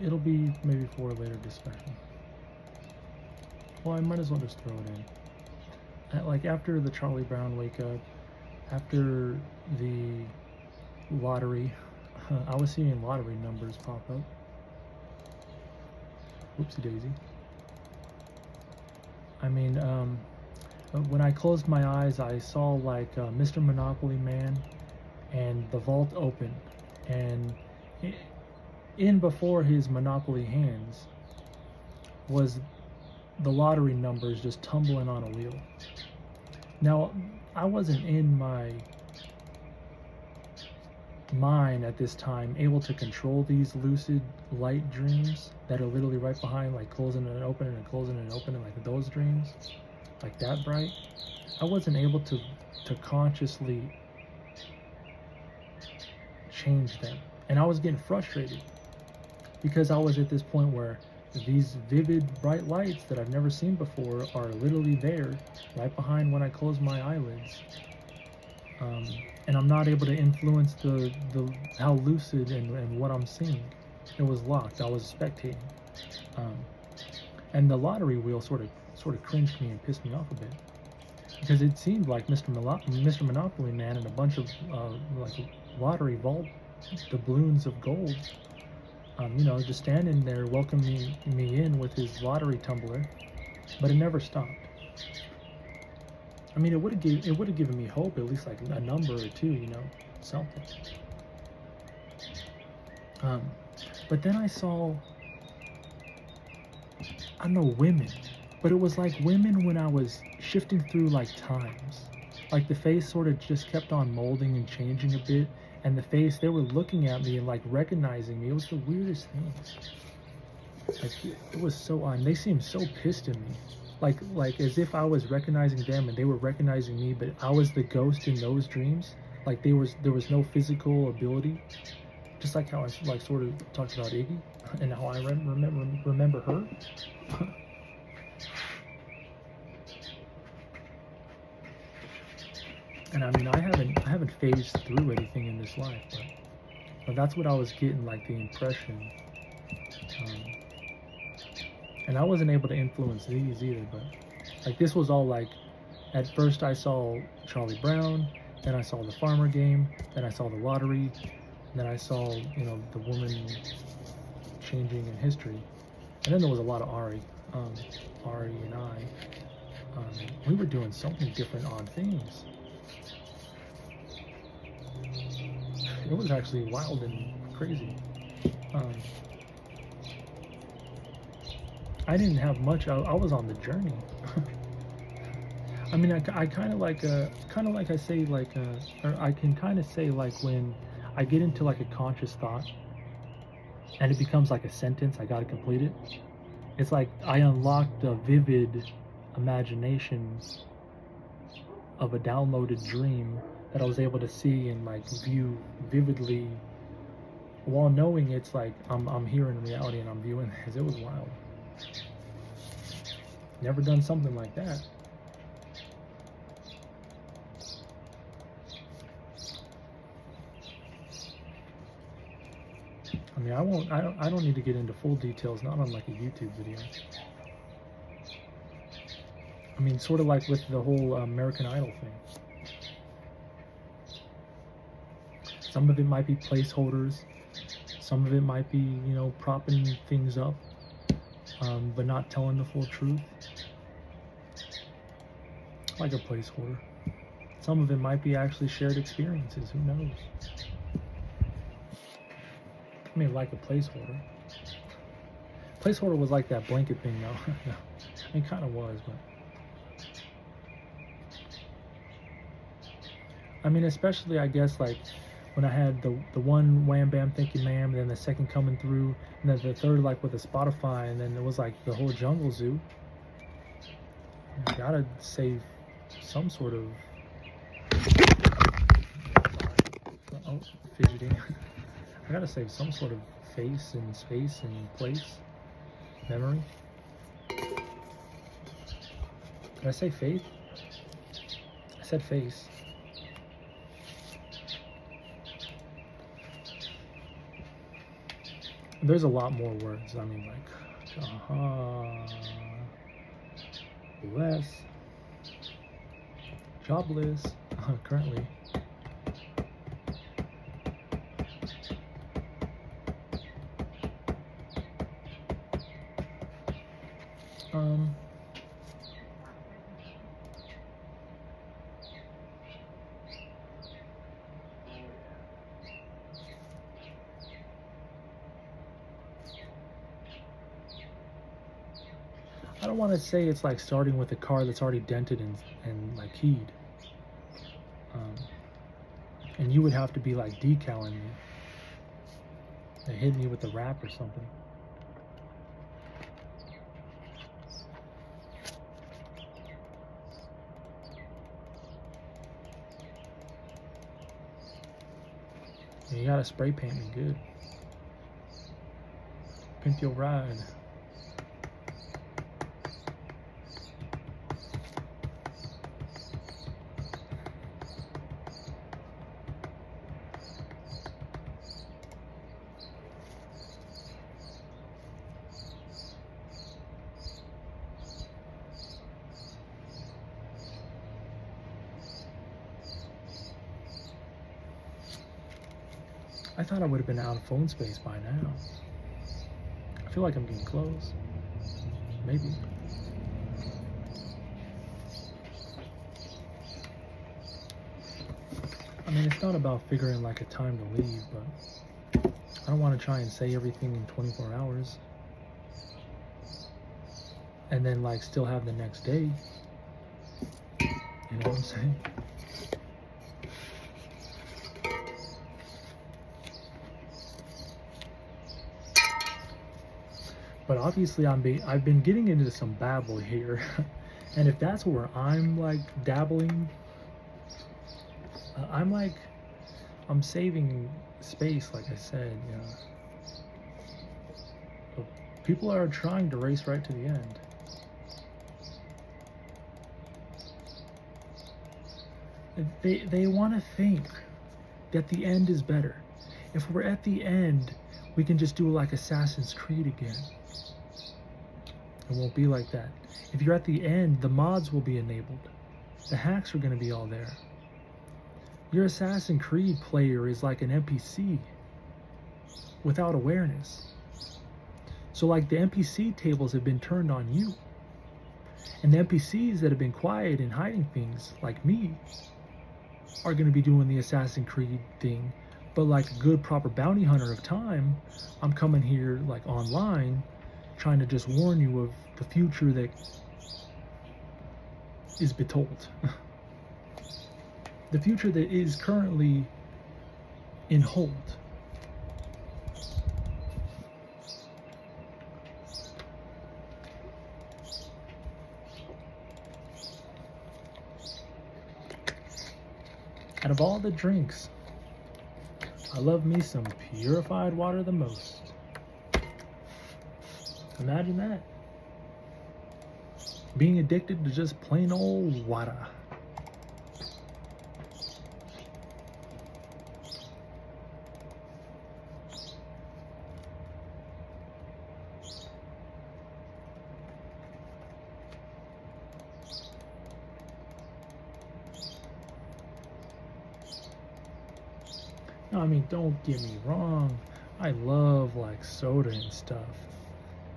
it'll be maybe for a later discussion. Well, I might as well just throw it in. Like after the Charlie Brown wake up, after the lottery, I was seeing lottery numbers pop up. Whoopsie daisy. I mean, when I closed my eyes, I saw like Mr. Monopoly Man and the vault open, and in before his Monopoly hands was the lottery numbers just tumbling on a wheel. Now, I wasn't in my mind at this time able to control these lucid light dreams that are literally right behind, like closing and opening and closing and opening, like those dreams, like that bright. I wasn't able to consciously change them, and I was getting frustrated because I was at this point where these vivid bright lights that I've never seen before are literally there right behind when I close my eyelids, and I'm not able to influence the how lucid and what I'm seeing. It was locked. I was spectating, and the lottery wheel sort of cringed me and pissed me off a bit, because it seemed like Mr. Monopoly Man and a bunch of like lottery vault doubloons of gold, just standing there welcoming me in with his lottery tumbler, but it never stopped. I mean, it would have given me hope, at least like a number or two, something. But then I saw, I don't know, women, but it was like women when I was shifting through like times. Like the face sort of just kept on molding and changing a bit, and the face, they were looking at me and like recognizing me. It was the weirdest thing. Like it was so odd. They seemed so pissed at me. Like as if I was recognizing them and they were recognizing me, but I was the ghost in those dreams. Like there was no physical ability. Just like how I like sort of talked about Iggy and how I remember her. And I mean, I haven't phased through anything in this life, but that's what I was getting, like the impression. And I wasn't able to influence these either, but like this was all like, at first I saw Charlie Brown, then I saw the farmer game, then I saw the lottery, then I saw, the woman changing in history. And then there was a lot of Ari. Ari and I, we were doing so many different odd things. It was actually wild and crazy. I didn't have much. I was on the journey. I mean, I kind of like I say, like, or I can kind of say, like, when I get into like a conscious thought and it becomes like a sentence, I gotta complete it. It's like I unlocked a vivid imagination of a downloaded dream that I was able to see and like view vividly, while knowing it's like I'm here in reality and I'm viewing this. It was wild. Never done something like that. I mean, I don't need to get into full details, not on like a YouTube video. I mean, sort of like with the whole American Idol thing. Some of it might be placeholders. Some of it might be, propping things up, but not telling the full truth. Like a placeholder. Some of it might be actually shared experiences. Who knows? I mean, like a placeholder. Placeholder was like that blanket thing, though. It kind of was, but. I mean, especially, I guess, like, when I had the one wham bam thank you ma'am, and then the second coming through, and then the third like with a Spotify, and then it was like the whole jungle zoo. I gotta save some sort of fidgeting. I gotta save some sort of face and space and place, memory. Did I say faith? I said face. There's a lot more words. I mean, like, bless, jobless, currently. I don't want to say it's like starting with a car that's already dented and like keyed. And you would have to be like decaling me and hit me with the wrap or something. And you gotta spray paint me good. Pimp your ride. I thought I would have been out of phone space by now. I feel like I'm getting close. Maybe. I mean, it's not about figuring like a time to leave, but I don't want to try and say everything in 24 hours. And then like still have the next day. You know what I'm saying? But obviously I've been getting into some babble here. And if that's where I'm like dabbling, I'm saving space, like I said, you know. But people are trying to race right to the end. They want to think that the end is better. If we're at the end, we can just do like Assassin's Creed again. It won't be like that. If you're at the end, the mods will be enabled. The hacks are going to be all there. Your Assassin's Creed player is like an NPC without awareness. So like the NPC tables have been turned on you. And the NPCs that have been quiet and hiding things, like me, are going to be doing the Assassin's Creed thing. But like a good proper bounty hunter of time, I'm coming here like online, trying to just warn you of the future that is betold. The future that is currently in hold. Out of all the drinks, I love me some purified water the most. Imagine that. Being addicted to just plain old water. No, I mean, don't get me wrong. I love like soda and stuff.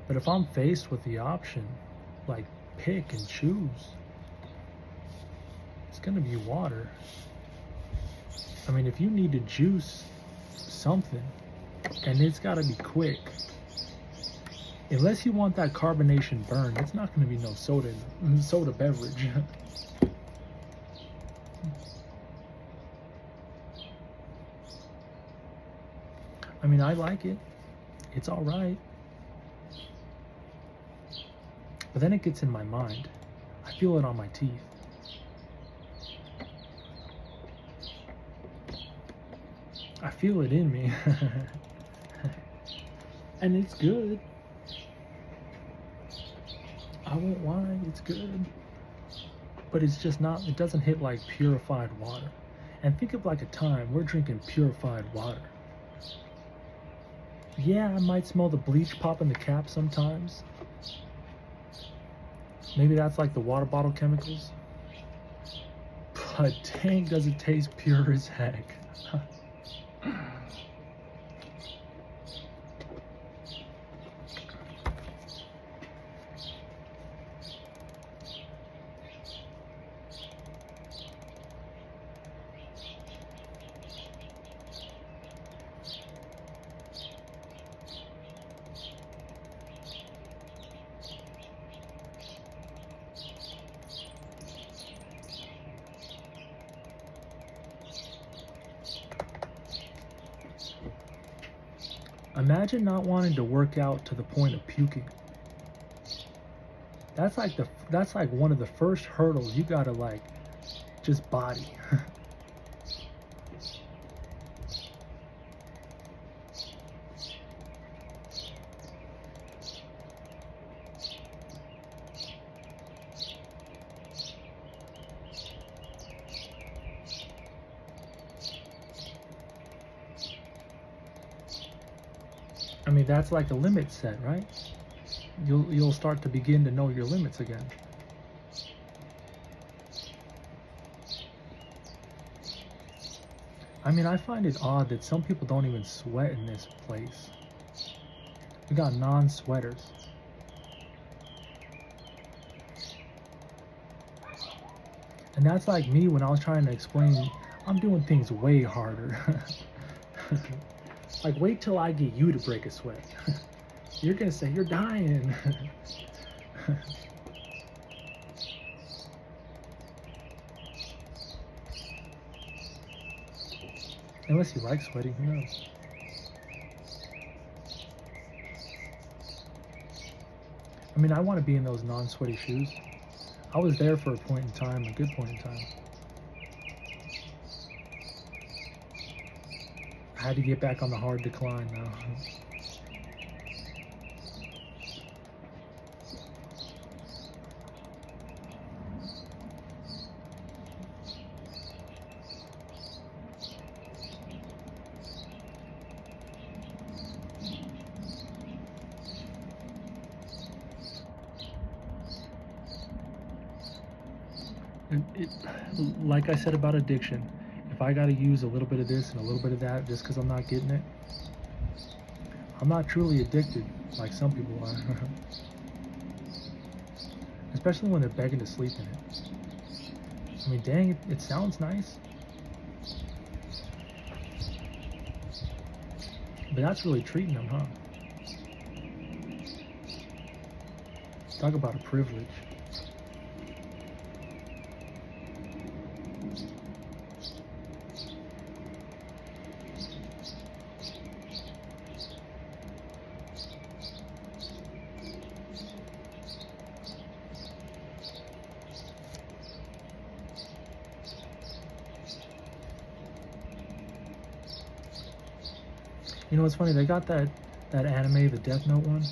But if I'm faced with the option, like pick and choose, it's gonna be water. I mean, if you need to juice something, and it's gotta be quick, unless you want that carbonation burn, it's not gonna be no soda beverage. I mean, I like it. It's all right. But then it gets in my mind. I feel it on my teeth. I feel it in me. And it's good. I won't lie, it's good. But it's just not, it doesn't hit like purified water. And think of like a time we're drinking purified water. Yeah, I might smell the bleach pop in the cap sometimes. Maybe that's like the water bottle chemicals. But dang, does it taste pure as heck. Imagine not wanting to work out to the point of puking. That's like one of the first hurdles you gotta like just body. I mean, that's like a limit set, right? You'll start to begin to know your limits again. I mean, I find it odd that some people don't even sweat in this place. We got non-sweaters. And that's like me when I was trying to explain I'm doing things way harder. Like, wait till I get you to break a sweat. You're gonna say you're dying. Unless you like sweating, who knows? I mean, I want to be in those non-sweaty shoes. I was there for a point in time, a good point in time. I had to get back on the hard decline now. Like I said about addiction, if I gotta use a little bit of this and a little bit of that just because I'm not getting it, I'm not truly addicted like some people are. Especially when they're begging to sleep in it. I mean, dang, it sounds nice. But that's really treating them, huh? Talk about a privilege. You know, it's funny, they got that anime, the Death Note one.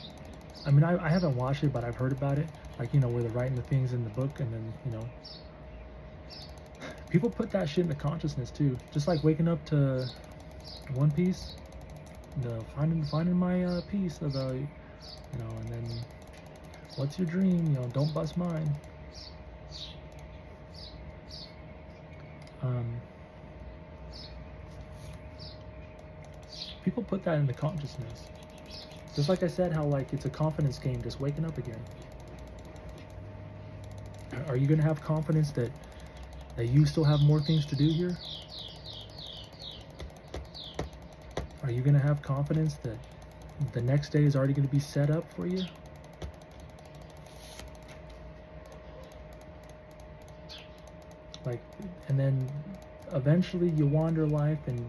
I mean, I haven't watched it, but I've heard about it. Like, you know, where they're writing the things in the book and then, you know. People put that shit into consciousness, too. Just like waking up to One Piece. Finding my piece of the, you know, and then, what's your dream? You know, don't bust mine. People put that into consciousness. Just like I said, how like it's a confidence game, just waking up again. Are you gonna have confidence that you still have more things to do here? Are you gonna have confidence that the next day is already gonna be set up for you? Like, and then eventually you wander life and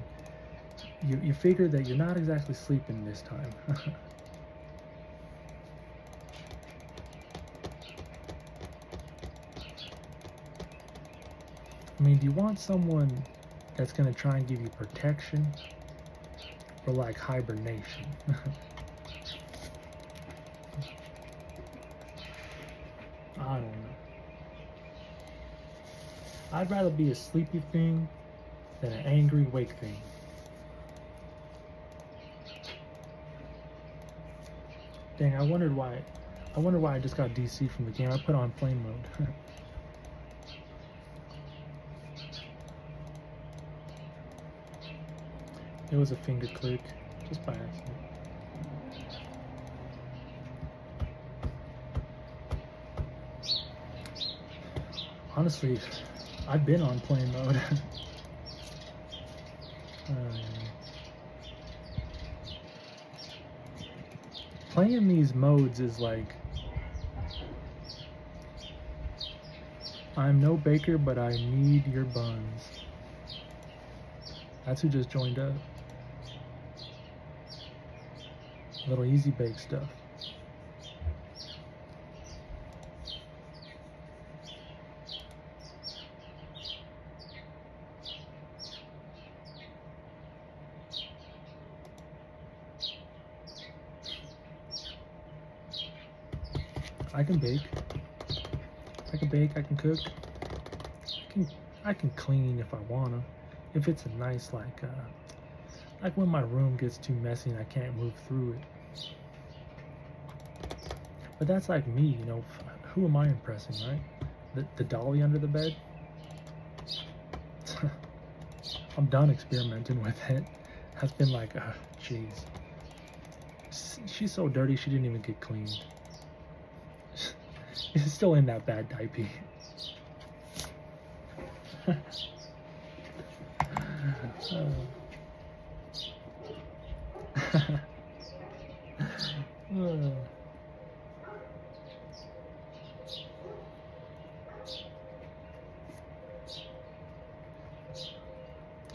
you figure that you're not exactly sleeping this time. I mean, do you want someone that's going to try and give you protection or like hibernation? I don't know. I'd rather be a sleepy thing than an angry wake thing. Dang, I wondered why. I wonder why I just got DC from the game. I put on plane mode. It was a finger click, just by accident. Honestly, I've been on plane mode. Playing these modes is like, I'm no baker, but I need your buns. That's who just joined up. Little easy bake stuff. I can bake. I can bake, I can cook. I can clean if I wanna. If it's a nice like when my room gets too messy and I can't move through it. But that's like me, you know, who am I impressing, right? The dolly under the bed? I'm done experimenting with it. Has been like, jeez. She's so dirty she didn't even get cleaned. It's still in that bad diaper.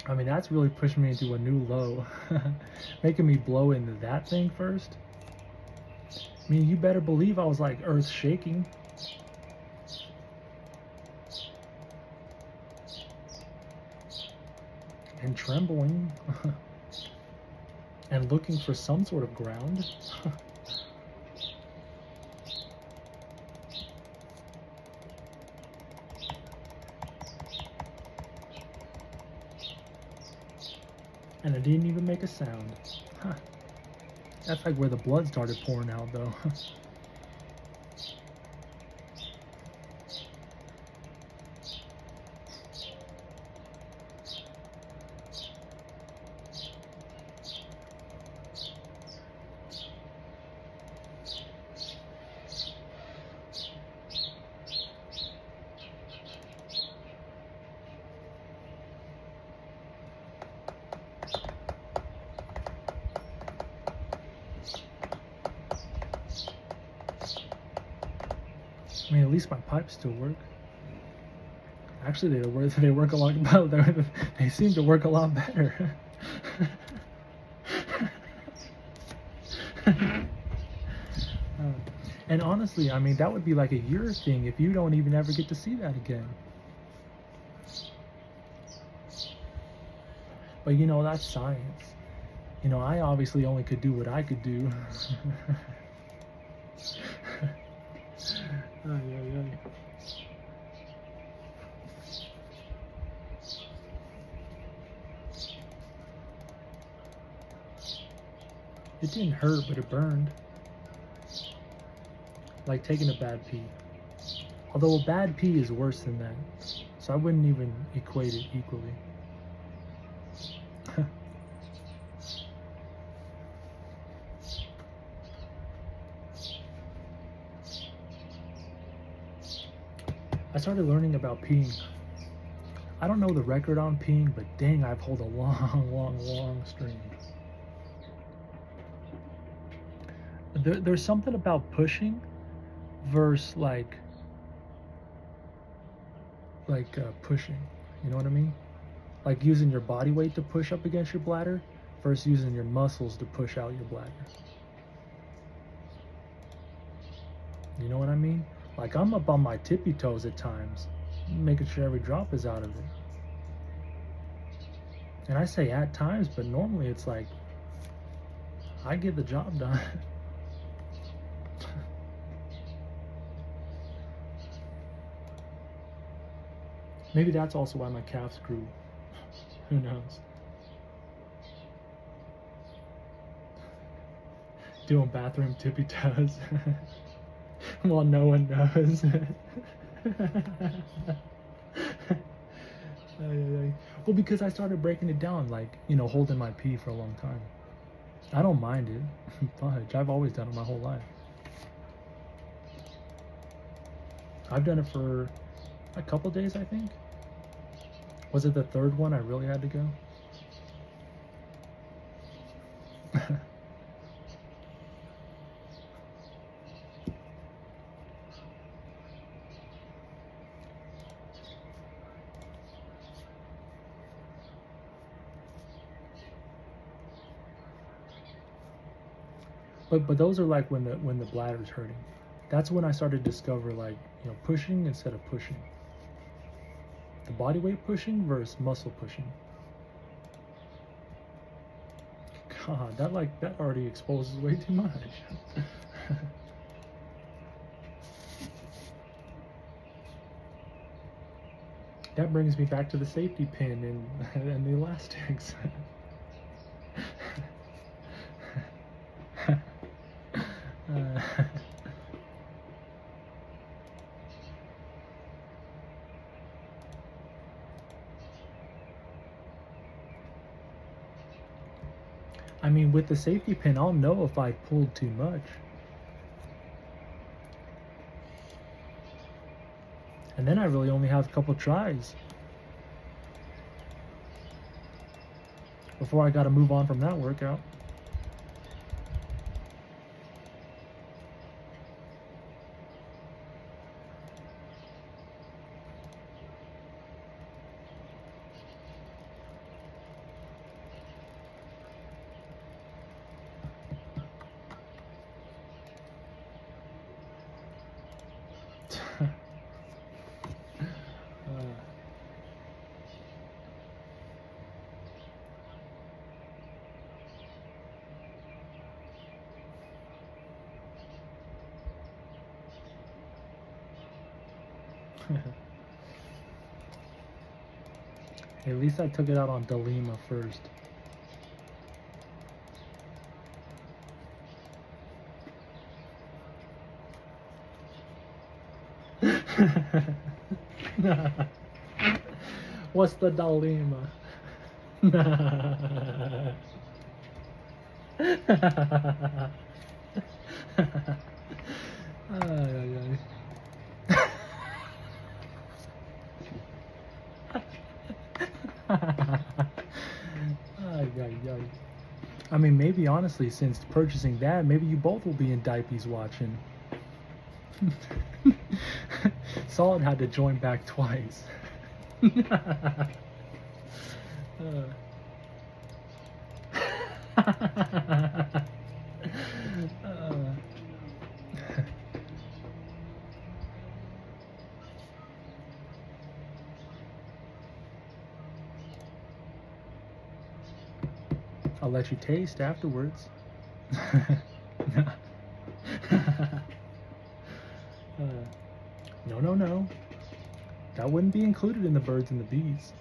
I mean, that's really pushing me into a new low. Making me blow into that thing first. I mean, you better believe I was like earth shaking. And trembling. And looking for some sort of ground. And it didn't even make a sound. Huh. That's like where the blood started pouring out, though. I mean, at least my pipes still work. Actually, they work a lot better. They seem to work a lot better. And honestly, I mean, that would be like a year thing if you don't even ever get to see that again. But you know, that's science. You know, I obviously only could do what I could do. It didn't hurt, but it burned. Like taking a bad pee. Although a bad pee is worse than that. So I wouldn't even equate it equally. I started learning about peeing. I don't know the record on peeing, but dang, I've held a long string. There's something about pushing versus like pushing. You know what I mean? Like using your body weight to push up against your bladder versus using your muscles to push out your bladder. You know what I mean? Like I'm up on my tippy toes at times, making sure every drop is out of it. And I say at times, but normally it's like I get the job done. Maybe that's also why my calves grew. Who knows? Doing bathroom tippy toes while no one knows. Ay, ay, ay. Well, because I started breaking it down, like, you know, holding my pee for a long time. I don't mind it. Fudge. I've always done it my whole life. I've done it for a couple days, I think. Was it the third one I really had to go? But those are like when the bladder's hurting. That's when I started to discover, like, you know, pushing instead of pushing. The body weight pushing versus muscle pushing. God, that already exposes way too much. That brings me back to the safety pin and the elastics. I mean, with the safety pin, I'll know if I pulled too much. And then I really only have a couple tries before I got to move on from that workout. At least I took it out on Delima first. What's the Delima? Ay, ay, ay. Ay, ay, ay. I mean, maybe honestly, since purchasing that, maybe you both will be in diapers watching. Solid had to join back twice. I'll let you taste afterwards. No. That wouldn't be included in the birds and the bees.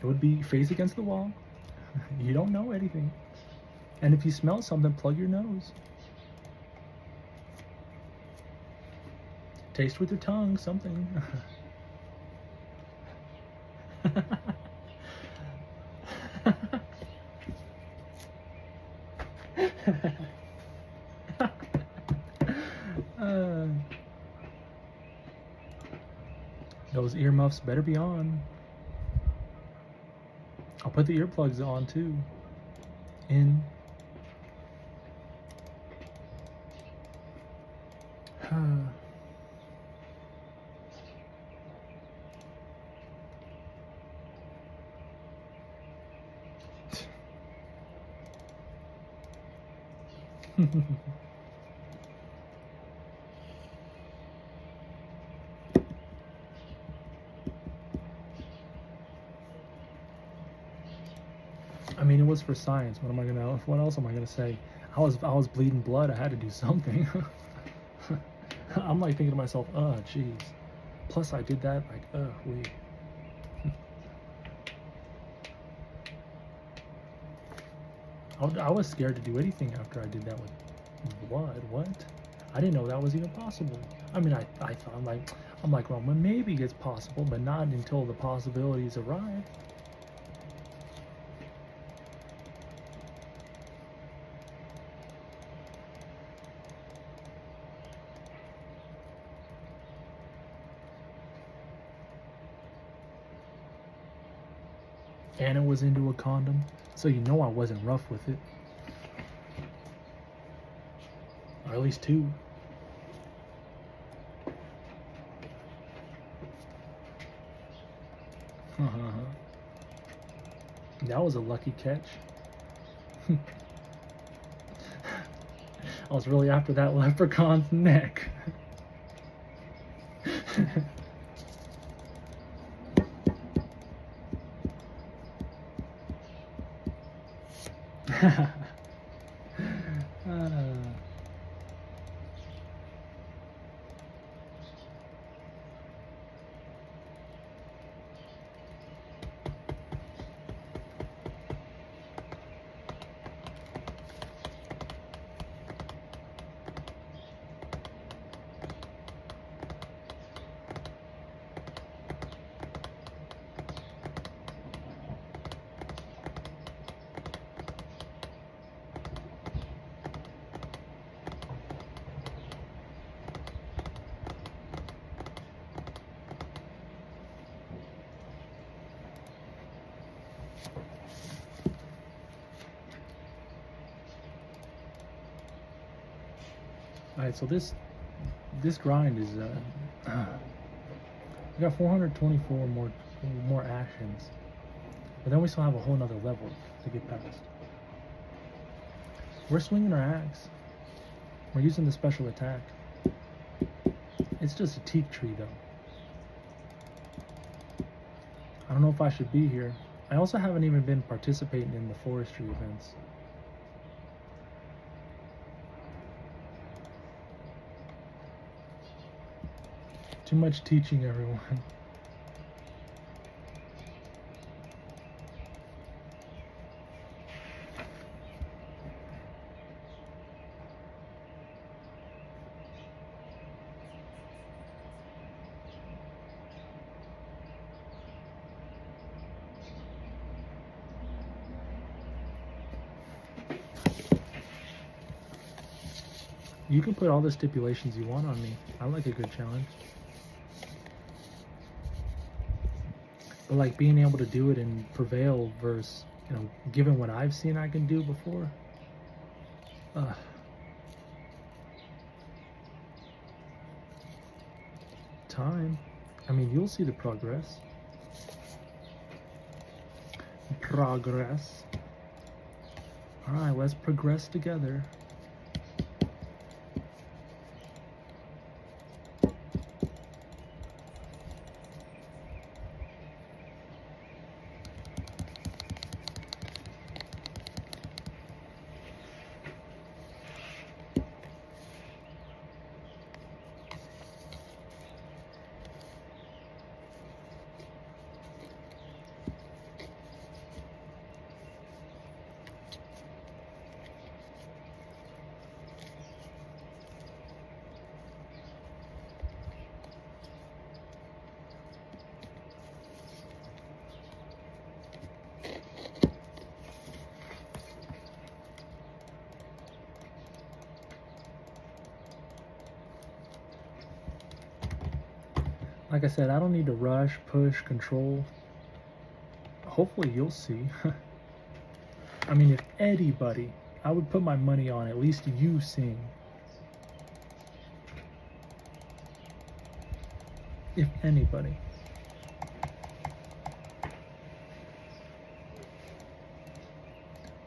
It would be face against the wall. You don't know anything. And if you smell something, plug your nose. Taste with your tongue, something. Those earmuffs better be on. I'll put the earplugs on too. In. I mean, it was for science. What else am I gonna say? I was bleeding blood. I had to do something. I'm like thinking to myself, oh, jeez. Plus, I did that, like, wait. I was scared to do anything after I did that one. What? I didn't know that was even possible. I mean, I thought, I'm like, well, maybe it's possible, but not until the possibilities arrive. And it was into a condom, so you know I wasn't rough with it. Or at least two. That was a lucky catch. I was really after that leprechaun's neck. Alright, so this grind is we got 424 more actions, but then we still have a whole nother level to get past. We're swinging our axe. We're using the special attack. It's just a teak tree though. I don't know if I should be here. I also haven't even been participating in the forestry events. Too much teaching, everyone. You can put all the stipulations you want on me. I like a good challenge. But like being able to do it and prevail versus, you know, given what I've seen I can do before. Time. I mean, you'll see the progress. Progress. Alright, let's progress together. Like I said, I don't need to rush, push, control. Hopefully you'll see. I mean, if anybody, I would put my money on at least you sing. If anybody.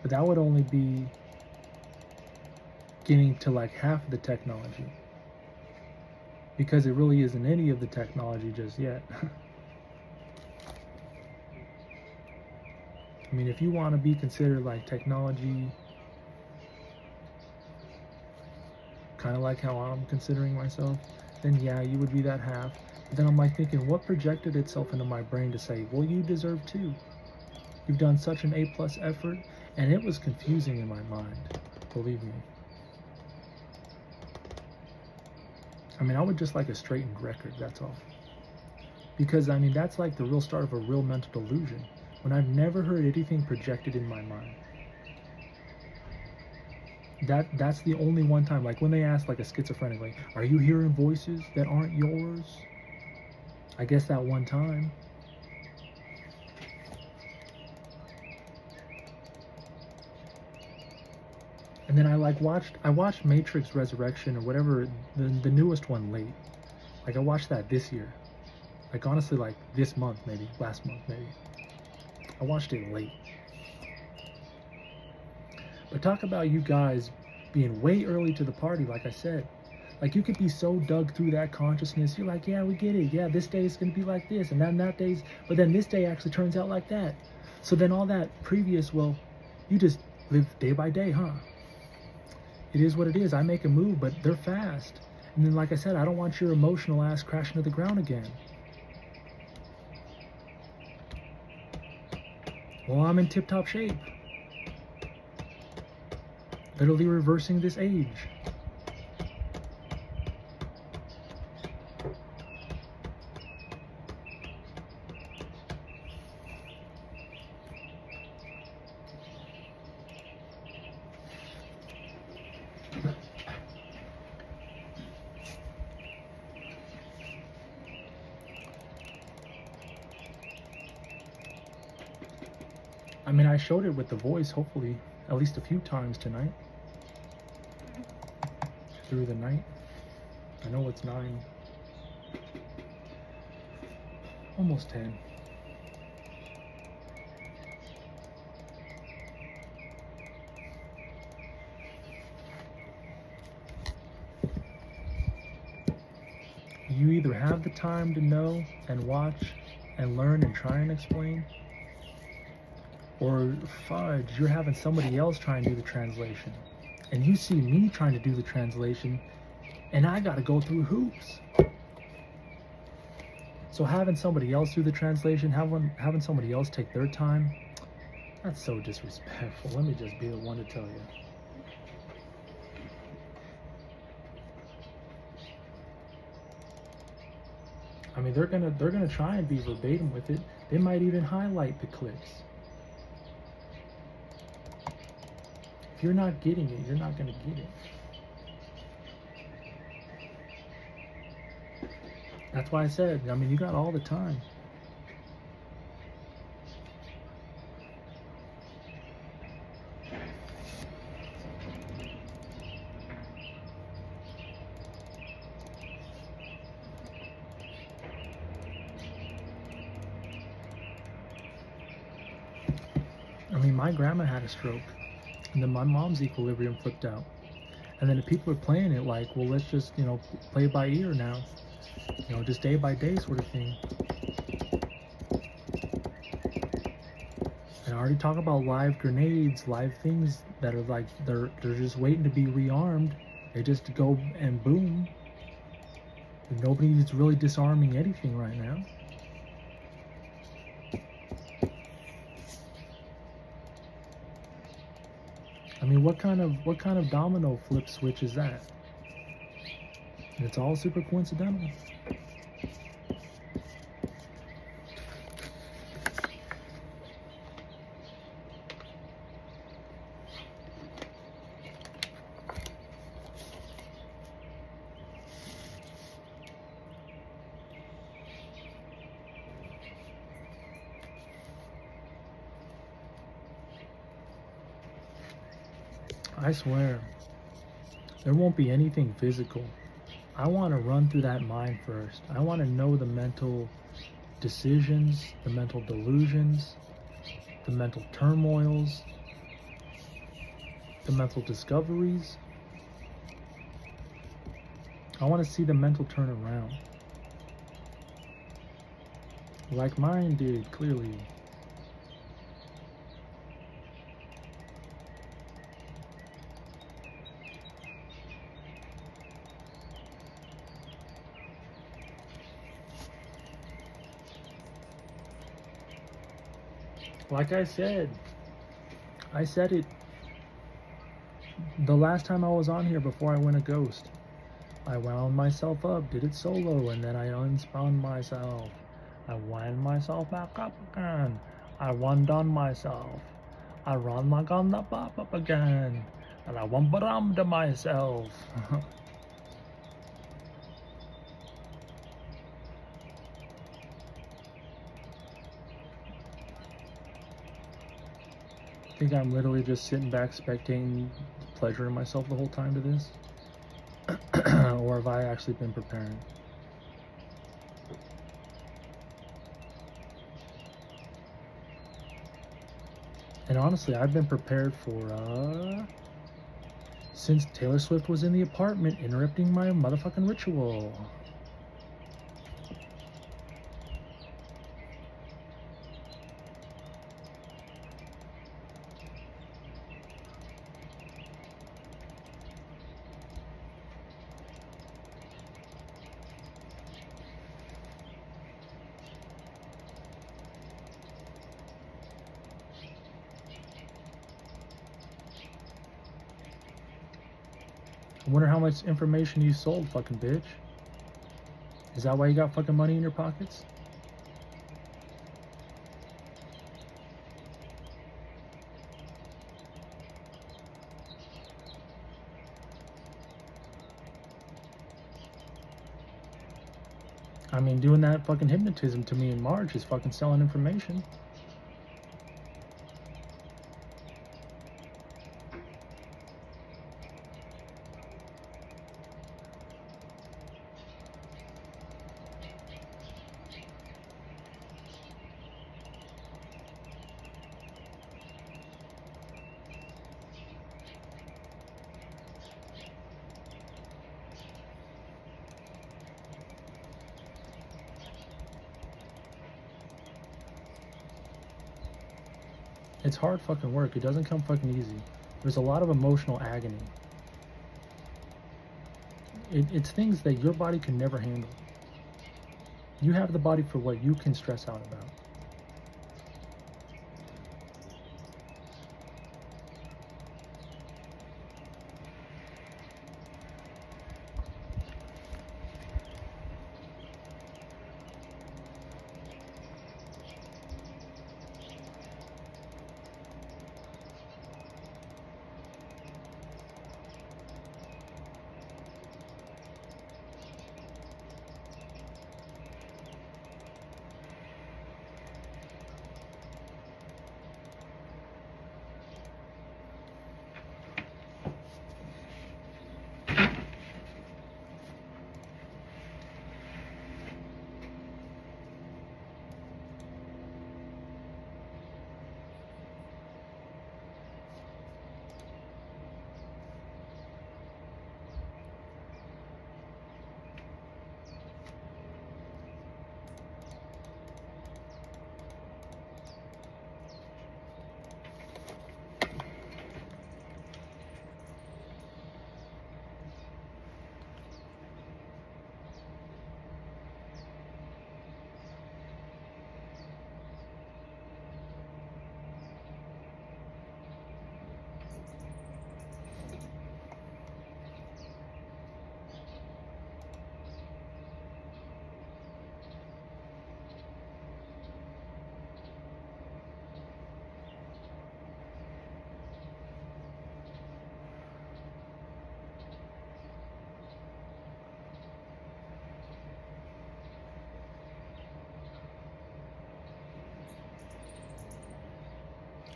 But that would only be getting to like half of the technology. Because it really isn't any of the technology just yet. I mean, if you want to be considered like technology, kind of like how I'm considering myself, then yeah, you would be that half. But then I'm like thinking, what projected itself into my brain to say, well, you deserve too. You've done such an A+ effort, and it was confusing in my mind, believe me. I mean, I would just like a straightened record, that's all. Because, I mean, that's like the real start of a real mental delusion, when I've never heard anything projected in my mind. That's the only one time, like when they ask like a schizophrenic, like, are you hearing voices that aren't yours? I guess that one time. And then I watched Matrix Resurrection or whatever, the newest one late. Like I watched that this year. Like honestly, like this month maybe, last month maybe. I watched it late. But talk about you guys being way early to the party, like I said. Like you could be so dug through that consciousness, you're like, yeah, we get it. Yeah, this day is gonna be like this, and then that day's, but then this day actually turns out like that. So then all that previous, well, you just live day by day, huh? It is what it is. I make a move, but they're fast. And then, like I said, I don't want your emotional ass crashing to the ground again. Well, I'm in tip-top shape. Literally reversing this age. I mean, I showed it with the voice, hopefully, at least a few times tonight. Through the night. I know it's 9. Almost 10. You either have the time to know and watch and learn and try and explain, or fudge, you're having somebody else try and do the translation. And you see me trying to do the translation, and I gotta go through hoops. So having somebody else do the translation, having somebody else take their time, that's so disrespectful. Let me just be the one to tell you. I mean, they're gonna try and be verbatim with it. They might even highlight the clicks. If you're not getting it, you're not gonna get it. That's why I said, I mean, you got all the time. I mean, my grandma had a stroke, and then my mom's equilibrium flipped out. And then the people are playing it like, well, let's just, play by ear now. Just day by day sort of thing. And I already talked about live grenades, live things that are like, they're just waiting to be rearmed. They just go and boom. And nobody's really disarming anything right now. I mean, what kind of domino flip switch is that? And it's all super coincidental. I swear, there won't be anything physical. I want to run through that mind first. I want to know the mental decisions, the mental delusions, the mental turmoils, the mental discoveries. I want to see the mental turnaround. Like mine did, clearly. Like I said it the last time I was on here before I went a ghost. I wound myself up, did it solo, and then I unspun myself. I wound myself back up again. I wound on myself. I run my gun up up again. And I wumba to myself. I think I'm literally just sitting back spectating, pleasuring myself the whole time to this. Or have I actually been preparing? And honestly, I've been prepared for, since Taylor Swift was in the apartment interrupting my motherfucking ritual. I wonder how much information you sold, fucking bitch. Is that why you got fucking money in your pockets? I mean, doing that fucking hypnotism to me in March is fucking selling information. It's hard fucking work. It doesn't come fucking easy. There's a lot of emotional agony. It's things that your body can never handle. You have the body for what you can stress out about.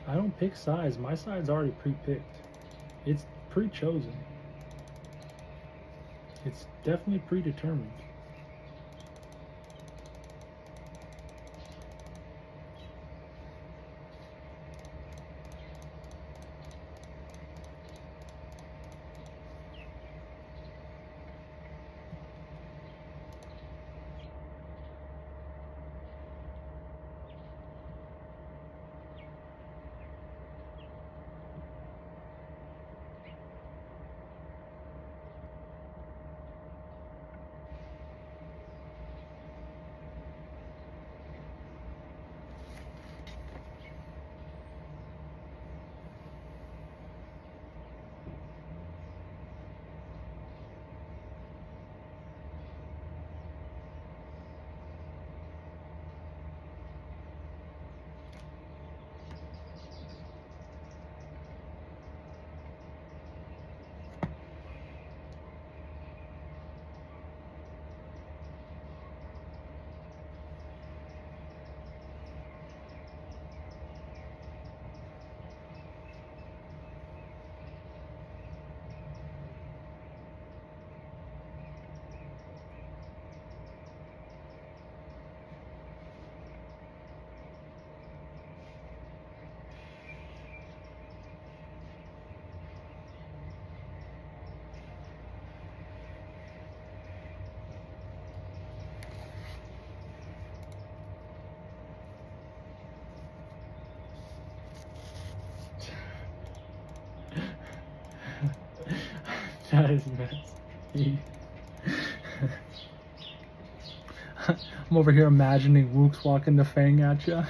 I don't pick sides. My side's already pre-picked. It's pre-chosen. It's definitely predetermined. That is messy. I'm over here imagining Wooks walking the Fang at ya.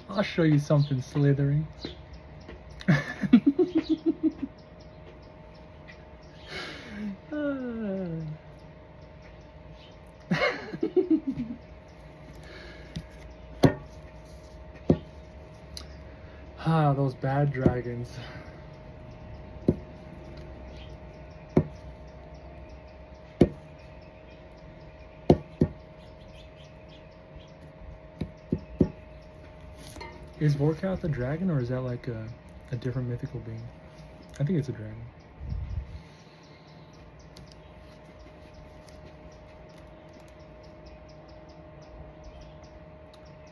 I'll show you something slithering. Ah, those bad dragons. Is Vorkath a dragon, or is that like a different mythical being? I think it's a dragon.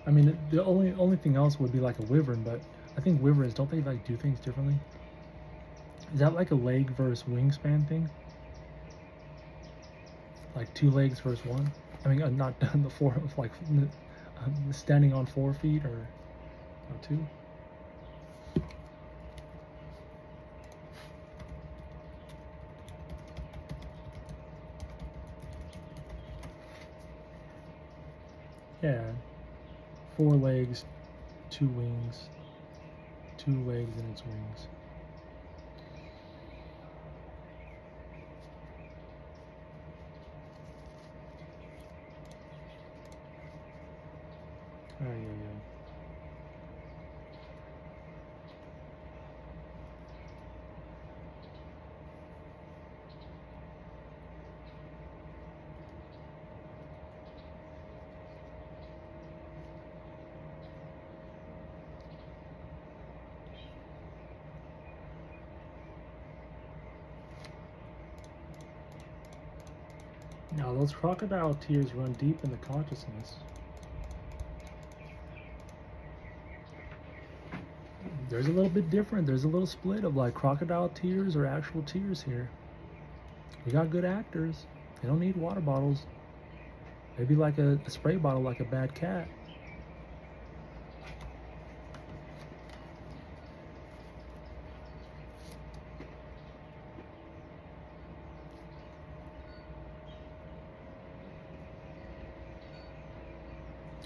I mean, the only thing else would be like a wyvern, but I think wyverns, don't they like do things differently? Is that like a leg versus wingspan thing? Like 2 legs versus 1? I mean, not the 4, like standing on 4 feet or 2? Yeah, 4 legs, 2 wings, 2 legs and its wings. Oh, yeah. Now those crocodile tears run deep in the consciousness. There's a little bit different. There's a little split of like crocodile tears or actual tears here. We got good actors. They don't need water bottles. Maybe like a spray bottle like a bad cat.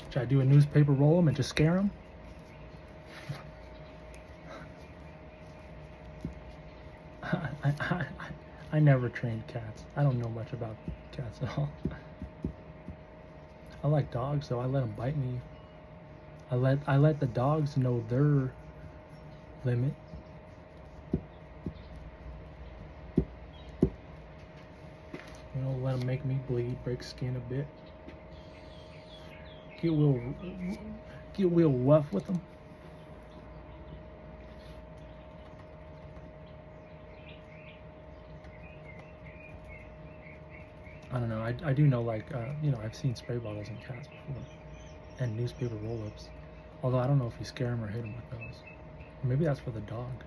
Should I do a newspaper roll them and just scare them? I never trained cats. I don't know much about cats at all. I like dogs, so I let them bite me. I let the dogs know their limit. You know, let them make me bleed, break skin a bit. Get real rough with them. I don't know. I do know, like, you know, I've seen spray bottles in cats before, and newspaper roll-ups. Although I don't know if you scare them or hit them with those. Or maybe that's for the dog.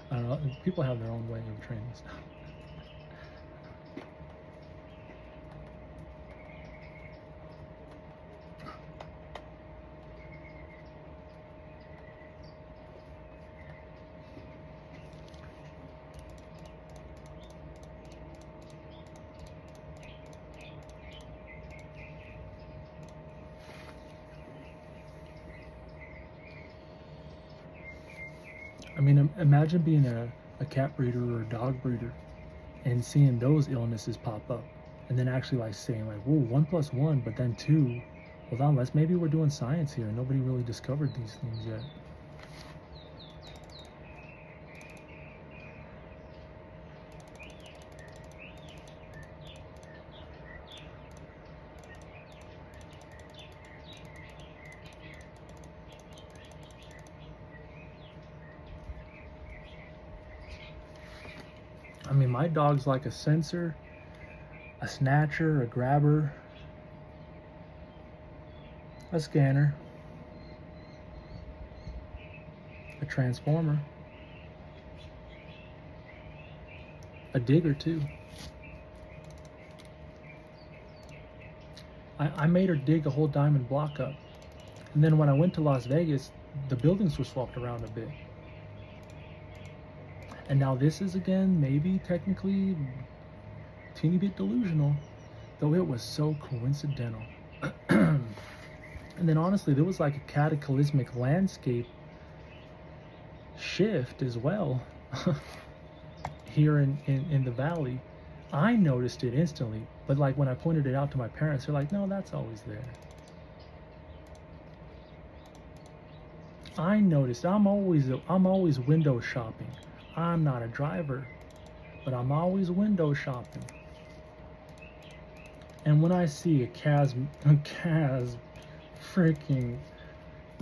I don't know. People have their own way of training stuff. I mean, imagine being a cat breeder or a dog breeder and seeing those illnesses pop up, and then actually like saying like, whoa, 1 + 1, but then 2. Hold on, maybe we're doing science here. Nobody really discovered these things yet. I mean, my dog's like a sensor, a snatcher, a grabber, a scanner, a transformer. a dig or two. I made her dig a whole diamond block up. And then when I went to Las Vegas, the buildings were swapped around a bit. And now this is, again, maybe technically teeny bit delusional, though it was so coincidental. And then honestly, there was like a cataclysmic landscape shift as well here in the valley. I noticed it instantly, but like when I pointed it out to my parents, they're like, no, that's always there. I noticed I'm always window shopping. I'm not a driver, but I'm always window shopping. And when I see a freaking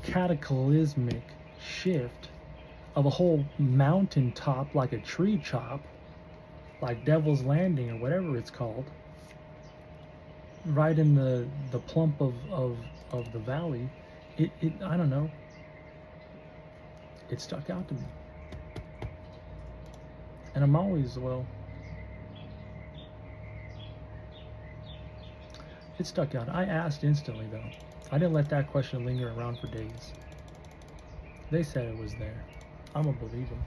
cataclysmic shift of a whole mountain top, like a tree chop, like Devil's Landing or whatever it's called, right in the plump of the valley, it I don't know, it stuck out to me. And I'm always, well, it stuck out. I asked instantly though. I didn't let that question linger around for days. They said it was there. I'm gonna believe them.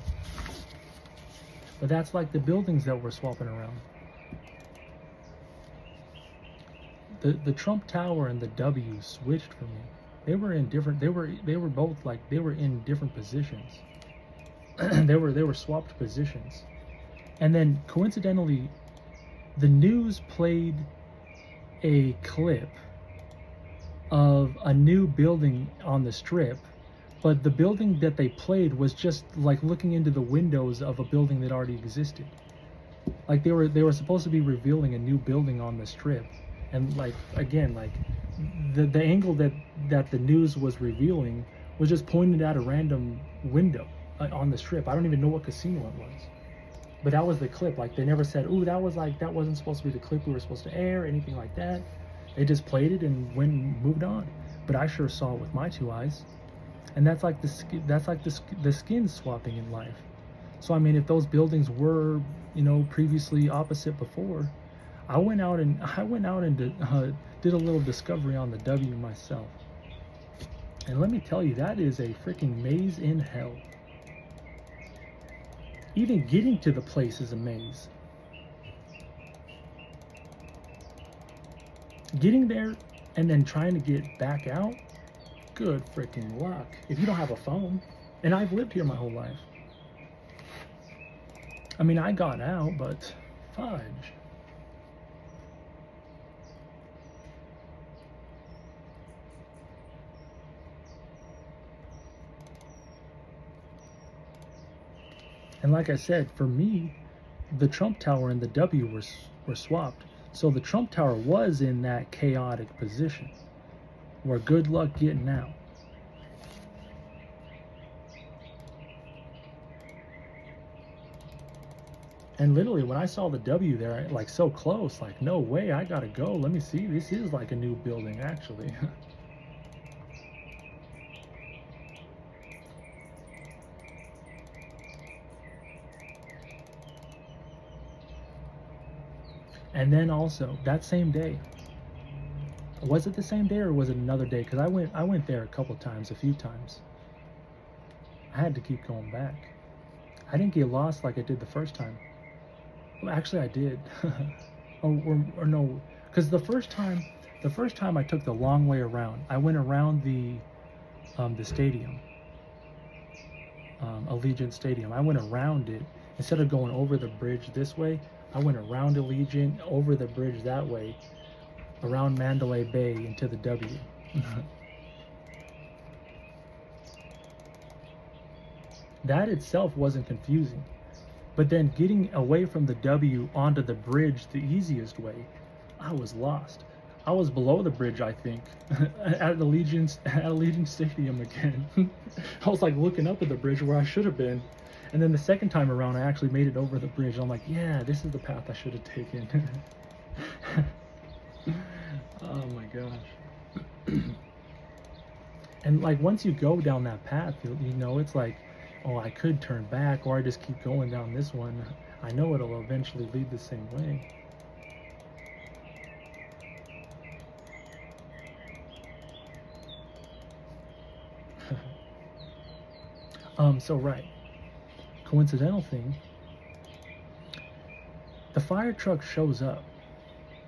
But that's like the buildings that we're swapping around. The Trump Tower and the W switched for me. They were in different. They were both like they were in different positions. they were swapped positions, and then coincidentally, the news played a clip of a new building on the strip, but the building that they played was just like looking into the windows of a building that already existed. Like they were supposed to be revealing a new building on the strip, and like again, like the angle that the news was revealing was just pointed at a random window on the strip. I don't even know what casino it was, but that was the clip. Like they never said, "Ooh, that wasn't supposed to be the clip we were supposed to air," anything like that. They just played it and moved on. But I sure saw it with my two eyes, and that's like the skin swapping in life. So I mean, if those buildings were, previously opposite before, I went out and did a little discovery on the W myself. And let me tell you, that is a freaking maze in hell. Even getting to the place is a maze. Getting there and then trying to get back out, good freaking luck. If you don't have a phone, and I've lived here my whole life. I mean, I got out, but fudge. And like I said, for me, the Trump Tower and the W were swapped. So the Trump Tower was in that chaotic position where good luck getting out. And literally when I saw the W there, like so close, like no way, I gotta go. Let me see. This is like a new building actually. And then also that same day, was it the same day or was it another day? Because I went there a few times. I had to keep going back. I didn't get lost like I did the first time. Well, actually I did. or no, because the first time I took the long way around. I went around the stadium, Allegiant Stadium. I went around it instead of going over the bridge this way. I went around Allegiant, over the bridge that way, around Mandalay Bay into the W. That itself wasn't confusing. But then getting away from the W onto the bridge the easiest way, I was lost. I was below the bridge, I think, at Allegiant Stadium again. I was like looking up at the bridge where I should have been. And then the second time around, I actually made it over the bridge. I'm like, yeah, this is the path I should have taken. Oh my gosh. And like once you go down that path, it's like, oh, I could turn back or I just keep going down this one. I know it'll eventually lead the same way. So right, coincidental thing, the fire truck shows up,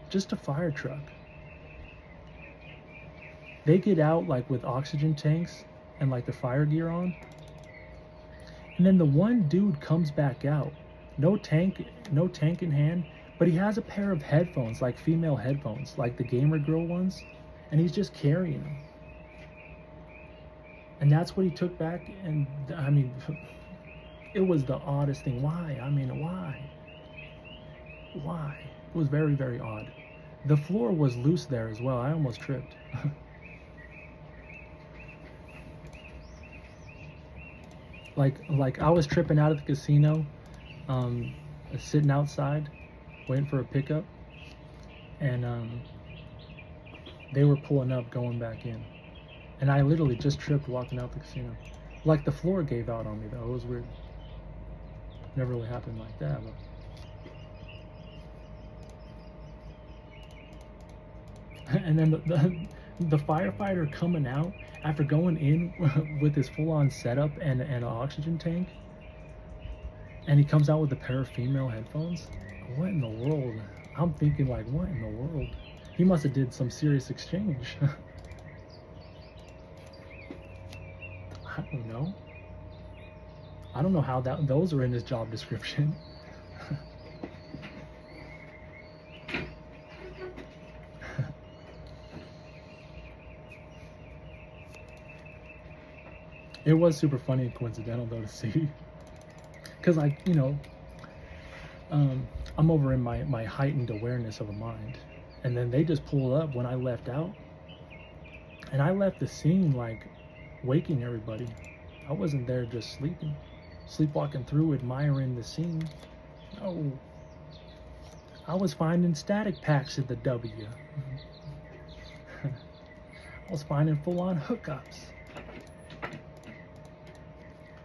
just a fire truck. They get out like with oxygen tanks and like the fire gear on, and then the one dude comes back out, no tank in hand, but he has a pair of headphones, like female headphones, like the gamer girl ones, and he's just carrying them. And that's what he took back. And I mean, it was the oddest thing. Why? I mean, why? It was very, very odd. The floor was loose there as well. I almost tripped. like I was tripping out of the casino, sitting outside waiting for a pickup, and they were pulling up going back in, and I literally just tripped walking out the casino. Like the floor gave out on me though. It was weird. Never really happened like that, but and then the firefighter coming out after going in with his full-on setup and an oxygen tank, and he comes out with a pair of female headphones. What in the world? I'm thinking like, what in the world? He must have did some serious exchange. I don't know. I don't know how those are in his job description. It was super funny and coincidental though to see, because like, you know, I'm over in my heightened awareness of a mind, and then they just pull up when I left out, and I left the scene like waking everybody. I wasn't there just sleepwalking through admiring the scene. No, I was finding static packs at the W. I was finding full-on hookups,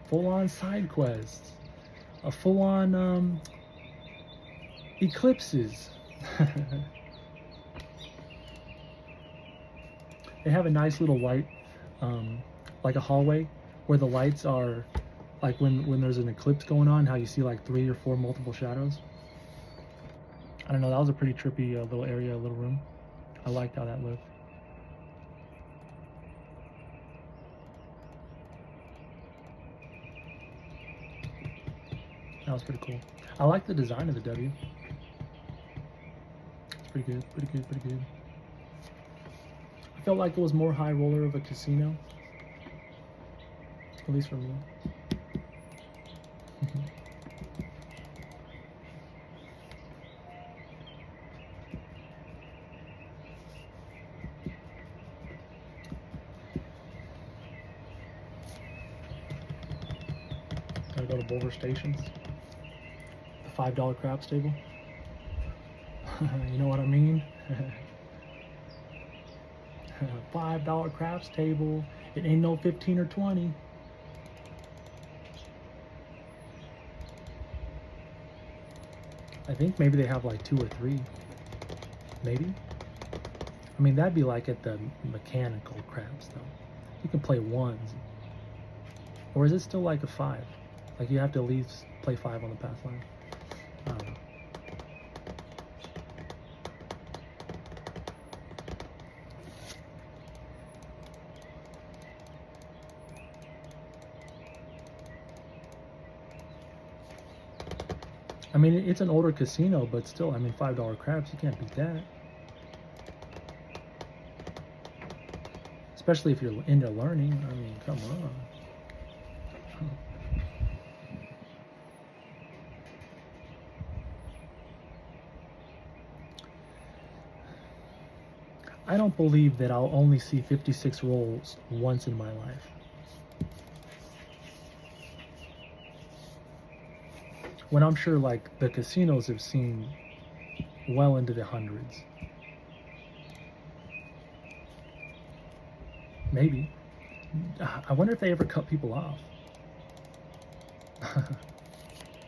full-on side quests, a full-on eclipses. They have a nice little light, like a hallway where the lights are, like when there's an eclipse going on, how you see like 3 or 4 multiple shadows. I don't know, that was a pretty trippy little area, little room. I liked how that looked. That was pretty cool. I like the design of the W. It's pretty good, pretty good, pretty good. I felt like it was more high roller of a casino, at least for me. Gotta go to Boulder Stations. The $5 craps table. You know what I mean? $5 craps table. It ain't no 15 or 20. I think maybe they have like 2 or 3. Maybe. I mean, that'd be like at the mechanical craps though. You can play 1s. Or is it still like a 5? Like you have to at least play 5 on the pass line. I don't know. I mean, it's an older casino, but still, I mean, $5 craps, you can't beat that. Especially if you're into learning. I mean, come on. I don't believe that I'll only see 56 rolls once in my life. When I'm sure like the casinos have seen well into the hundreds. Maybe. I wonder if they ever cut people off.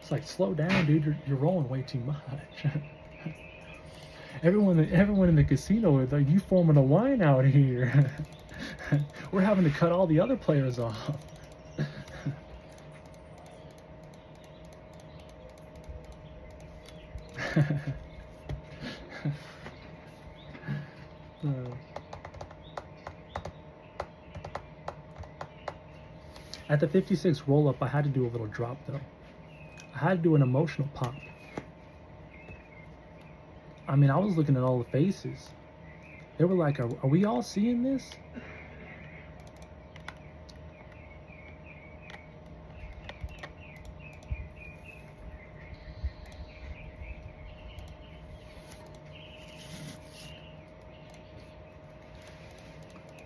It's like, slow down, dude. You're rolling way too much. everyone in the casino, like, you forming a line out here. We're having to cut all the other players off. At the 56 roll up, I had to do a little drop though. I had to do an emotional pop. I mean, I was looking at all the faces. They were like, are we all seeing this?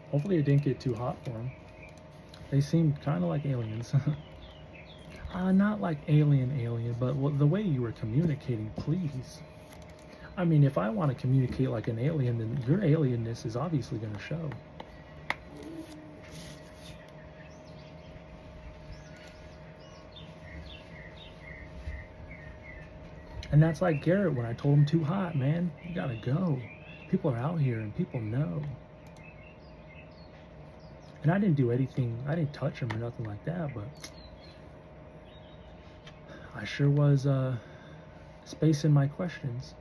Hopefully it didn't get too hot for them. They seemed kind of like aliens. Not like alien, but the way you were communicating, please. I mean, if I want to communicate like an alien, then your alienness is obviously going to show. And that's like Garrett when I told him too hot, man. You gotta go. People are out here and people know. And I didn't do anything, I didn't touch him or nothing like that, but I sure was spacing my questions.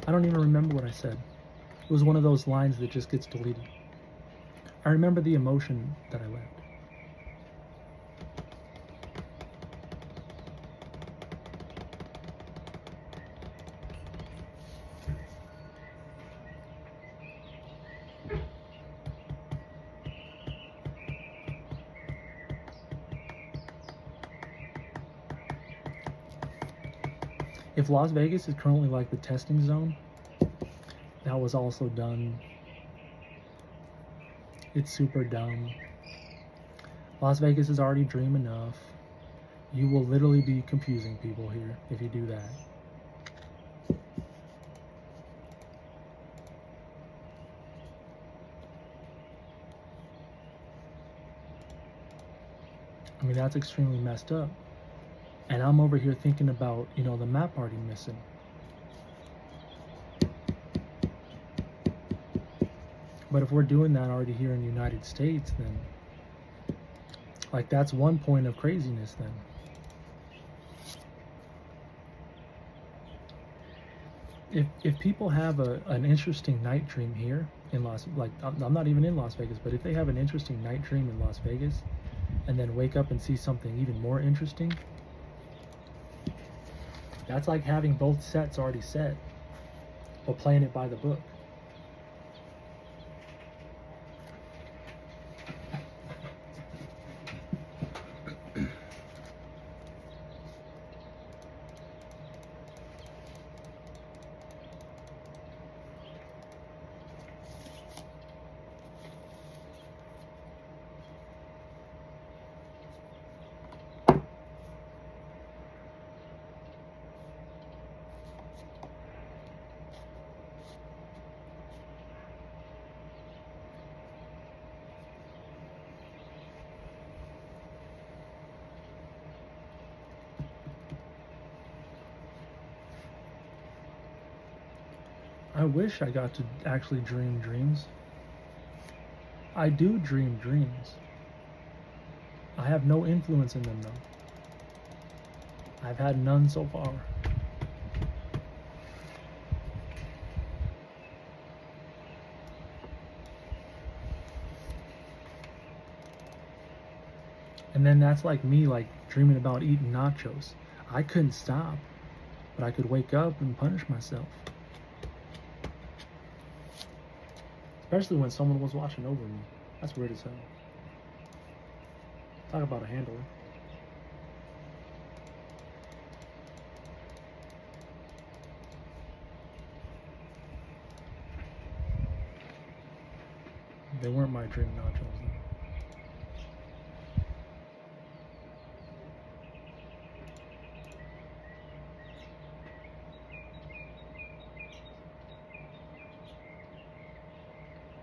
I don't even remember what I said. It was one of those lines that just gets deleted. I remember the emotion that I left. If Las Vegas is currently like the testing zone, that was also done. It's super dumb. Las Vegas is already dream enough. You will literally be confusing people here if you do that. I mean, that's extremely messed up. And I'm over here thinking about, you know, the map already missing. But if we're doing that already here in the United States, then like that's one point of craziness then. If people have an interesting night dream here in I'm not even in Las Vegas, but if they have an interesting night dream in Las Vegas and then wake up and see something even more interesting, that's like having both sets already set, but playing it by the book. I wish I got to actually dream dreams. I do dream dreams. I have no influence in them though. I've had none so far. And then that's like me like dreaming about eating nachos. I couldn't stop, but I could wake up and punish myself. Especially when someone was watching over me. That's weird as hell. Talk about a handler. They weren't my dream nachos though.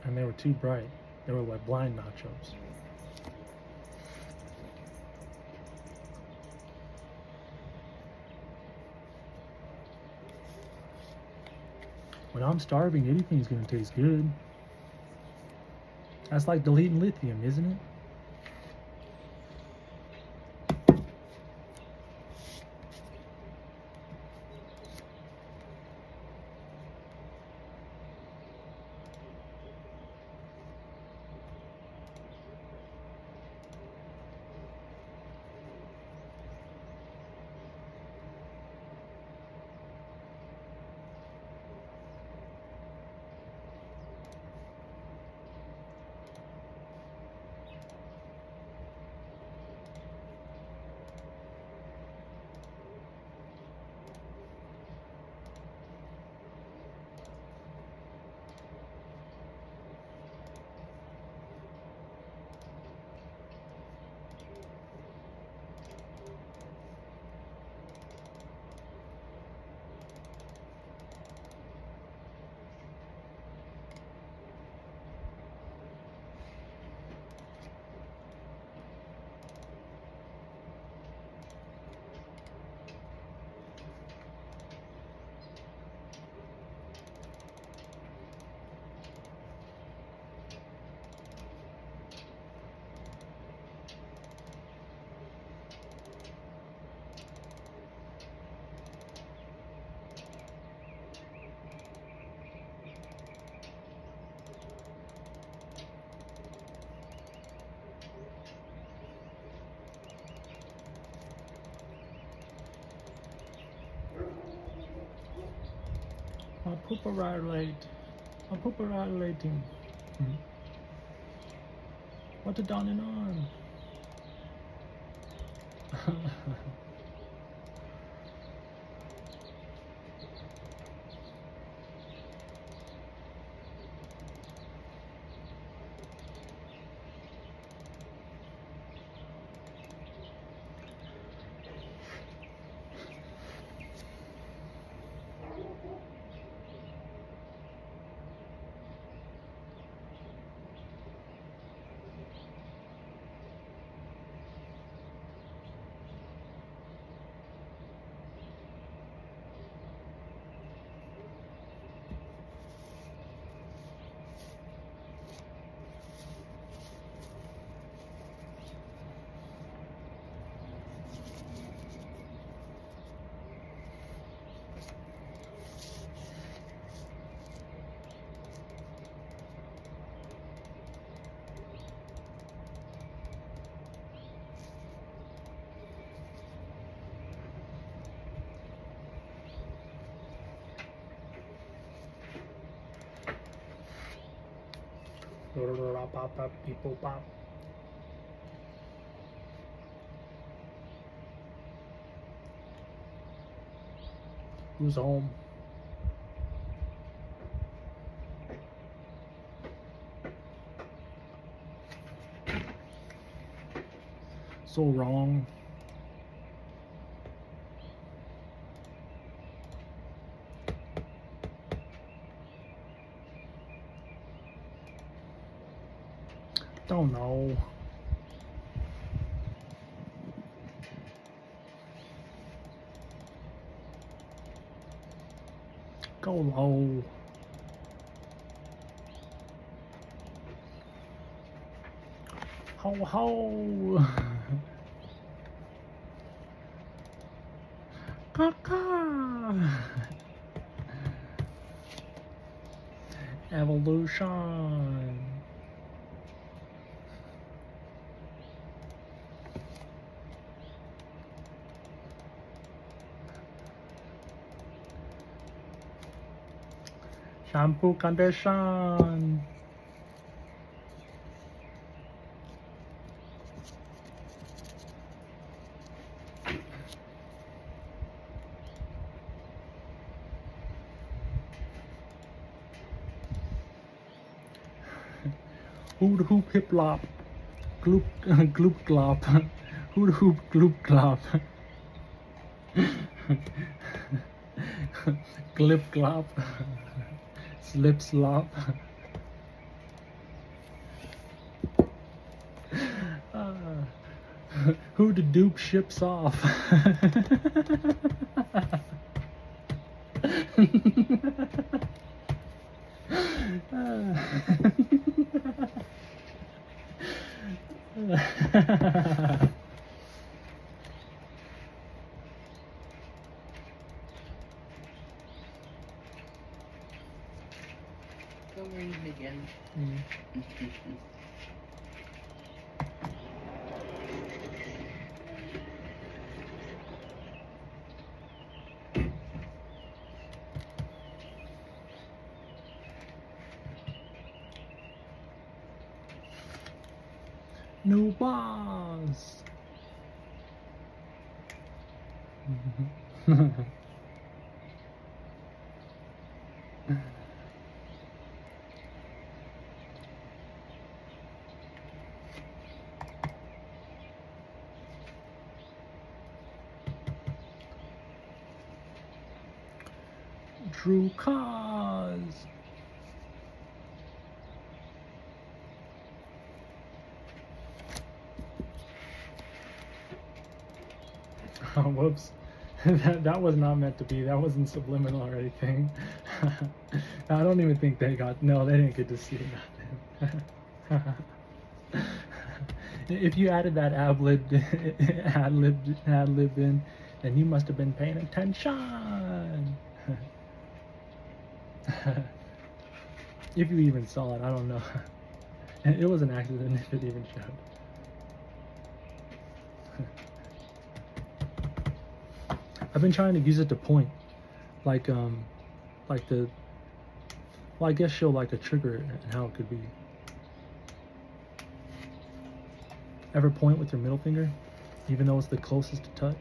And they were too bright. They were like blind nachos. When I'm starving, anything's gonna taste good. That's like deleting lithium, isn't it? My pooperating. My pooperating. What the dawning on? People pop. Who's home? So wrong. Don't know. Go low. Ho ho. Caca. Evolution. Shampoo condition. Hood hoop hip lop. Gloop gloop glop. Hood hoop gloop glop. Glip glop. Slip slop. Who the dupe ships off?
Don't read me again.
New boss. True cause. Oh, whoops. that was not meant to be. That wasn't subliminal or anything. I don't even think they got. No, they didn't get to see nothing. If you added that ad lib in, then you must have been paying attention. If you even saw it, I don't know. It was an accident if it even showed. I've been trying to use it to point, like the, well, I guess show like a trigger and how it could be. Ever point with your middle finger, even though it's the closest to touch?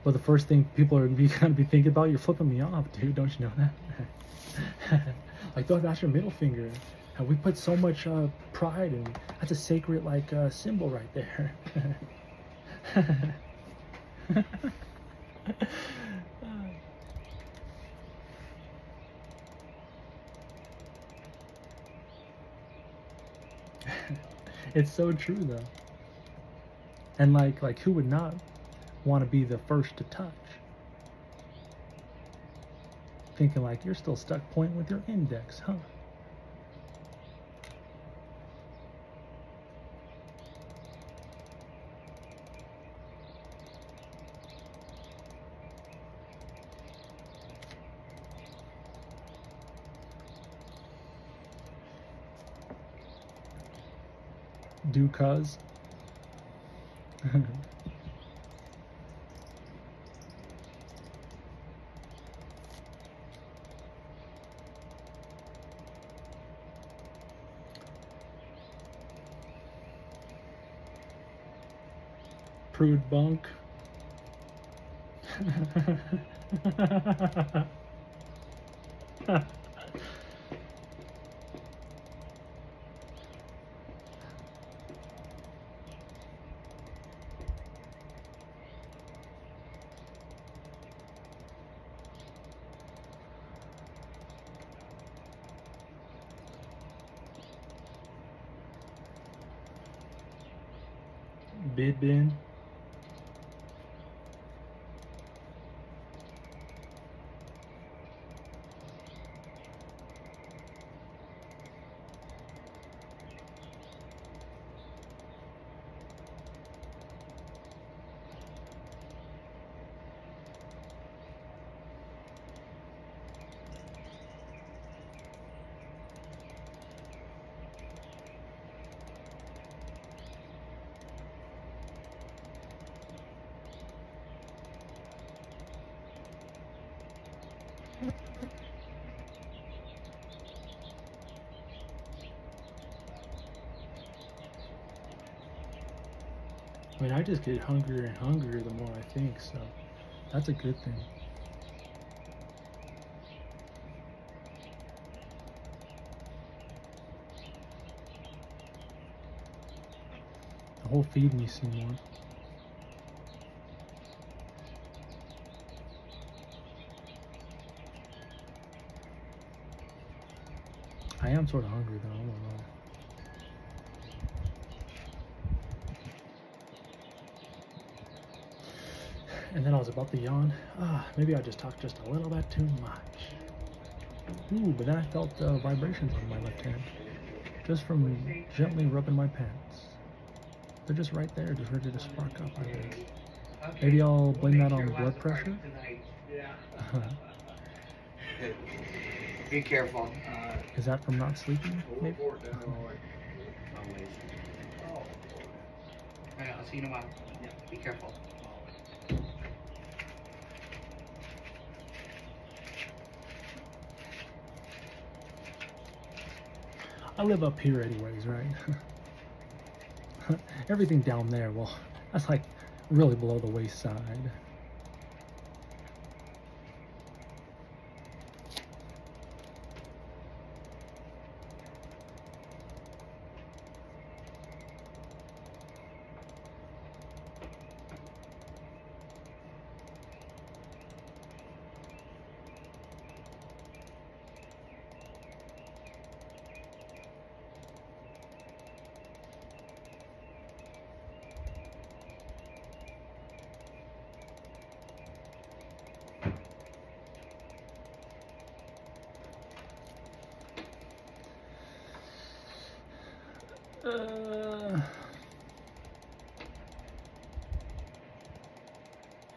But the first thing people are gonna be thinking about, you're flipping me off, dude. Don't you know that? Like, that's your middle finger, and we put so much pride in. That's a sacred like symbol right there. It's so true though. And like who would not want to be the first to touch? Thinking like you're still stuck pointing with your index, huh? Do cuz. Prude bunk. Bid bin. I mean, I just get hungrier and hungrier the more I think, so that's a good thing. The whole feed me some more. I am sort of hungry though, I don't know. And then I was about to yawn. Maybe I just talked just a little bit too much. Ooh, but then I felt vibrations on my left hand, just from gently rubbing my pants. They're just right there, just ready to spark up, I think. Maybe I'll blame that on blood pressure.
Be careful.
Is that from not sleeping? Maybe?
Alright, I'll see you in a while. Yeah. Be careful.
I live up here anyways, right? Everything down there, well, that's like really below the waist side.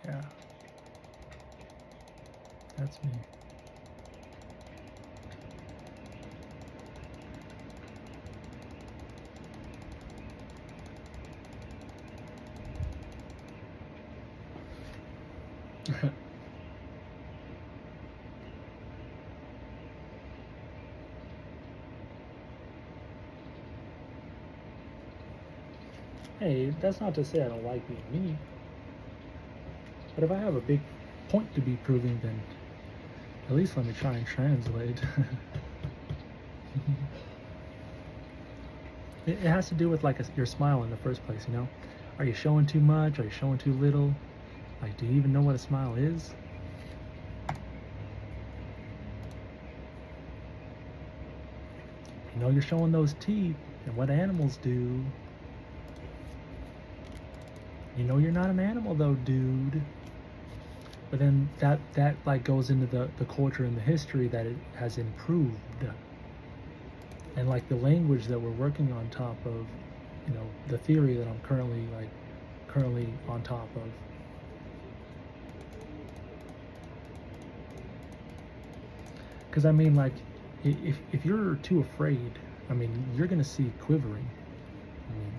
Yeah, that's me. Hey, that's not to say I don't like being me. But if I have a big point to be proving, then at least let me try and translate. It has to do with like your smile in the first place, you know? Are you showing too much? Are you showing too little? Like, do you even know what a smile is? You know you're showing those teeth and what animals do. You know you're not an animal though, dude. But then that like goes into the culture and the history that it has improved. And like the language that we're working on top of, you know, the theory that I'm currently on top of. Because I mean, like, if you're too afraid, I mean, you're gonna see quivering. I mean,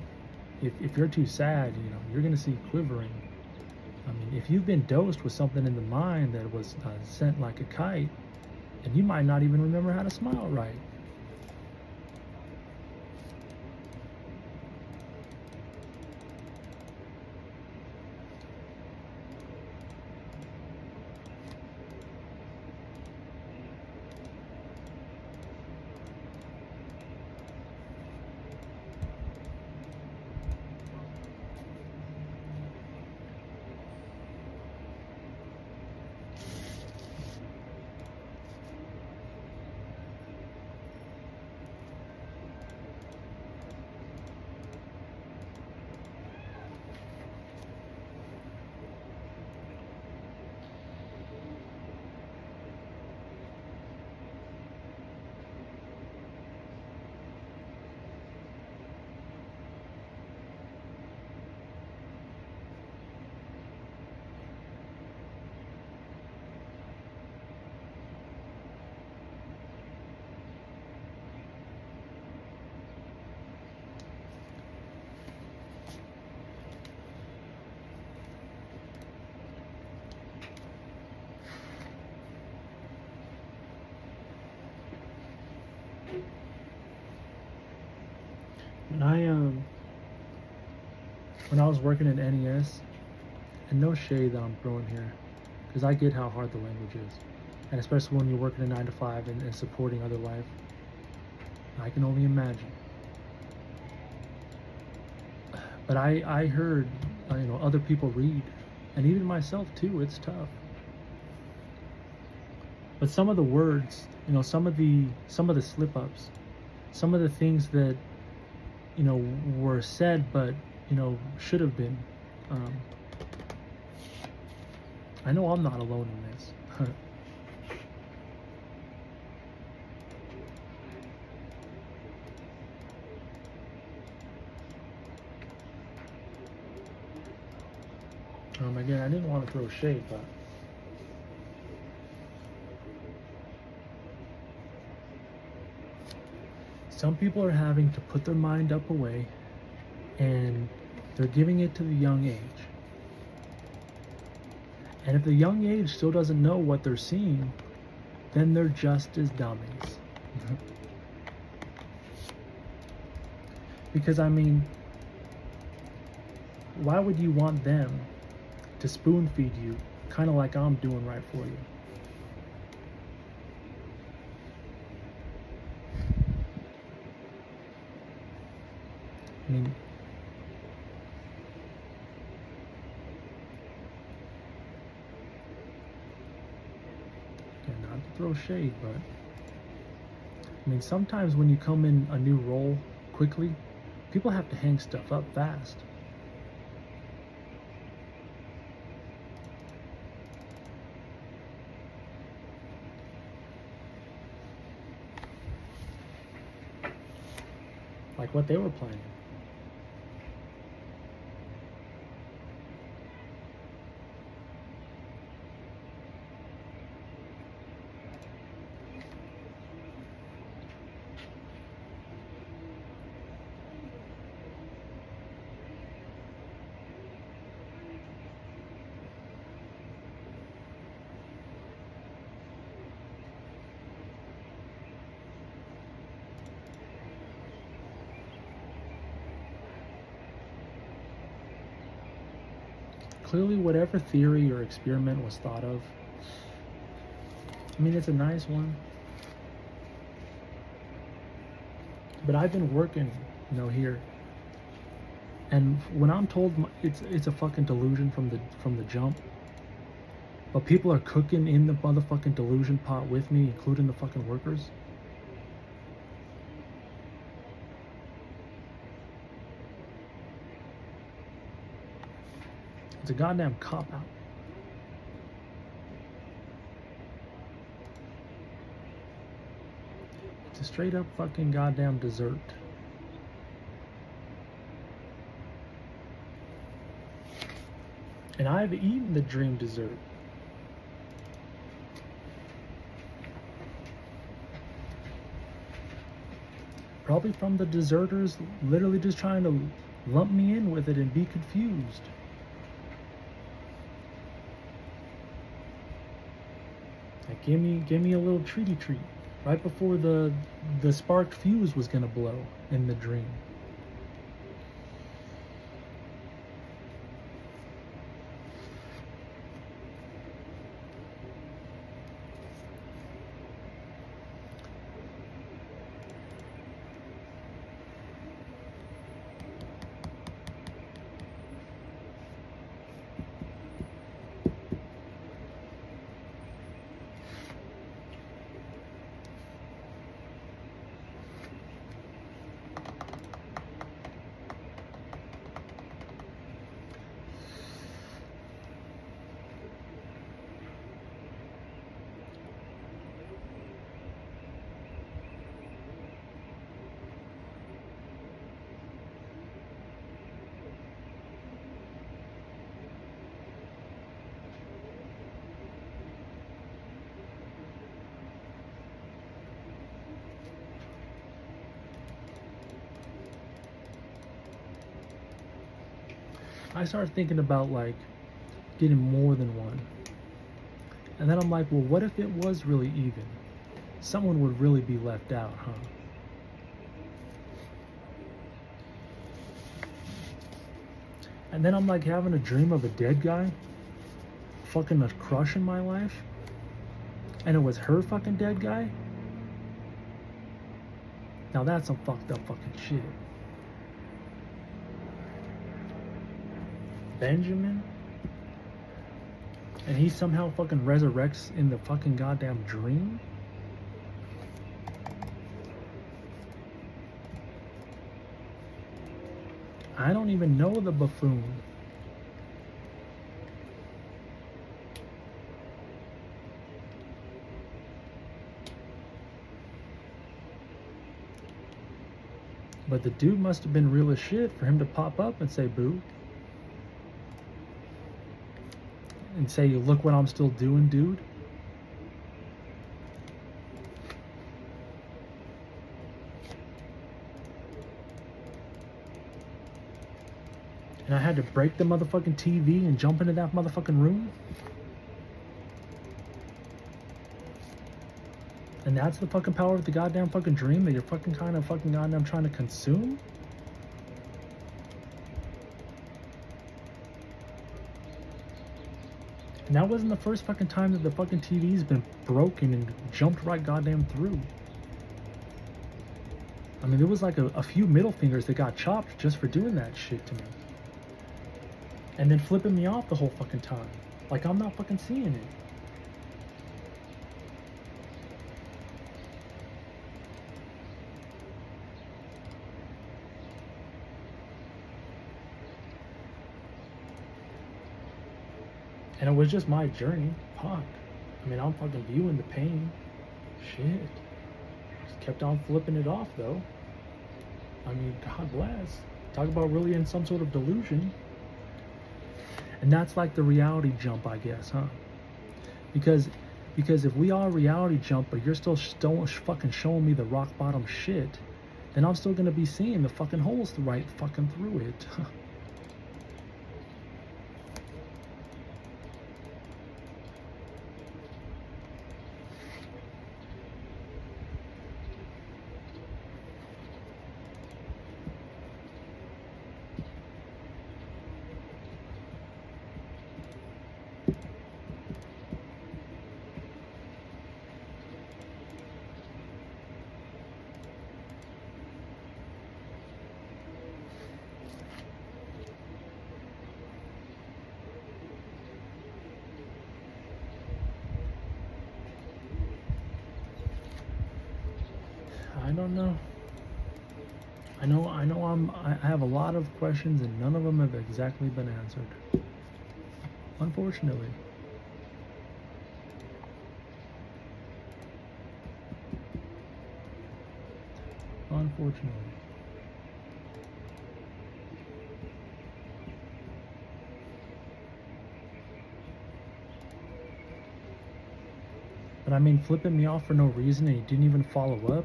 if you're too sad, you know, you're gonna see quivering. I mean, if you've been dosed with something in the mind that was sent like a kite, and you might not even remember how to smile right. When I was working at NES, and no shade that I'm throwing here, because I get how hard the language is, and especially when you're working a 9 to 5 and supporting other life, I can only imagine. But I heard, you know, other people read, and even myself too. It's tough. But some of the words, you know, some of the slip ups, some of the things that, you know, were said but, you know, should have been, I know I'm not alone in this. Again, I didn't want to throw shade, but some people are having to put their mind up away, and they're giving it to the young age. And if the young age still doesn't know what they're seeing, then they're just as dummies. Because, I mean, why would you want them to spoon feed you, kind of like I'm doing right for you? I mean, not to throw shade, but I mean, sometimes when you come in a new role quickly, people have to hang stuff up fast. Like what they were planning. Clearly, whatever theory or experiment was thought of, I mean, it's a nice one. But I've been working, here, and when I'm told it's a fucking delusion from the jump, but people are cooking in the motherfucking delusion pot with me, including the fucking workers. It's a goddamn cop-out. It's a straight up fucking goddamn dessert. And I've eaten the dream dessert. Probably from the deserters literally just trying to lump me in with it and be confused. Like, give me a little treaty treat right before the sparked fuse was gonna blow in the dream. I started thinking about like getting more than one. And then I'm like, well, what if it was really even? Someone would really be left out, huh? And then I'm like having a dream of a dead guy fucking a crush in my life, and it was her fucking dead guy. Now that's some fucked up fucking shit. Benjamin? And he somehow fucking resurrects in the fucking goddamn dream? I don't even know the buffoon. But the dude must have been real as shit for him to pop up and say boo. And say, look what I'm still doing, dude. And I had to break the motherfucking TV and jump into that motherfucking room. And that's the fucking power of the goddamn fucking dream that you're fucking kind of fucking goddamn trying to consume? And that wasn't the first fucking time that the fucking TV's been broken and jumped right goddamn through. I mean, there was like a few middle fingers that got chopped just for doing that shit to me. And then flipping me off the whole fucking time. Like I'm not fucking seeing it. And it was just my journey. Fuck. I mean, I'm fucking viewing the pain. Shit. Just kept on flipping it off, though. I mean, God bless. Talk about really in some sort of delusion. And that's like the reality jump, I guess, huh? Because if we all reality jump, but you're still fucking showing me the rock bottom shit, then I'm still gonna be seeing the fucking holes right fucking through it. I don't know. I have a lot of questions and none of them have exactly been answered. Unfortunately. Unfortunately. But I mean, flipping me off for no reason and you didn't even follow up,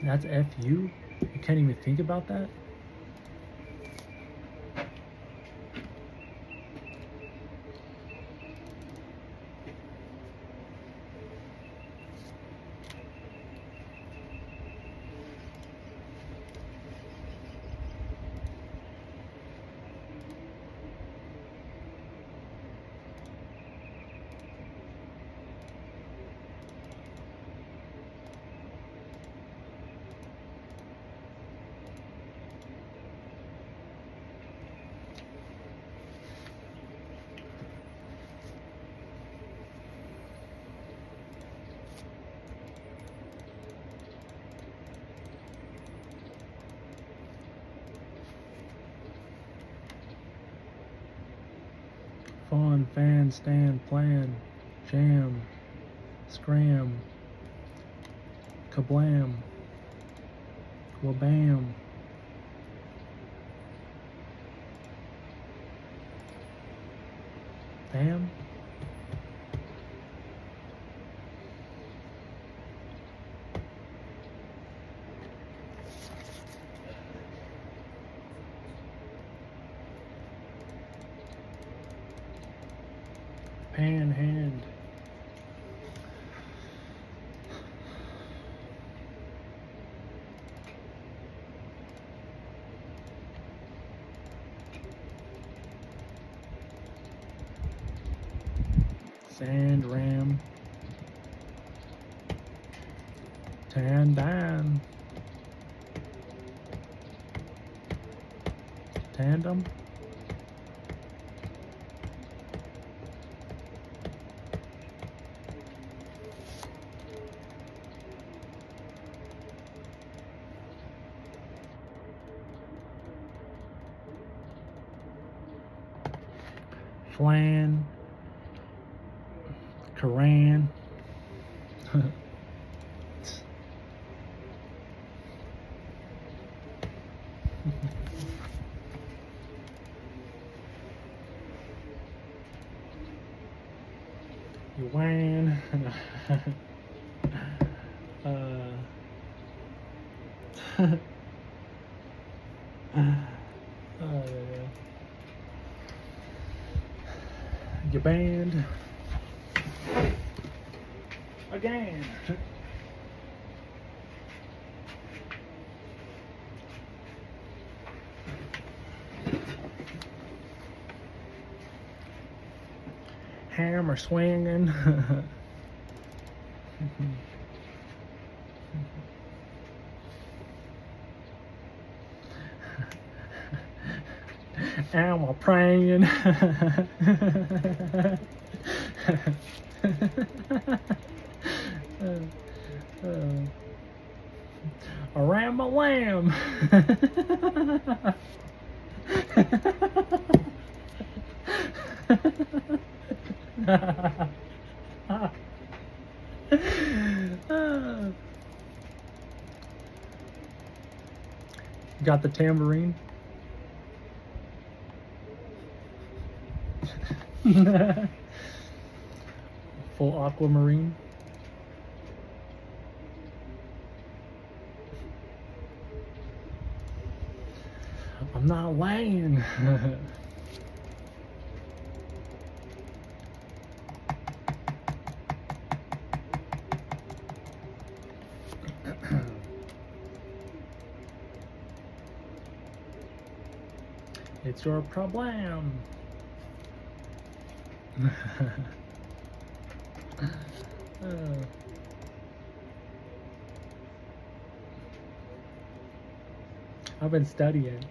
that's F you? You can't even think about that? Fun, fan, stand, plan, jam, scram, kablam, wabam. Bam. Panhand. Sand ram. Tandan. Tandem. Flan, Koran, Yeah. You're banned again. Hammer swinging. Am I praying? Around my lamb. Got the tambourine. Full aquamarine. I'm not laying. It's your problem. I've been studying.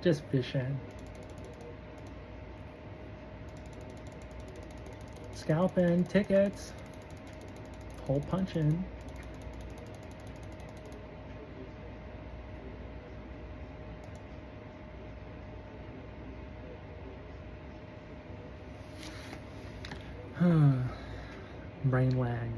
Just fishing. Scalping, tickets, hole punching. Brain lagging.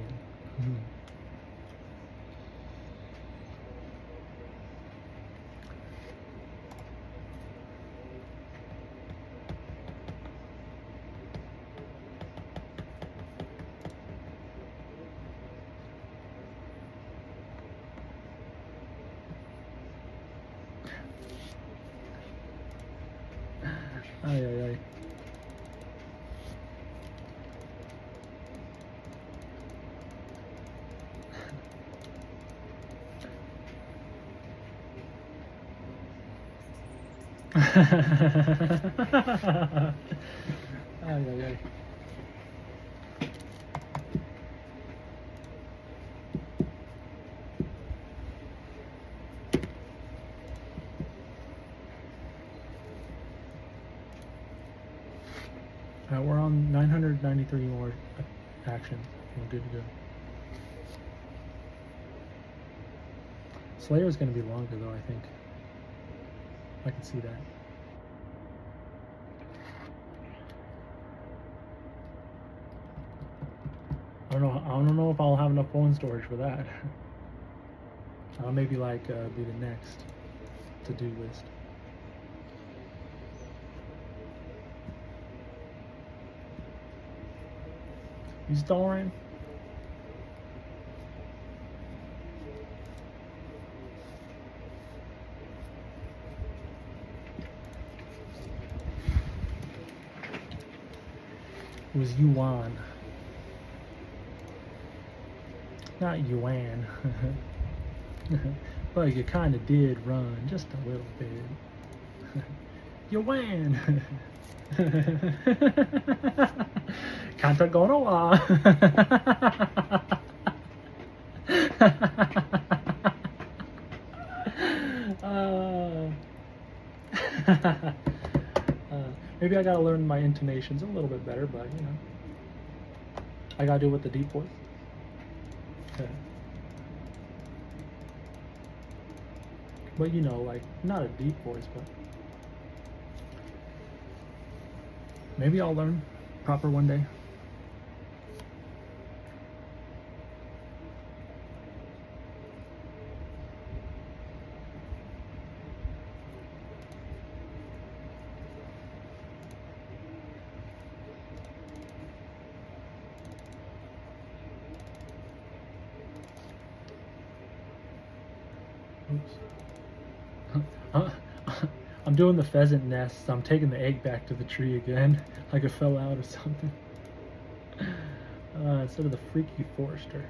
Ay, ay, ay. Ay, ay, ay. We're on 993 more actions. We're good to go. Slayer's gonna be longer though, I think. I can see that. I don't know if I'll have enough phone storage for that. I'll maybe like be the next to-do list. You storing? It was Yuan. Not Yuan. But you kind of did run, just a little bit. Yuan! Kanta gono wa. Maybe I gotta learn my intonations a little bit better, but you know, I gotta do it with the deep voice. Okay. But you know, like, not a deep voice, but maybe I'll learn proper one day. Oops. I'm doing the pheasant nest. So I'm taking the egg back to the tree again, like it fell out or something. Instead of the freaky forester.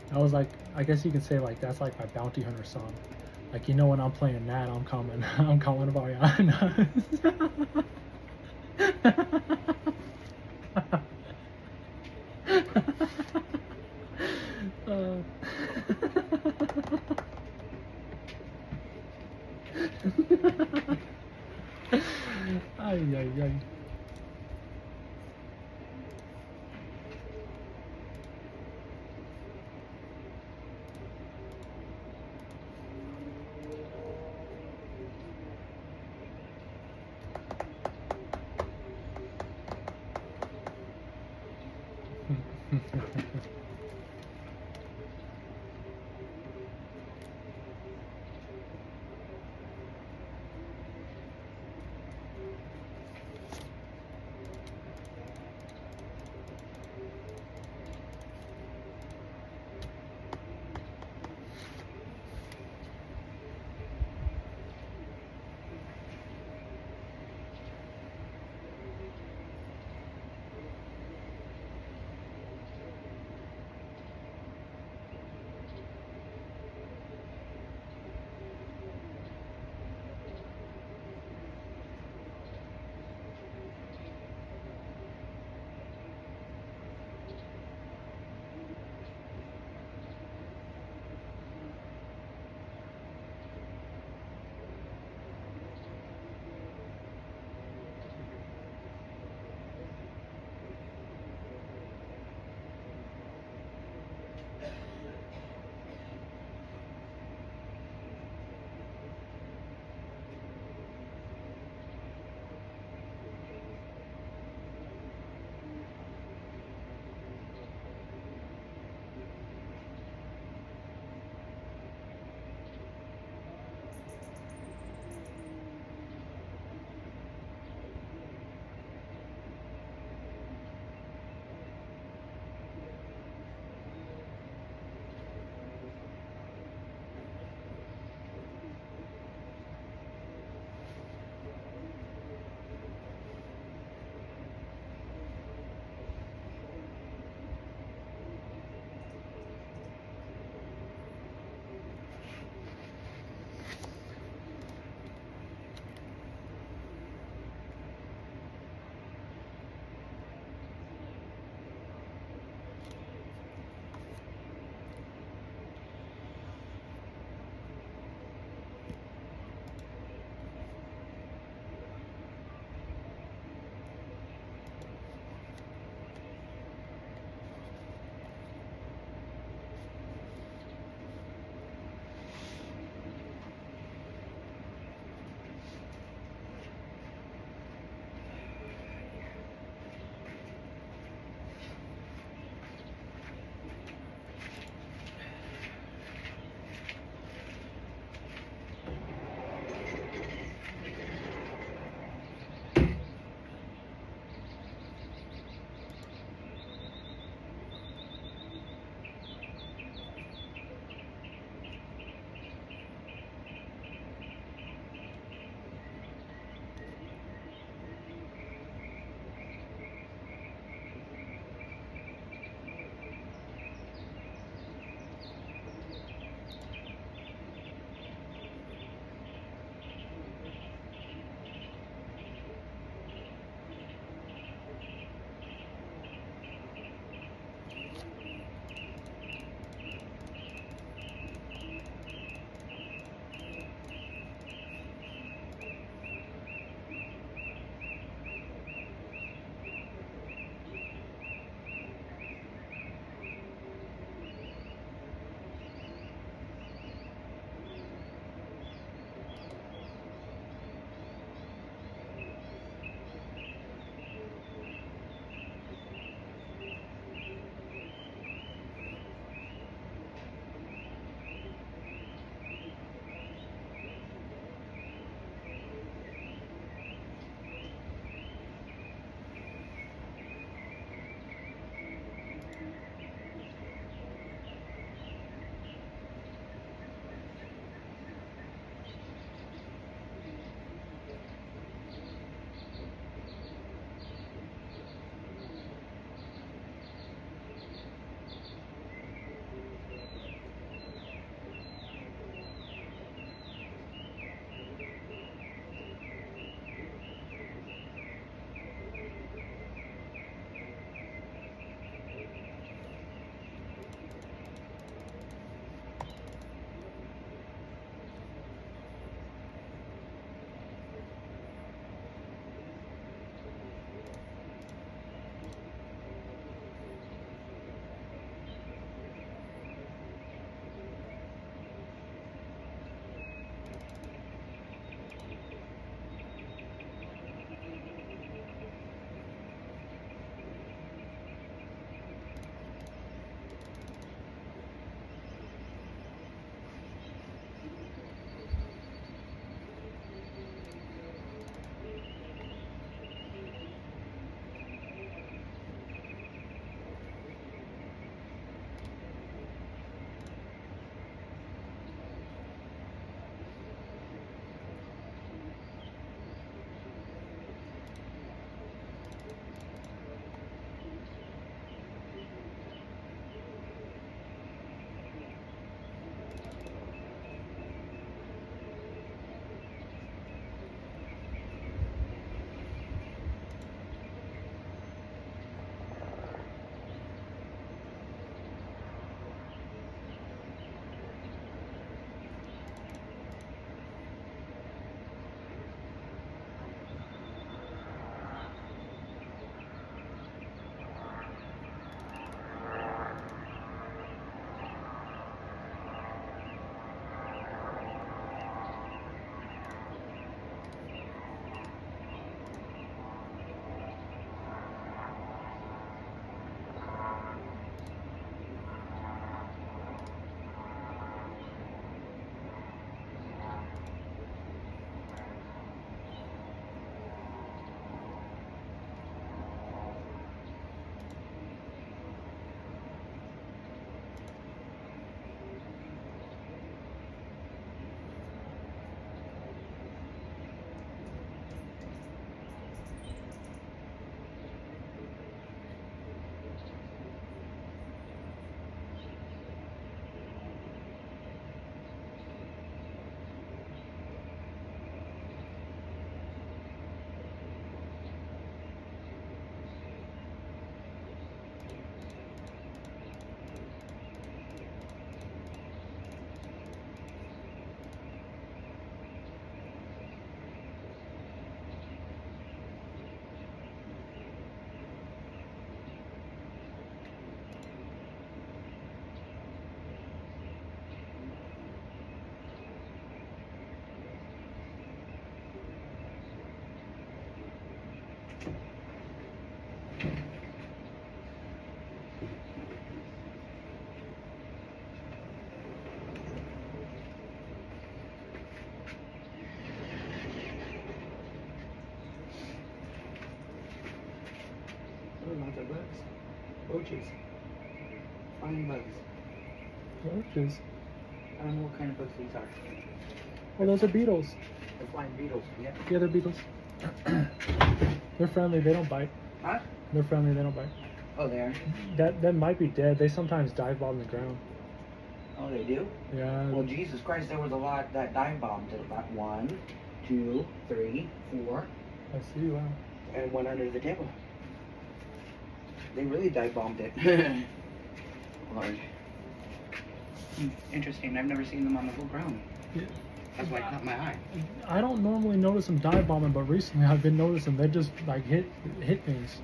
I was like, I guess you could say like that's like my bounty hunter song. Like, you know, when I'm playing that, I'm coming, I'm calling Mariana. uh, ay, ay, ay.
Lots of bugs. Roaches. Flying bugs.
Roaches.
I don't know what kind of bugs these are.
Oh, those are beetles.
They're flying beetles. Yeah.
Yeah, they're beetles. They're friendly. They don't bite.
Huh?
They're friendly. They don't bite.
Oh, they are?
That might be dead. They sometimes dive bomb the ground.
Oh, they do?
Yeah.
Well, Jesus Christ, there was a lot that dive bombed it. About 1, 2, 3, 4,
I see. Wow.
and went under the table. They really dive bombed it. Lord. Interesting. I've never seen them on the full ground.
Yeah.
That's why it caught my eye.
I don't normally notice them dive bombing, but recently I've been noticing they just like hit things.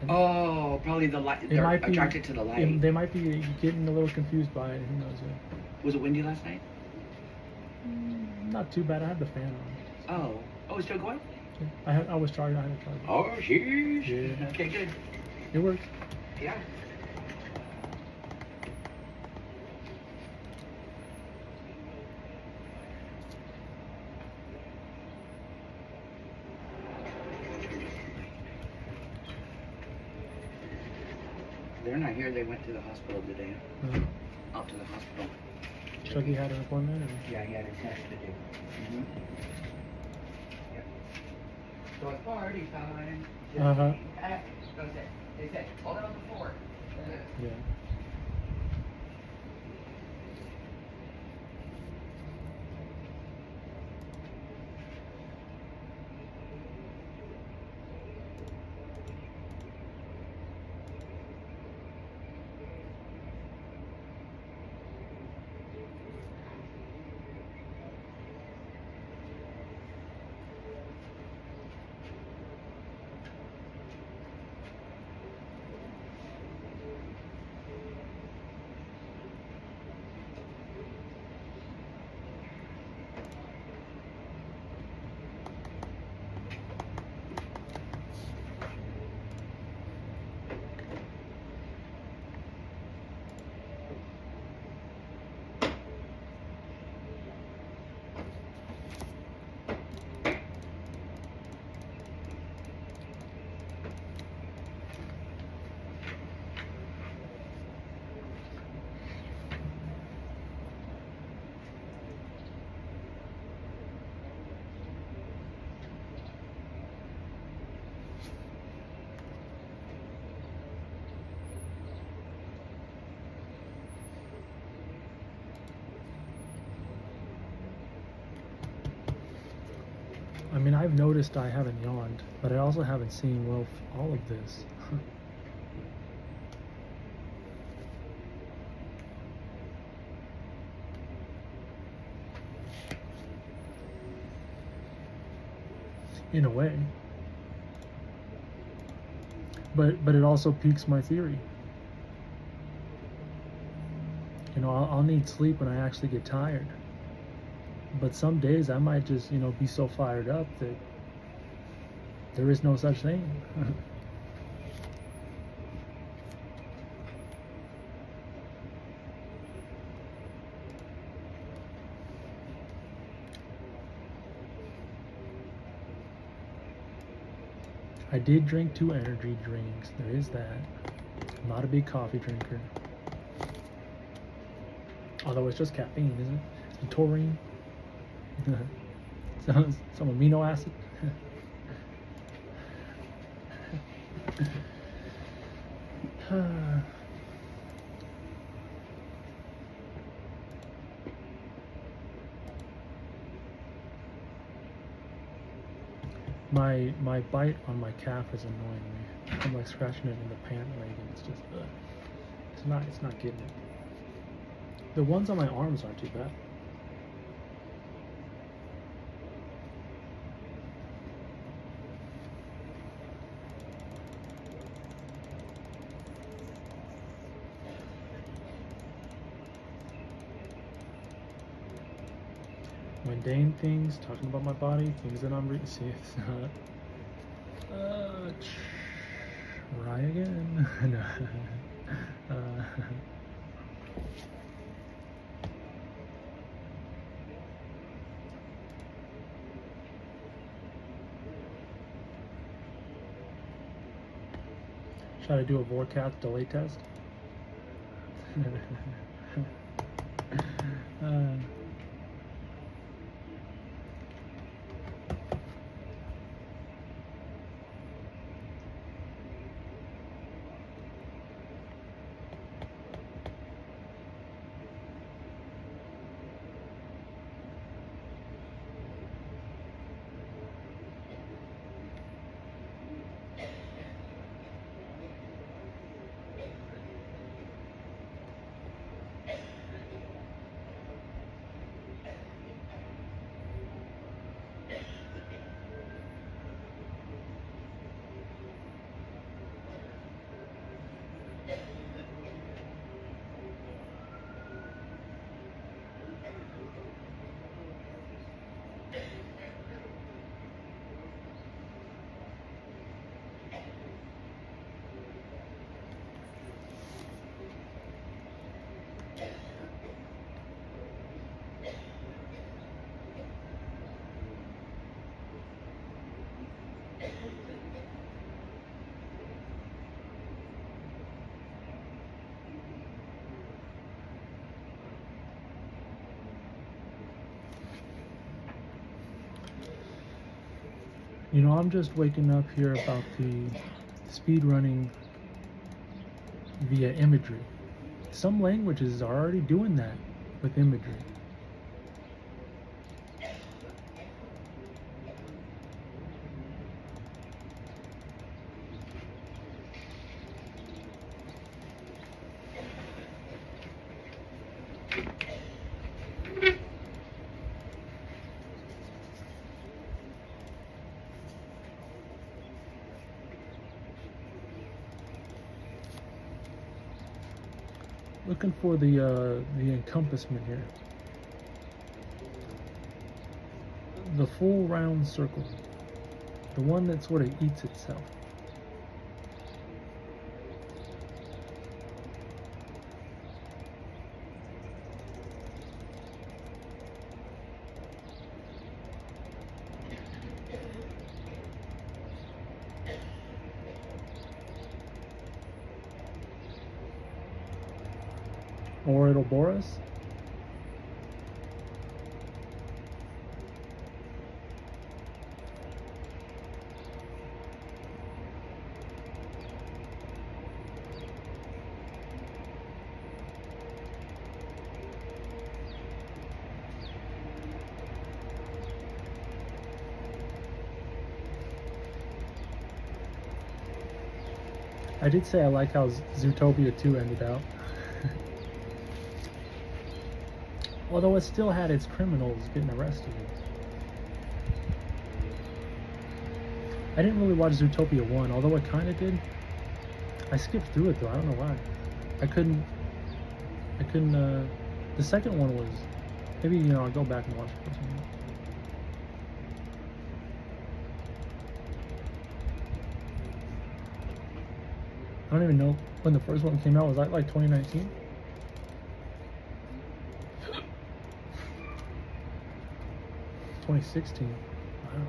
And
Oh, probably the light. They're attracted to the light.
They might be getting a little confused by it. Who knows? Yeah.
Was it windy last night?
Not too bad. I had the fan on.
Oh. Oh, it's still going?
I was charging. I had it charged.
Oh, sheesh.
Yeah.
Okay, good.
It works.
Yeah. They're not here. They went to the hospital today. Out to the hospital.
Chucky had an appointment.
Yeah, he had a test to do. Mm-hmm. Yeah. So it's party time.
Uh-huh.
They said, hold it on the floor.
Yeah. I mean, I've noticed I haven't yawned, but I also haven't seen all of this. In a way. But it also piques my theory. You know, I'll need sleep when I actually get tired. But some days I might just, be so fired up that there is no such thing. I did drink 2 energy drinks. There is that. I'm not a big coffee drinker. Although it's just caffeine, isn't it? And taurine. some amino acid. My bite on my calf is annoying me. I'm like scratching it in the pant leg, and it's just it's not getting it. The ones on my arms aren't too bad. Mundane things, talking about my body, things that I'm reading. See, it's not. Try again. No. Try to do a Vorkath delay test. uh, You know, I'm just waking up here about the speed running via imagery. Some languages are already doing that with imagery. Looking for the encompassment here. The full round circle. The one that sort of eats itself. Or it'll bore us. I did say I like how Zootopia 2 ended out. Although it still had its criminals getting arrested. I didn't really watch Zootopia 1, although I kind of did. I skipped through it though, I don't know why. I couldn't, the second one was, maybe, you know, I'll go back and watch it or something. I don't even know when the first one came out. Was that like 2019? $2016. Wow.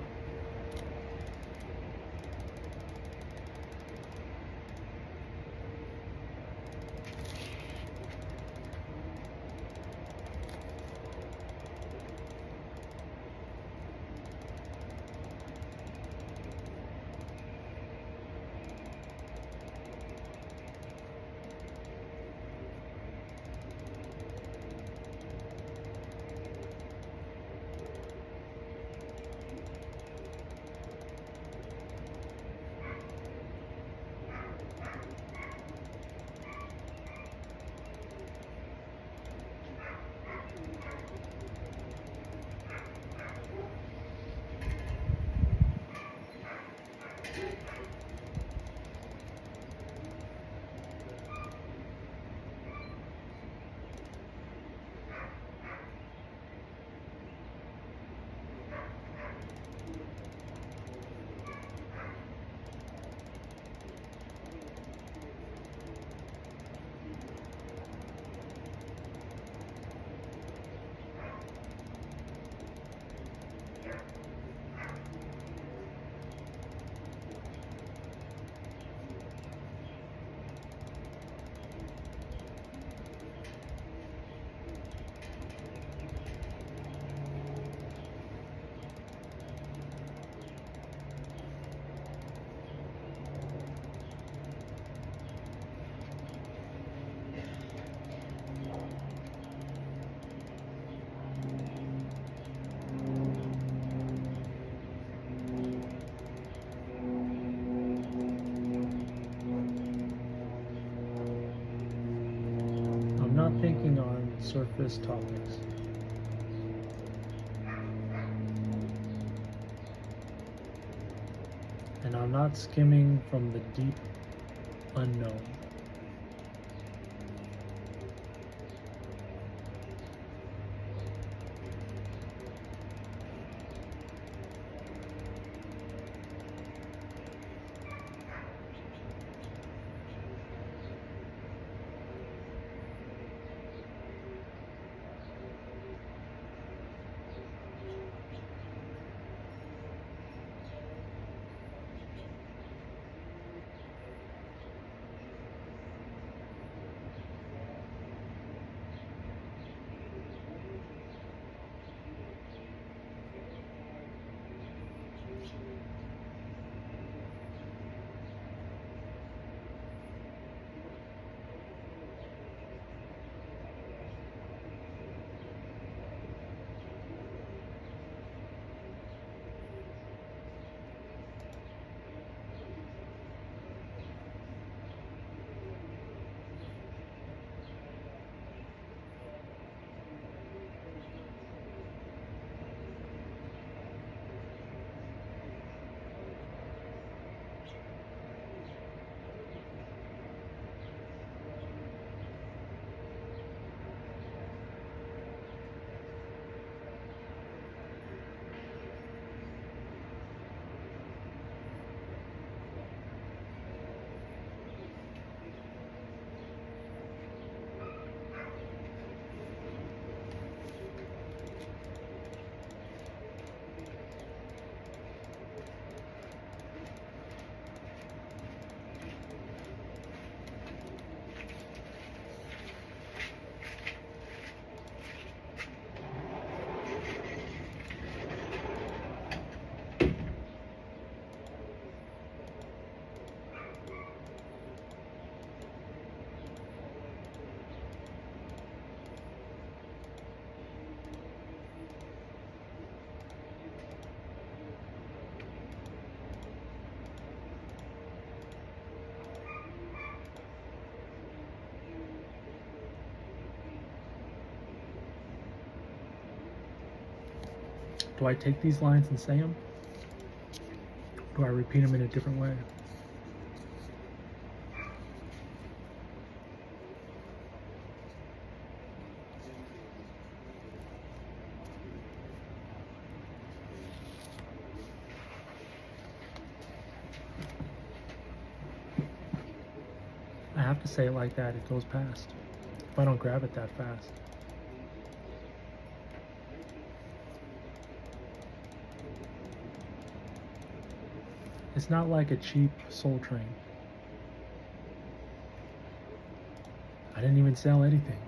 thinking on surface topics. And I'm not skimming from the deep unknown. Do I take these lines and say them? Do I repeat them in a different way? I have to say it like that, it goes past. If I don't grab it that fast. It's not like a cheap Soul Train. I didn't even sell anything.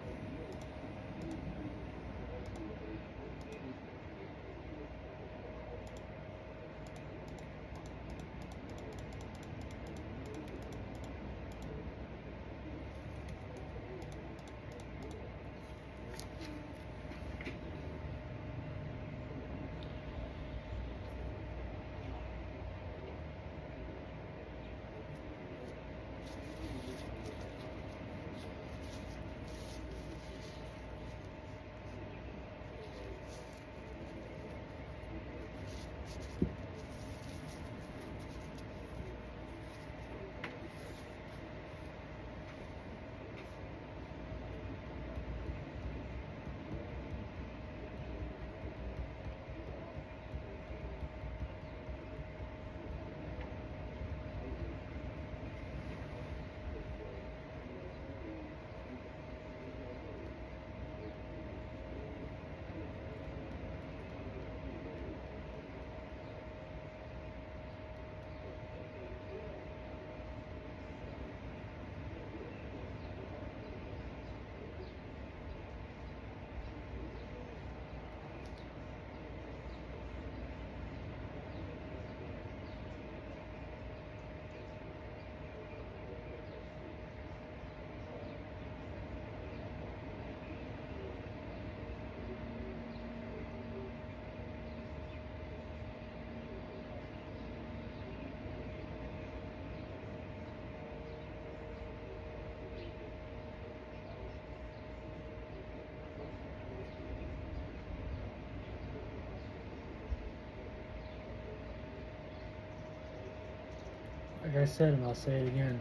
Like I said, and I'll say it again,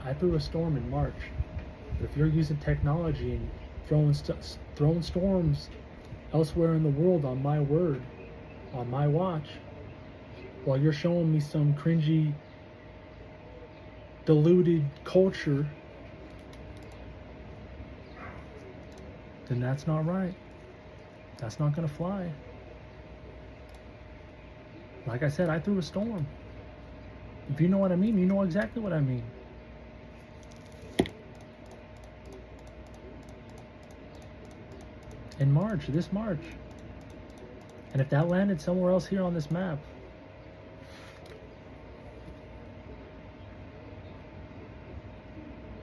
I threw a storm in March. But if you're using technology and throwing storms elsewhere in the world on my word, on my watch, while you're showing me some cringy, diluted culture, then that's not right. That's not gonna fly. Like I said, I threw a storm. If you know what I mean, you know exactly what I mean. In March, this March. And if that landed somewhere else here on this map,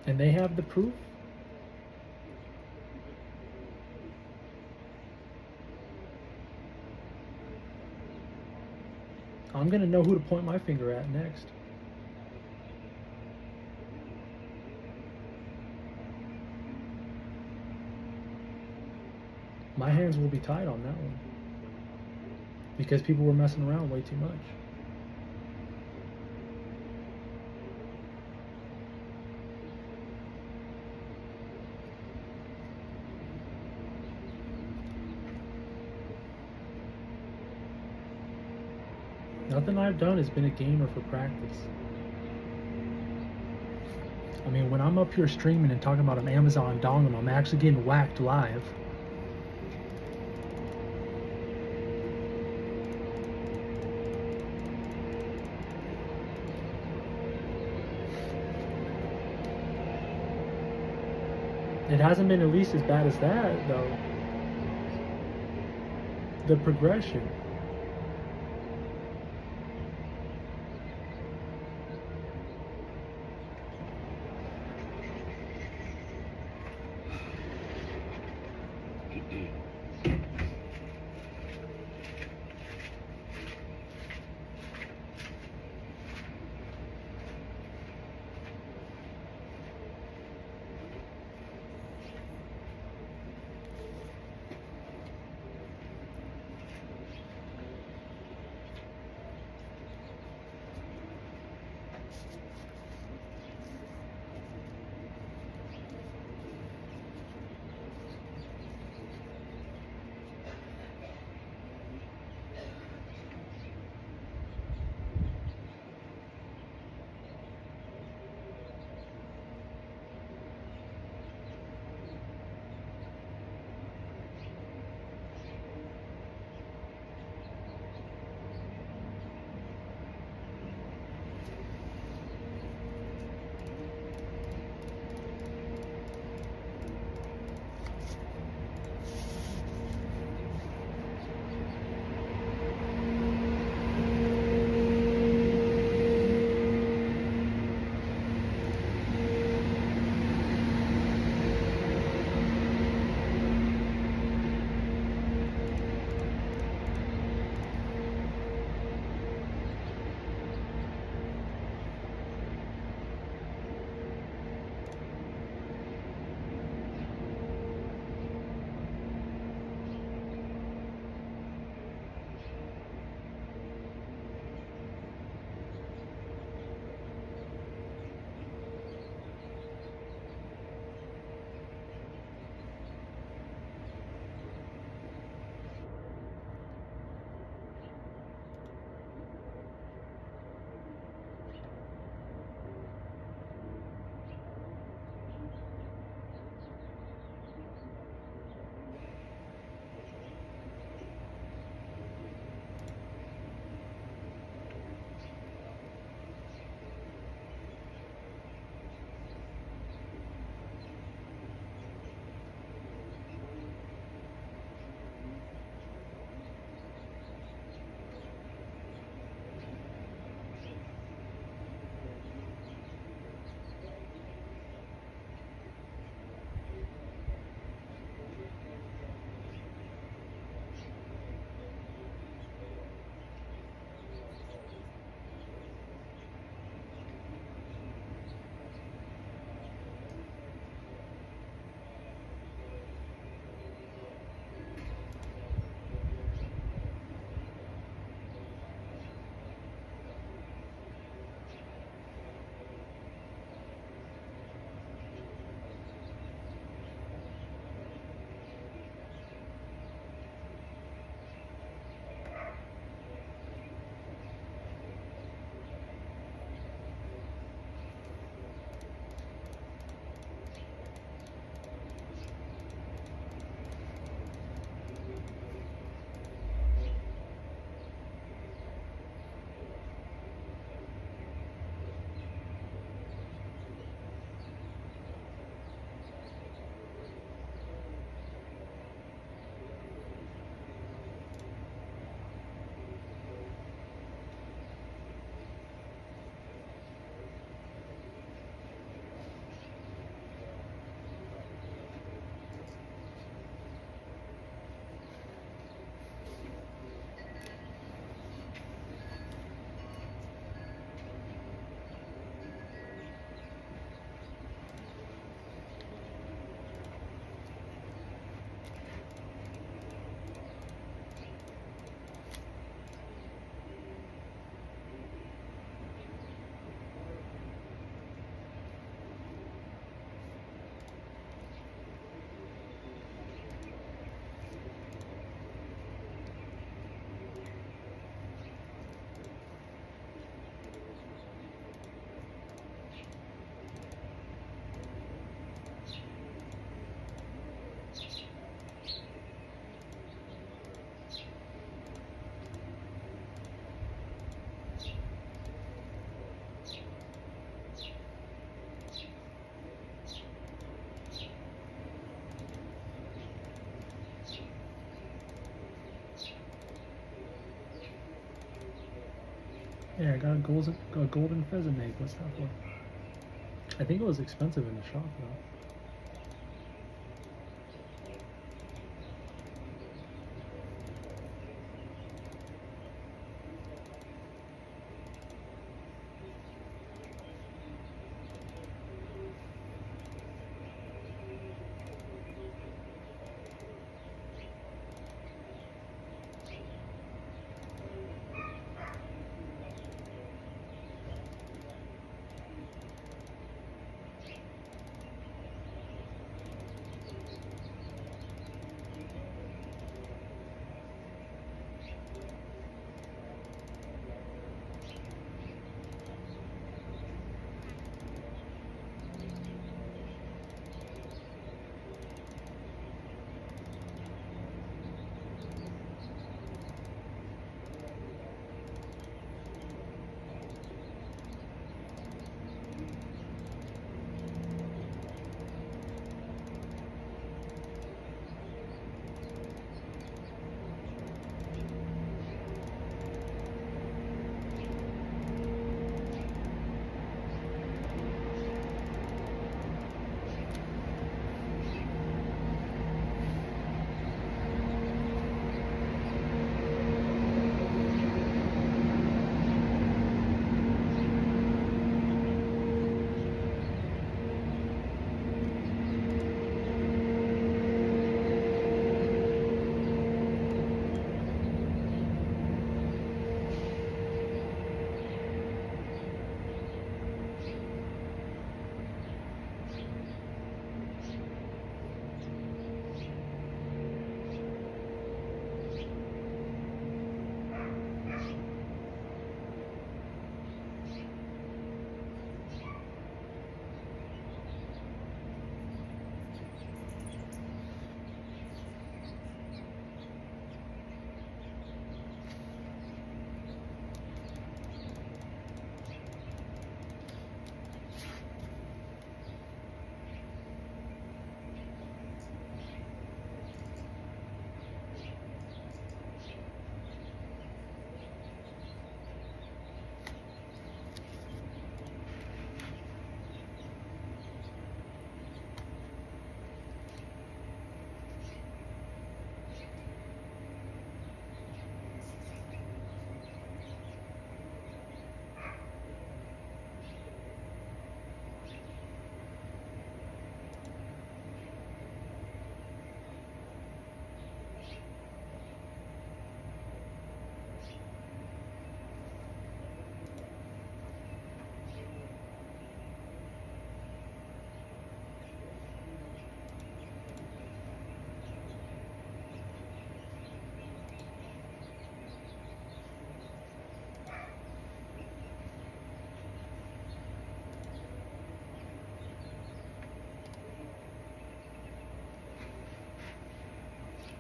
and they have the proof, I'm gonna know who to point my finger at next. My hands will be tied on that one. Because people were messing around way too much. Nothing I've done has been a game or for practice. I mean, when I'm up here streaming and talking about an Amazon dongle, I'm actually getting whacked live. It hasn't been at least as bad as that, though. The progression. Yeah, I got a golden pheasant egg. What's that for? I think it was expensive in the shop though.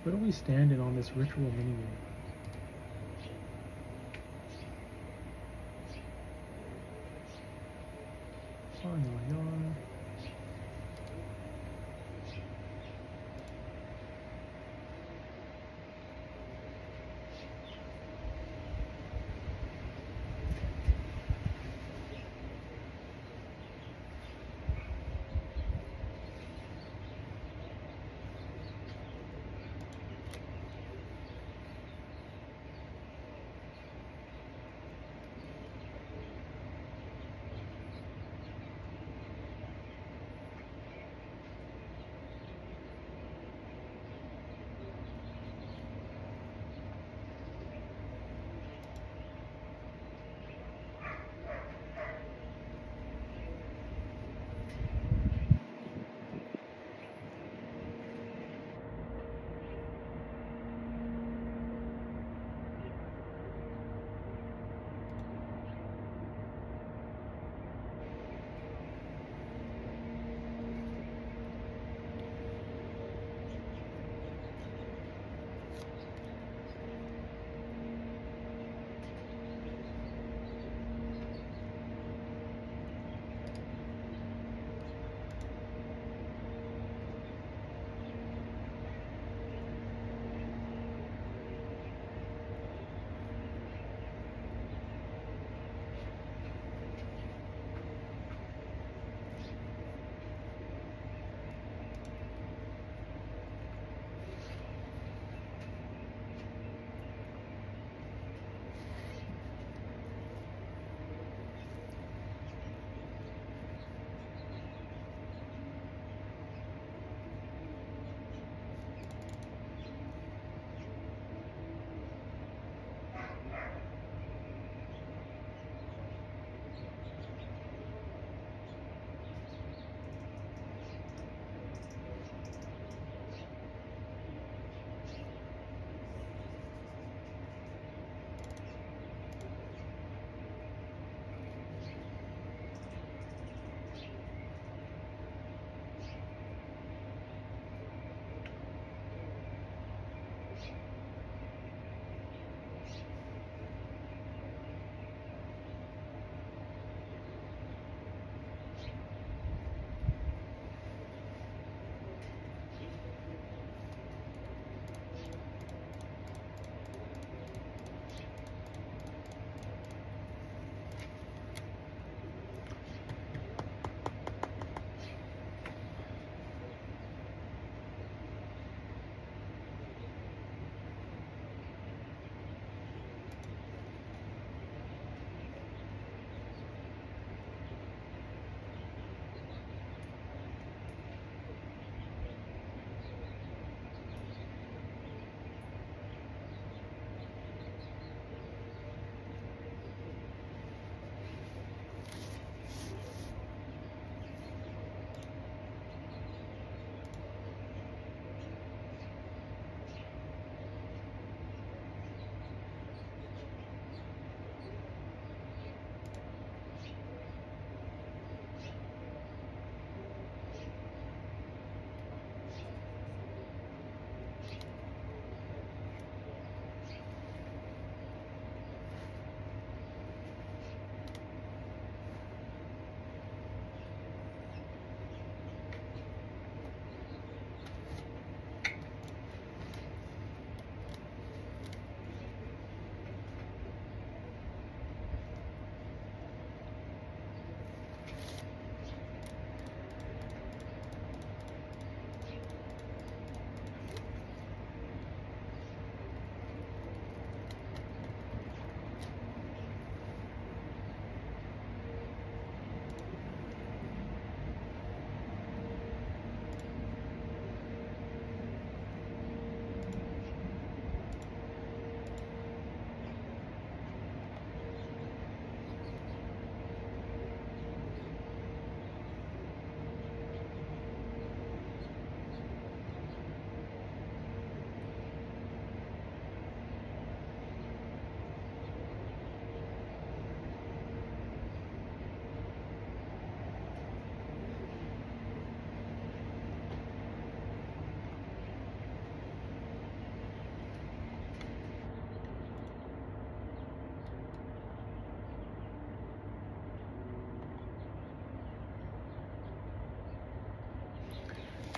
Where do we stand in on this ritual minigame? Oh, no, no.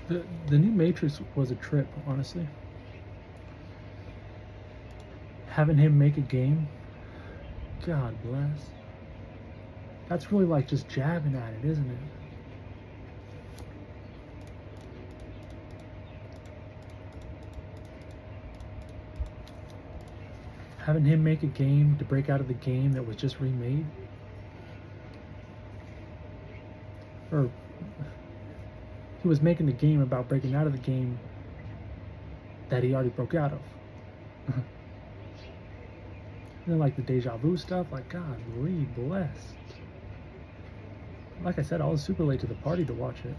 The new Matrix was a trip, honestly. Having him make a game, God bless. That's really like just jabbing at it, isn't it? Having him make a game to break out of the game that was just remade. Or he was making the game about breaking out of the game that he already broke out of. And then like the deja vu stuff, like God, blessed. Like I said, I was super late to the party to watch it.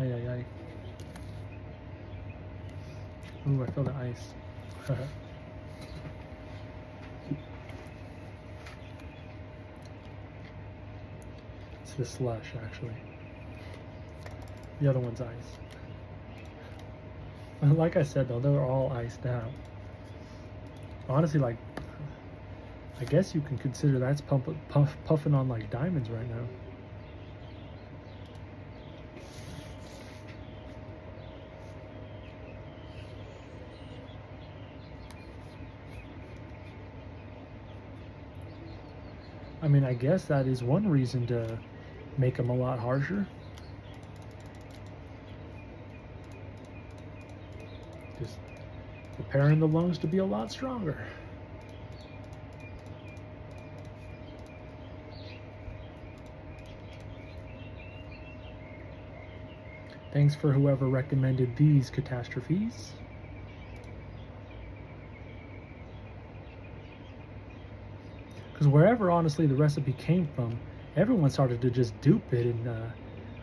Ay, ay, ay. Ooh, I feel the ice. It's the slush, actually. The other one's ice. Like I said, though, they're all iced out. Honestly, like, I guess you can consider that's puffing on like diamonds right now. I mean, I guess that is one reason to make them a lot harsher. Just preparing the lungs to be a lot stronger. Thanks for whoever recommended these catastrophes. Because wherever, honestly, the recipe came from, everyone started to just dupe it, and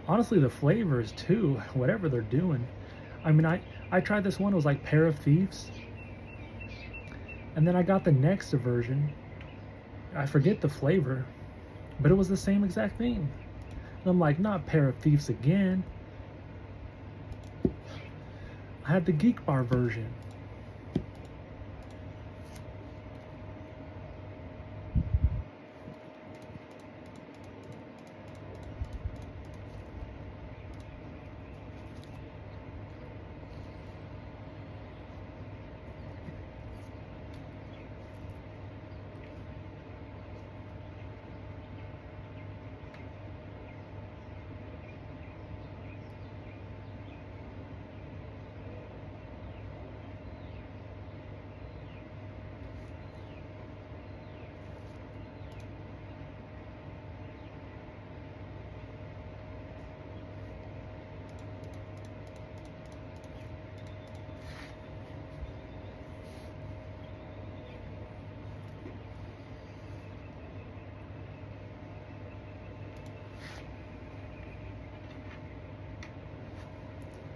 honestly, the flavors too, whatever they're doing. I mean, I tried this one, it was like Pair of Thieves. And then I got the next version. I forget the flavor, but it was the same exact thing. And I'm like, not Pair of Thieves again. I had the Geek Bar version.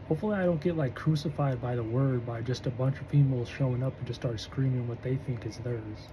Hopefully I don't get like crucified by the word by just a bunch of females showing up and just start screaming what they think is theirs.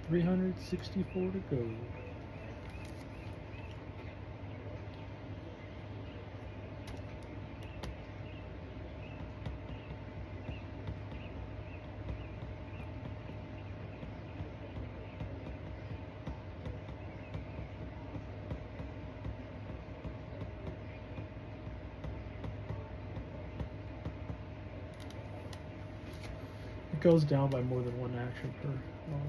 364 to go. It goes down by more than one action per log.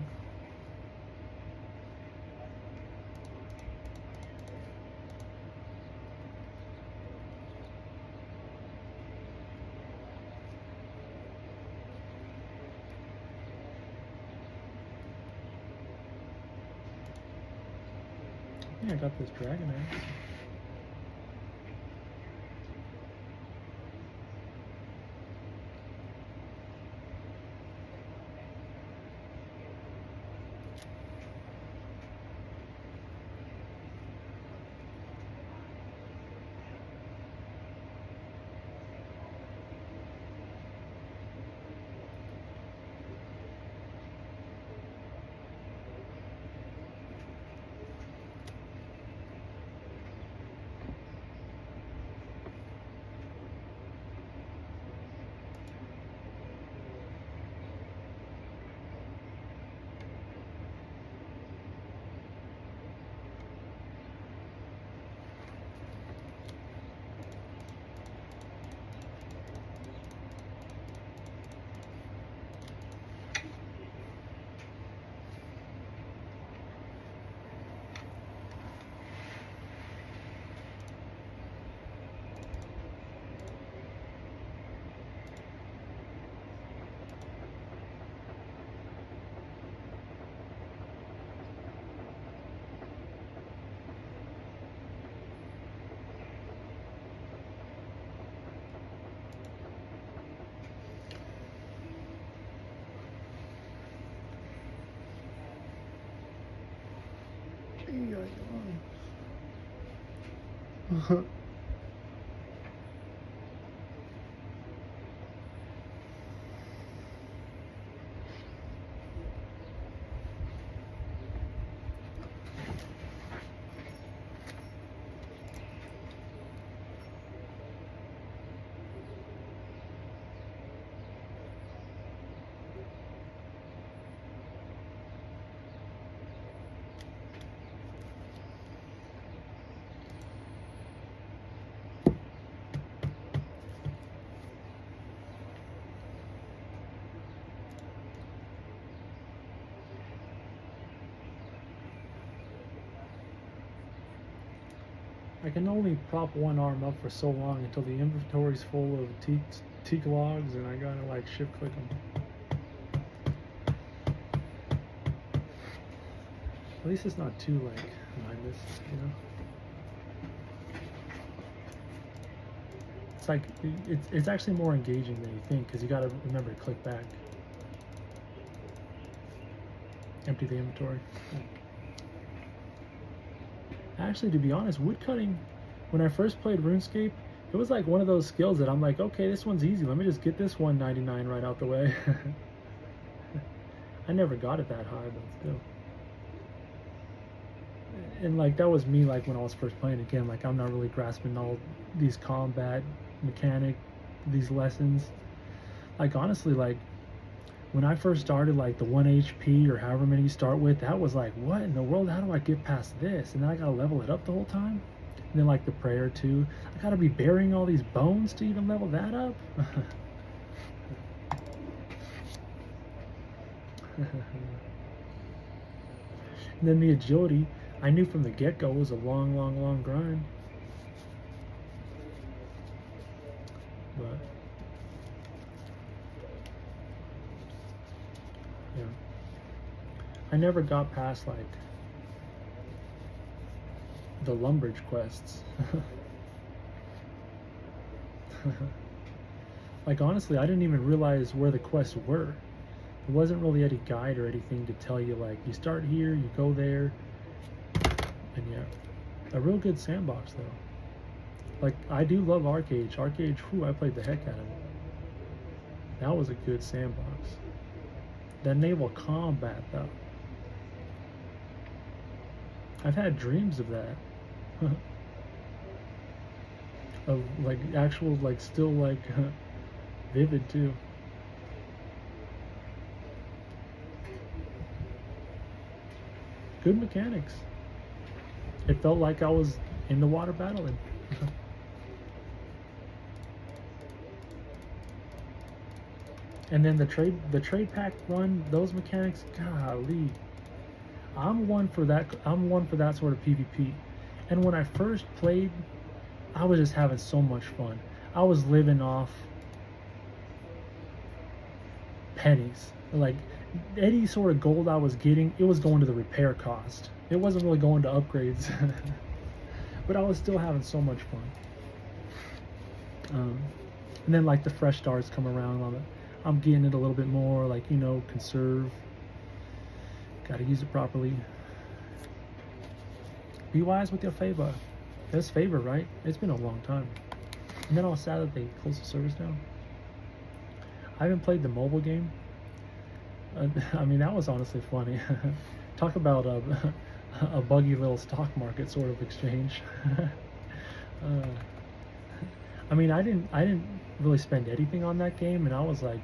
I think I got this dragon axe. I can only prop one arm up for so long until the inventory's full of teak logs, and I gotta like shift click them. At least it's not too like mindless, you know. It's like it's actually more engaging than you think, because you gotta remember to click back. Empty the inventory. Actually, to be honest, woodcutting, when I first played RuneScape, it was like one of those skills that I'm like, okay, this one's easy. Let me just get this 199 right out the way. I never got it that high, but still. And like that was me like when I was first playing again. Like I'm not really grasping all these combat mechanic, these lessons. Like honestly, like when I first started, like the 1 HP or however many you start with, that was like, what in the world? How do I get past this? And then I gotta level it up the whole time. And then like the prayer too. I gotta be burying all these bones to even level that up. And then the agility, I knew from the get-go was a long grind. But yeah, I never got past like the Lumbridge quests. Like honestly, I didn't even realize where the quests were. There wasn't really any guide or anything to tell you like you start here, you go there, and yeah, a real good sandbox though. Like I do love Arcade. Arcade, whew, I played the heck out of it. That was a good sandbox. That naval combat though, I've had dreams of that. Of like actual, like still like vivid too. Good mechanics. It felt like I was in the water battling. And then the trade pack run, those mechanics, golly. I'm one for that sort of PvP. And when I first played, I was just having so much fun. I was living off pennies. Like any sort of gold I was getting, it was going to the repair cost. It wasn't really going to upgrades. But I was still having so much fun. And then like the fresh starts come around, I'm getting it a little bit more, like, you know, conserve. Gotta use it properly. Be wise with your favor. That's favor, right? It's been a long time. And then I was sad that they closed the service down. I haven't played the mobile game. I mean, that was honestly funny. Talk about a buggy little stock market sort of exchange. I mean, I didn't really spend anything on that game, and I was like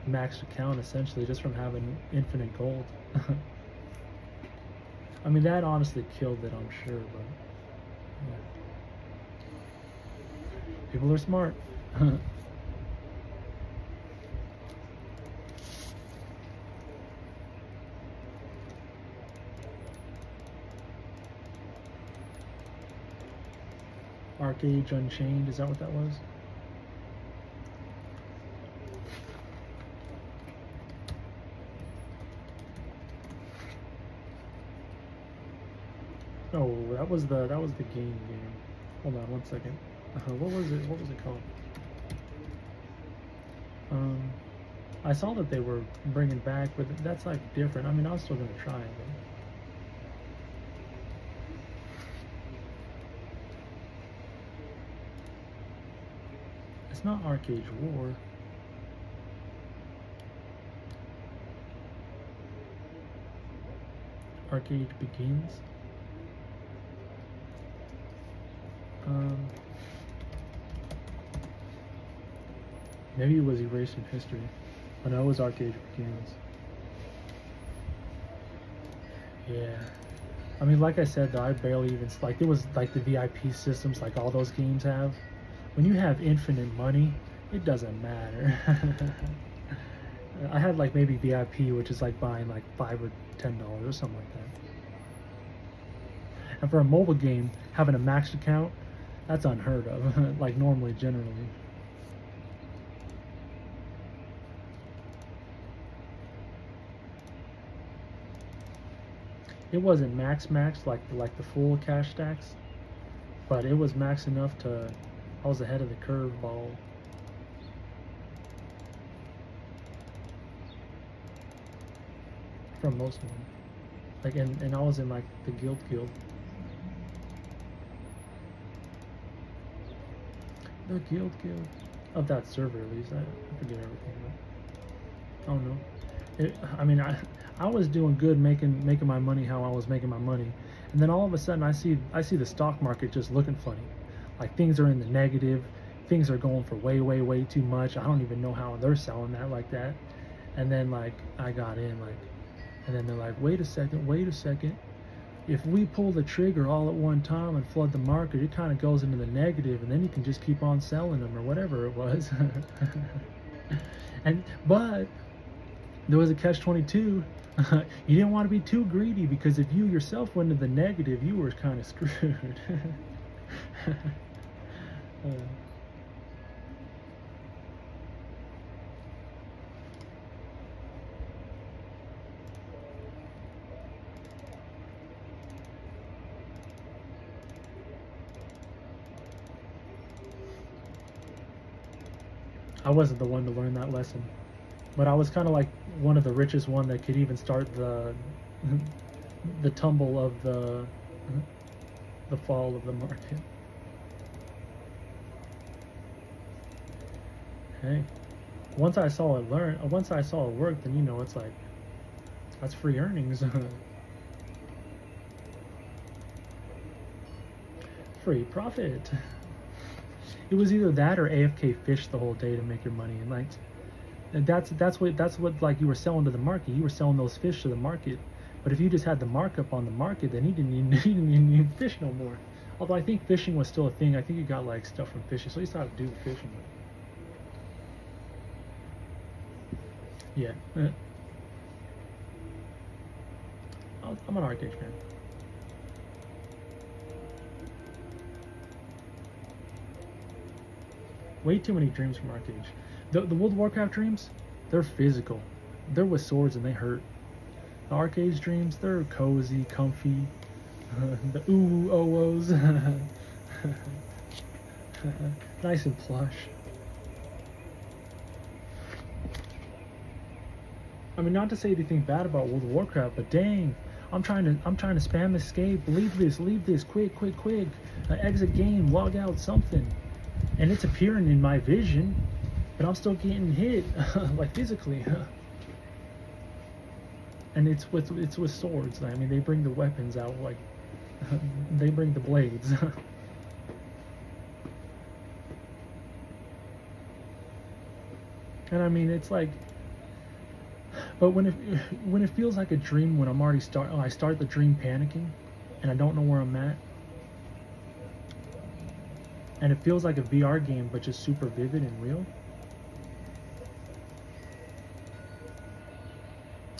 maxed account essentially just from having infinite gold. I mean, that honestly killed it, I'm sure, but yeah. People are smart. Arcade Unchained, is that what that was? Oh, that was the game. Hold on one second. What was it called? I saw that they were bringing back, but that's like different. I mean, I was still gonna try it. But... It's not Arcade War. Arcade Begins. Maybe it was Erasing History. Oh no, it was Arcade Begins. Yeah. I mean, like I said, though, I barely even, like, it was like the VIP systems like all those games have. When you have infinite money, it doesn't matter. I had like maybe VIP, which is like buying like $5 or $10 or something like that. And for a mobile game, having a maxed account, that's unheard of, like normally, generally. It wasn't max like the full cash stacks, but it was max enough to, I was ahead of the curve ball. From most of them. Like, and I was in like the guild. The guild of that server, at least. I forget everything, but I don't know. I mean, I was doing good, making my money how I was making my money, and then all of a sudden I see the stock market just looking funny, like things are in the negative, things are going for way too much. I don't even know how they're selling that like that, and then like I got in like, and then they're like, wait a second. If we pull the trigger all at one time and flood the market, it kind of goes into the negative, and then you can just keep on selling them or whatever it was. But there was a catch-22. You didn't want to be too greedy, because if you yourself went into the negative, you were kind of screwed. I wasn't the one to learn that lesson, but I was kind of like one of the richest one that could even start the tumble of the fall of the market. Hey, once I saw it work, then you know it's like, that's free earnings. free profit. It was either that or AFK fish the whole day to make your money, and like, and that's what like you were selling to the market. You were selling those fish to the market. But if you just had the markup on the market, then he didn't even need fish no more. Although I think fishing was still a thing. I think you got like stuff from fishing, so you still have to do the fishing. But yeah, I'm an arcade fan. Way too many dreams from arcades. The World of Warcraft dreams, they're physical. They're with swords and they hurt. The arcades dreams, they're cozy, comfy. The ooh-oh-ohs. Nice and plush. I mean, not to say anything bad about World of Warcraft, but dang, I'm trying to spam escape. Leave this, quick. Exit game, log out, something. And it's appearing in my vision, but I'm still getting hit, like physically. And it's with swords. I mean, they bring the weapons out, like they bring the blades. And I mean, it's like, but when it feels like a dream, when I'm already I start the dream panicking, and I don't know where I'm at, and it feels like a VR game, but just super vivid and real.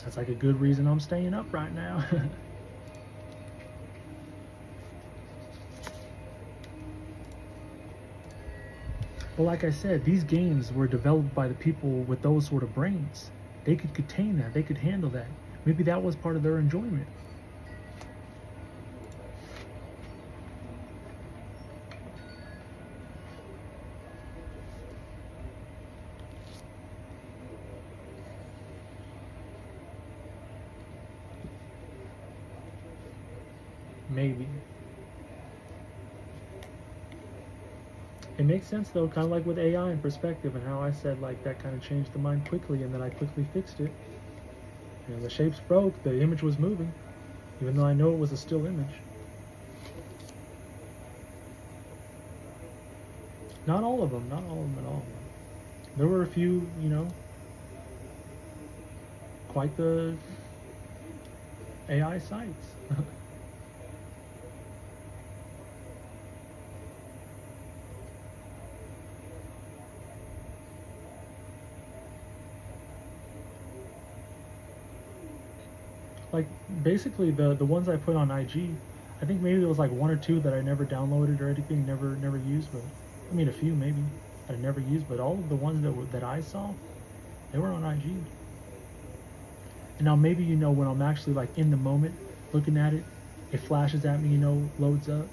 That's like a good reason I'm staying up right now. But like I said, these games were developed by the people with those sort of brains. They could contain that. They could handle that. Maybe that was part of their enjoyment. Maybe. It makes sense though, kind of like with AI and perspective, and how I said like that kind of changed the mind quickly, and then I quickly fixed it. You know, the shapes broke, the image was moving, even though I know it was a still image. Not all of them at all. There were a few, you know, quite the AI sites. Like basically the ones I put on IG, I think maybe there was like one or two that I never downloaded or anything, never used, but I mean a few maybe that I never used, but all of the ones that I saw, they were on IG. And now maybe, you know, when I'm actually like in the moment looking at it, it flashes at me, you know, loads up.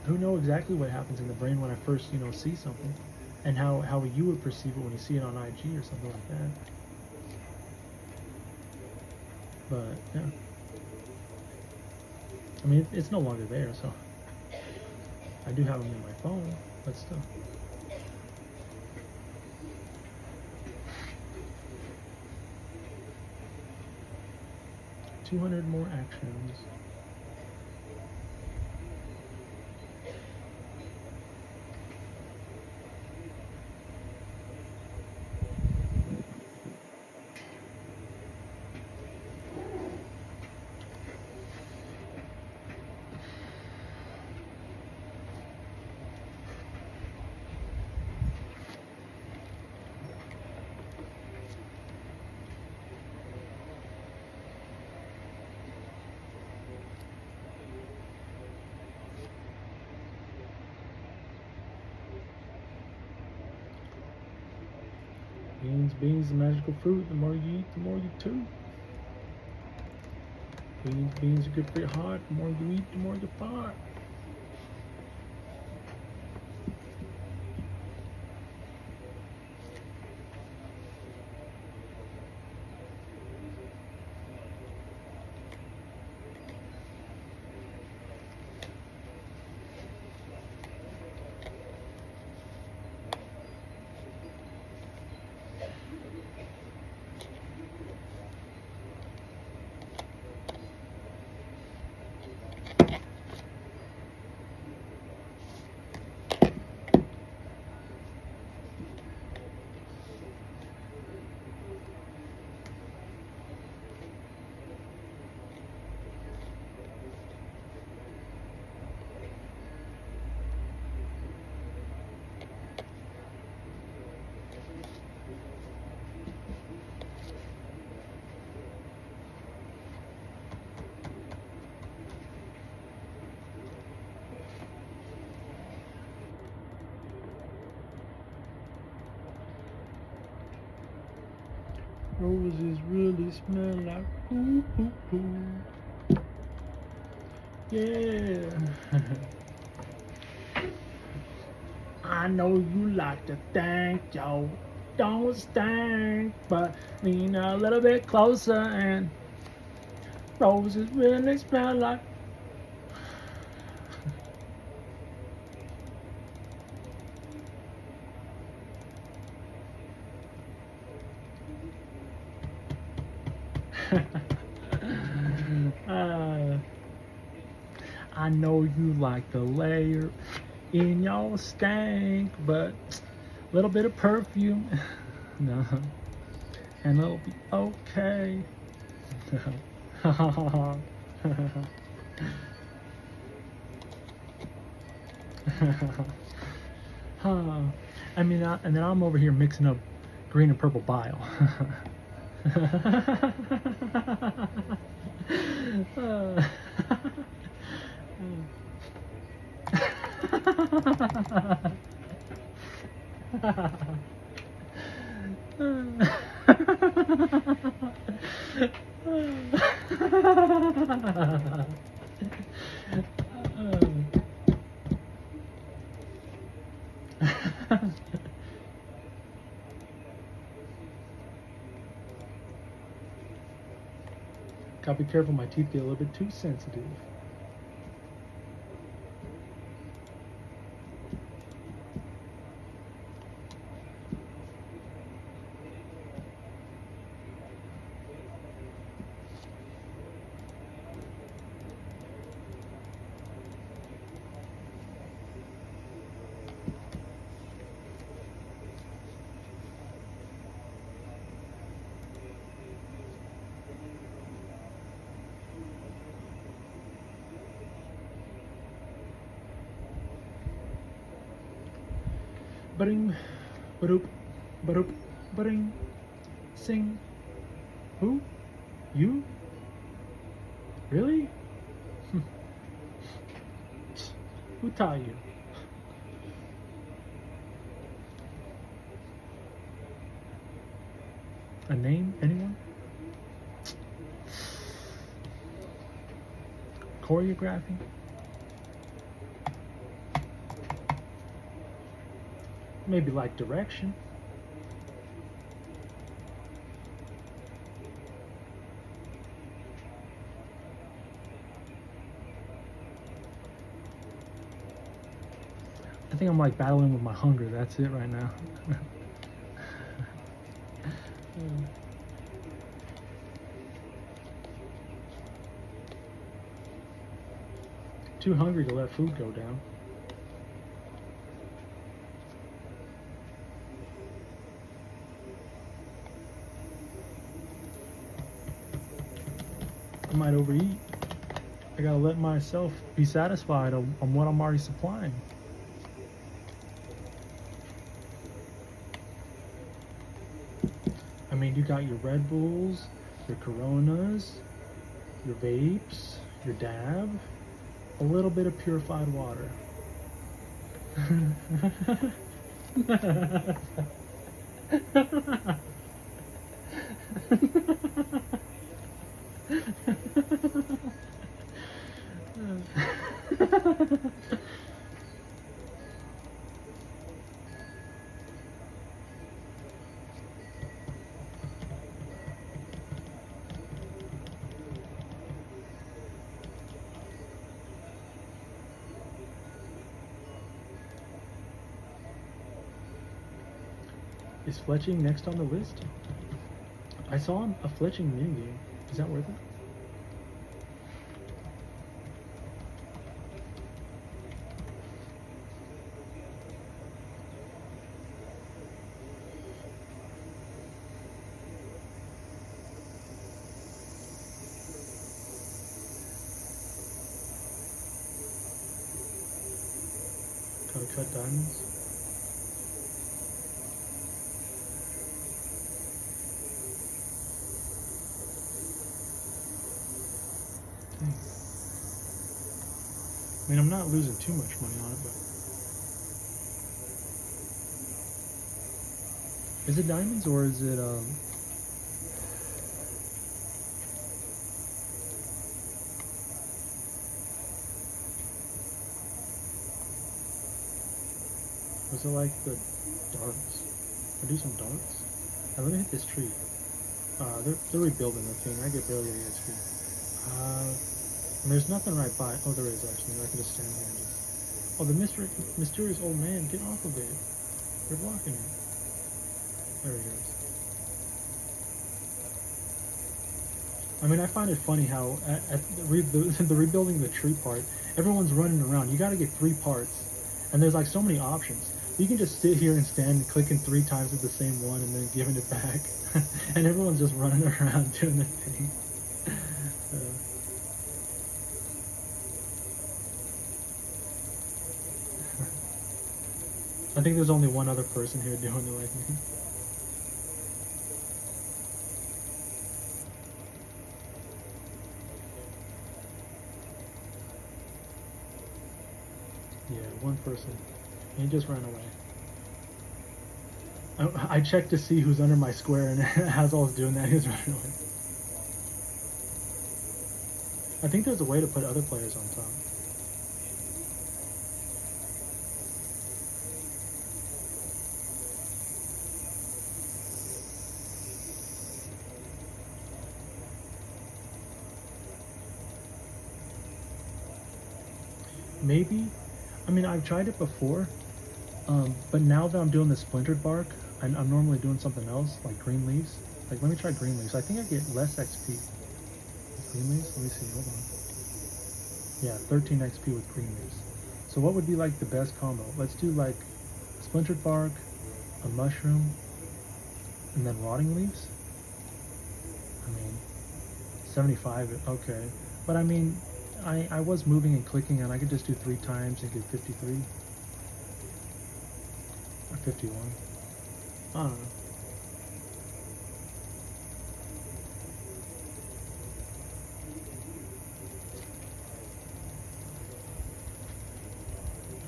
Who knows exactly what happens in the brain when I first, you know, see something, and how you would perceive it when you see it on IG or something like that. But yeah, I mean it's no longer there, so I do have them in my phone, but still. $200 more actions. Beans, the magical fruit. The more you eat, the more you chew. Beans are good for your heart. The more you eat, the more you fart. Roses really smell like ooh, ooh, ooh. Yeah. I know you like to think, yo. Don't stink, but lean a little bit closer and roses really smell like. I know you like the layer in your stank, but a little bit of perfume, no, and it'll be okay. I mean, and then I'm over here mixing up green and purple bile. Gotta be careful, my teeth get a little bit too sensitive. Ba-ding, ba-doop, ba-doop, ba-ding. Sing. Who? You? Really? Who taught you? A name? Anyone? Choreography? Maybe like direction. I think I'm like battling with my hunger. That's it right now. Too hungry to let food go down. I might overeat. I gotta let myself be satisfied on what I'm already supplying. I mean, you got your Red Bulls, your Coronas, your vapes, your dab, a little bit of purified water. Is fletching next on the list? I saw a fletching minigame. Is that worth it? Gotta cut diamonds. I mean, I'm not losing too much money on it, but... Is it diamonds or is it, Was it like the darts? I do some darts. Now let me hit this tree. They're rebuilding the thing. I get barely any XP. And there's nothing right by. Oh, there is actually. I can just stand here and just. Oh, the mysterious old man. Get off of it. You're blocking it. There he goes. I mean, I find it funny how at the rebuilding the tree part, everyone's running around. You got to get 3 parts, and there's like so many options. You can just sit here and stand clicking 3 times at the same one and then giving it back, and everyone's just running around doing their thing. I think there's only one other person here doing it like me. Yeah, one person. And he just ran away. I checked to see who's under my square, and as I was doing that, he was running away. I think there's a way to put other players on top. Maybe. I mean, I've tried it before, but now that I'm doing the splintered bark, I'm normally doing something else, like green leaves. Like, let me try green leaves. I think I get less XP. Green leaves? Let me see, hold on. Yeah, 13 XP with green leaves. So what would be like the best combo? Let's do like splintered bark, a mushroom, and then rotting leaves? I mean, 75, okay. But I mean, I was moving and clicking, and I could just do 3 times and get 53. Or 51. I don't know.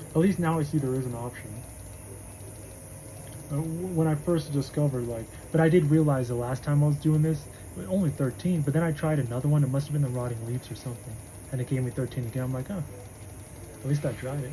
At least now I see there is an option. When I first discovered, like, but I did realize the last time I was doing this, only 13, but then I tried another one. It must have been the rotting leaves or something, and it gave me 13 again. I'm like, oh, at least I tried it.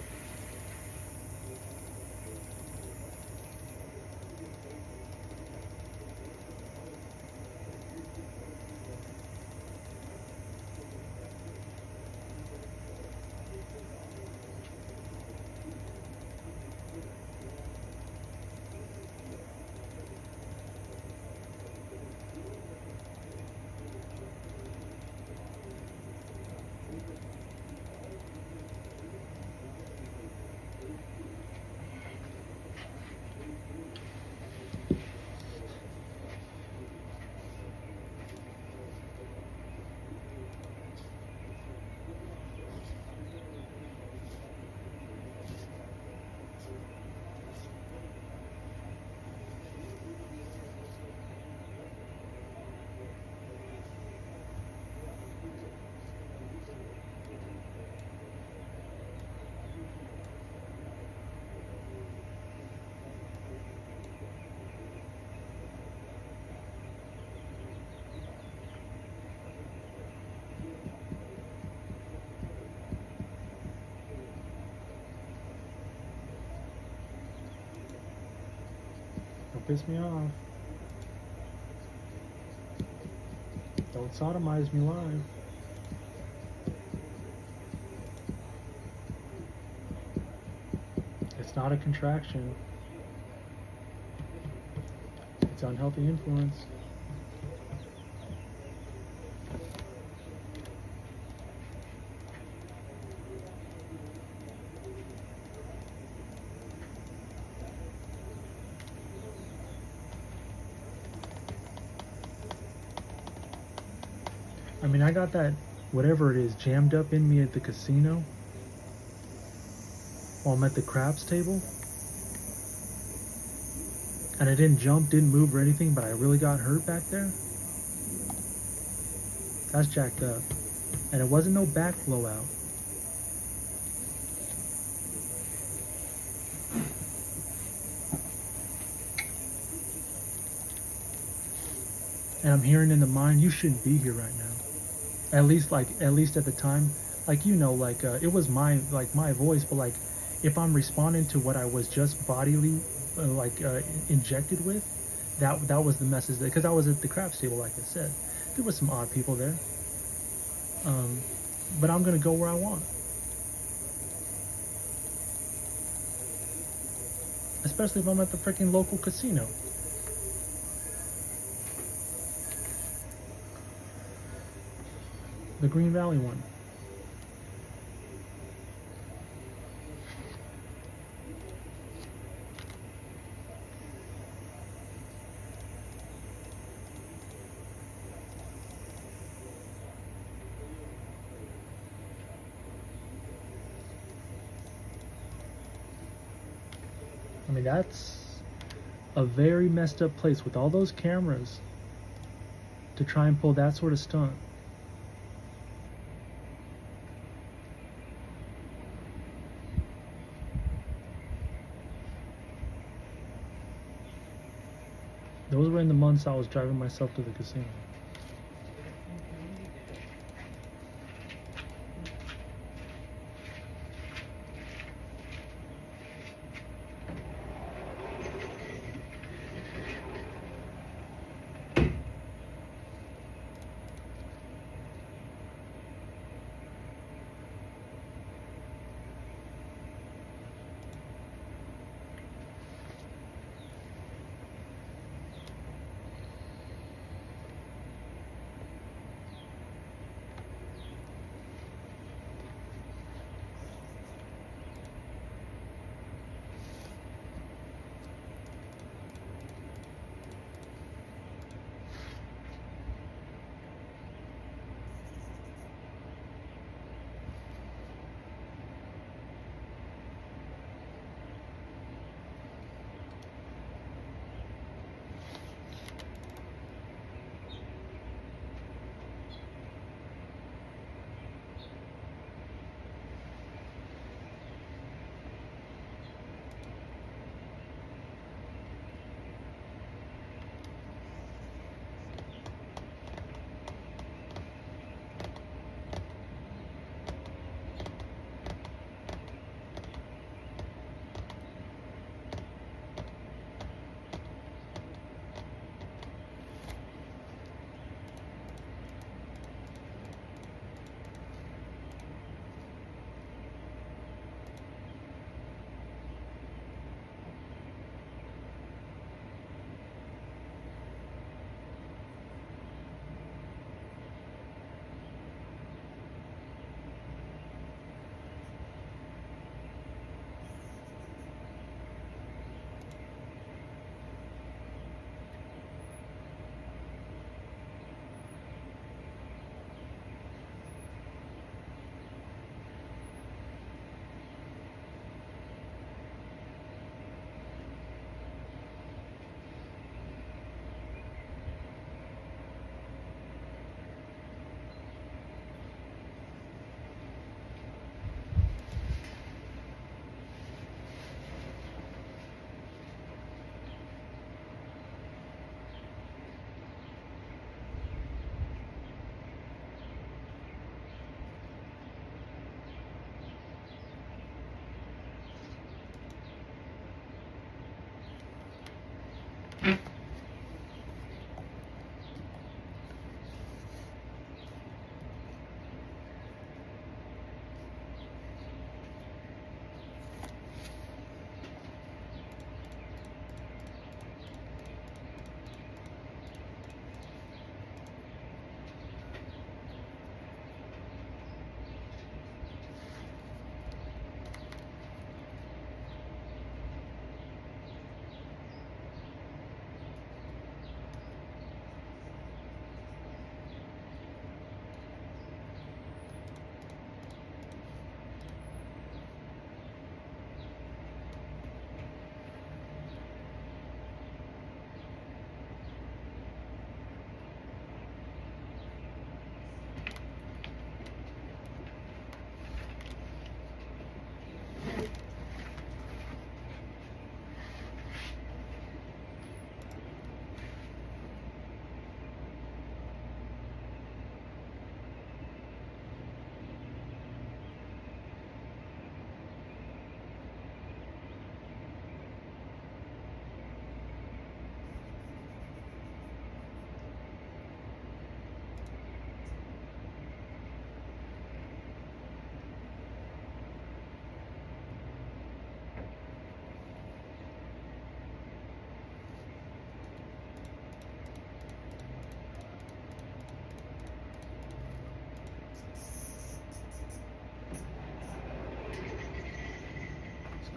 Don't piss me off. Don't sodomize me live. It's not a contraction. It's unhealthy influence. I mean, I got that, whatever it is, jammed up in me at the casino while I'm at the craps table. And I didn't jump, didn't move or anything, but I really got hurt back there. That's jacked up. And it wasn't no back blowout. And I'm hearing in the mind, you shouldn't be here right now. At least at the time, like, you know, like, it was my voice, but like, if I'm responding to what I was just bodily injected with, that was the message. Because I was at the craps table, like I said, there were some odd people there. But I'm gonna go where I want, especially if I'm at the freaking local casino. The Green Valley one. I mean, that's a very messed up place with all those cameras to try and pull that sort of stunt. Those were in the months I was driving myself to the casino.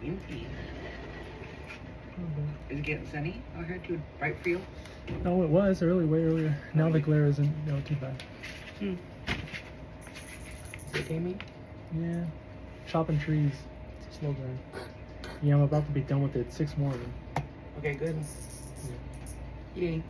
windy. Is it getting sunny out here? Too bright for you?
No, it was early, way earlier. Now the glare isn't, too bad.
Is it gaming?
Yeah, chopping trees. It's a slow grind. Yeah, I'm about to be done with it. 6 more of them.
Okay, good.
Yeah.
Yay.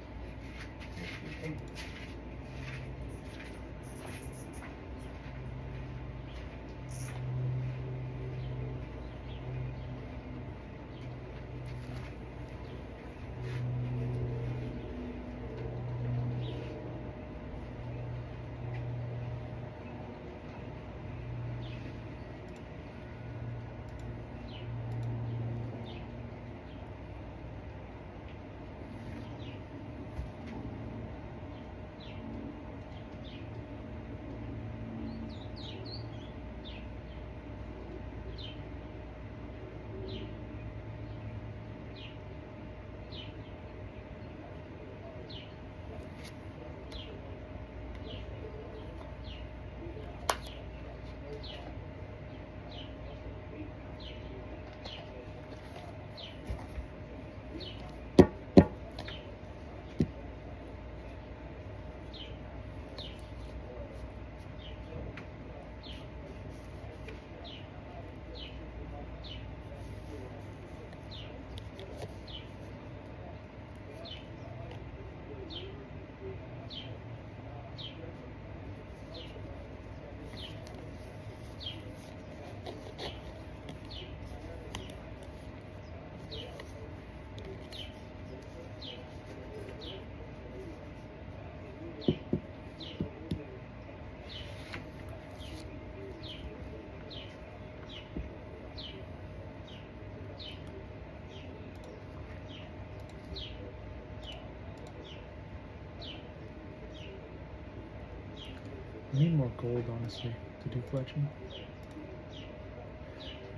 I need more gold, honestly, to do fletching.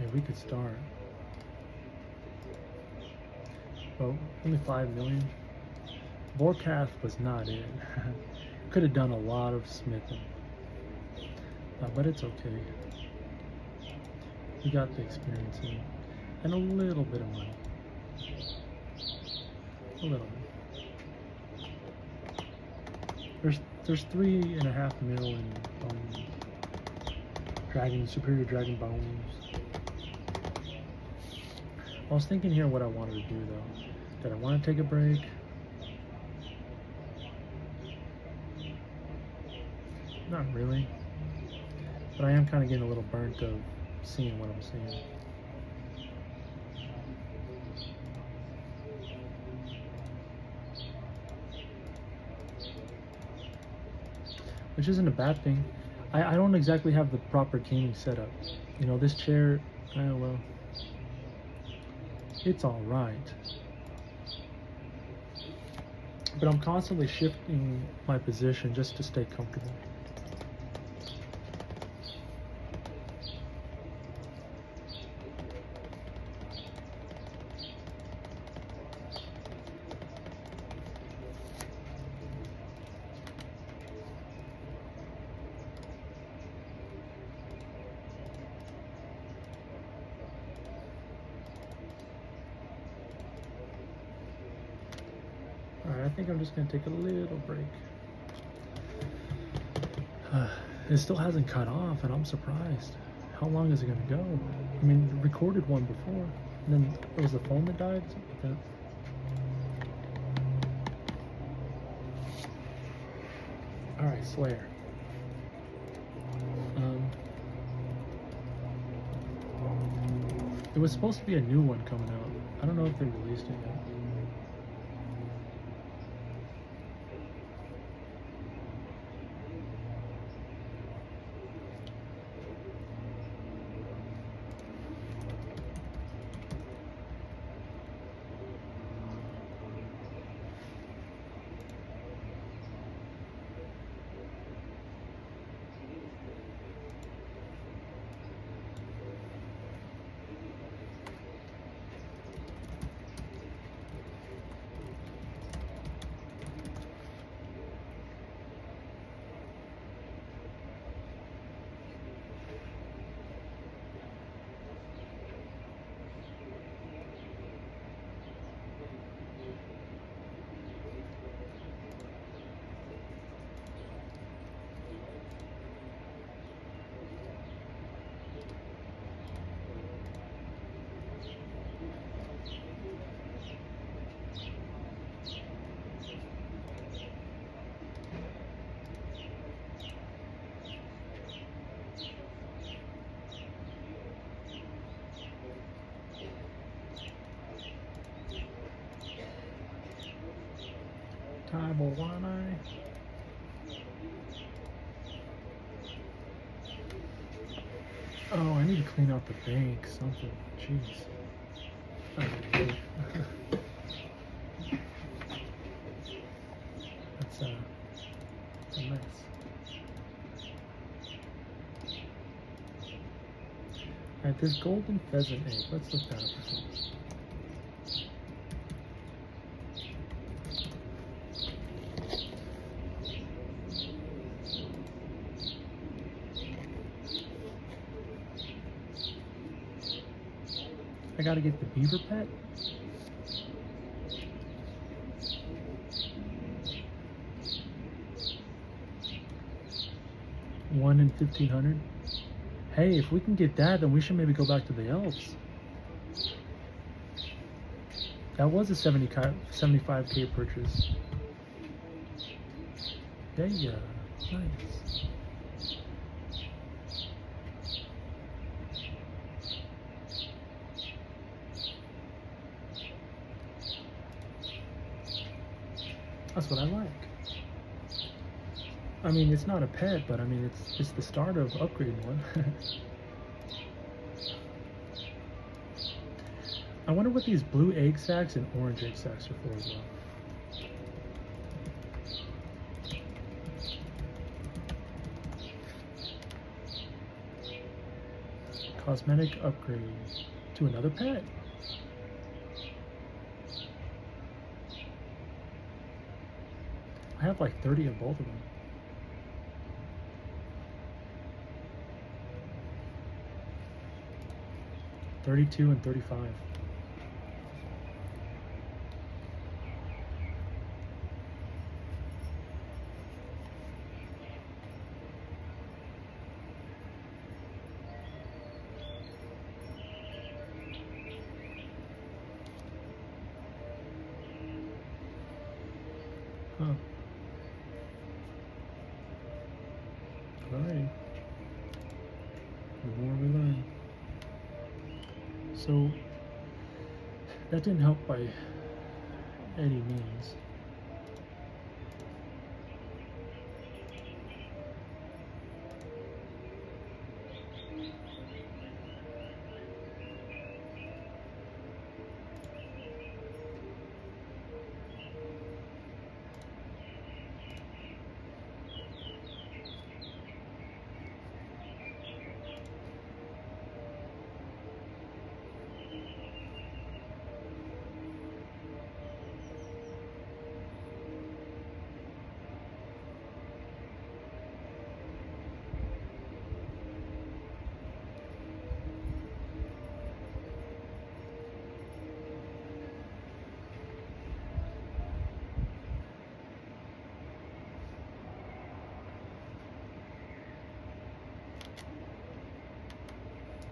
Yeah, we could start. Well, only 5 million. Vorkath was not it. Could have done a lot of smithing. But it's okay. We got the experience in, and a little bit of money. A little bit. There's 3.5 mil in superior dragon bones. I was thinking here what I wanted to do though. Did I want to take a break? Not really. But I am kind of getting a little burnt of seeing what I'm seeing. Which isn't a bad thing. I don't exactly have the proper gaming setup. This chair, well, it's alright. But I'm constantly shifting my position just to stay comfortable. Alright, I think I'm just going to take a little break. It still hasn't cut off, and I'm surprised. How long is it going to go? I mean, recorded one before, and then it was the phone that died, something like that. Alright, Slayer. It was supposed to be a new one coming out. I don't know if they released it yet. tribal one-eye. Oh, I need to clean out the bank, something. Jeez. Okay. That's a mess. Alright, this golden pheasant egg. Let's look that up. I gotta get the beaver pet. One in 1,500. Hey, if we can get that, then we should maybe go back to the elves. That was a 75k purchase. Yeah, nice. That's what I like. I mean, it's not a pet, but I mean, it's just the start of upgrading one. I wonder what these blue egg sacs and orange egg sacs are for as well. Cosmetic upgrade to another pet. I have like 30 of both of them. $32 and $35. Huh. Alright. The more we learn. So, that didn't help by any means.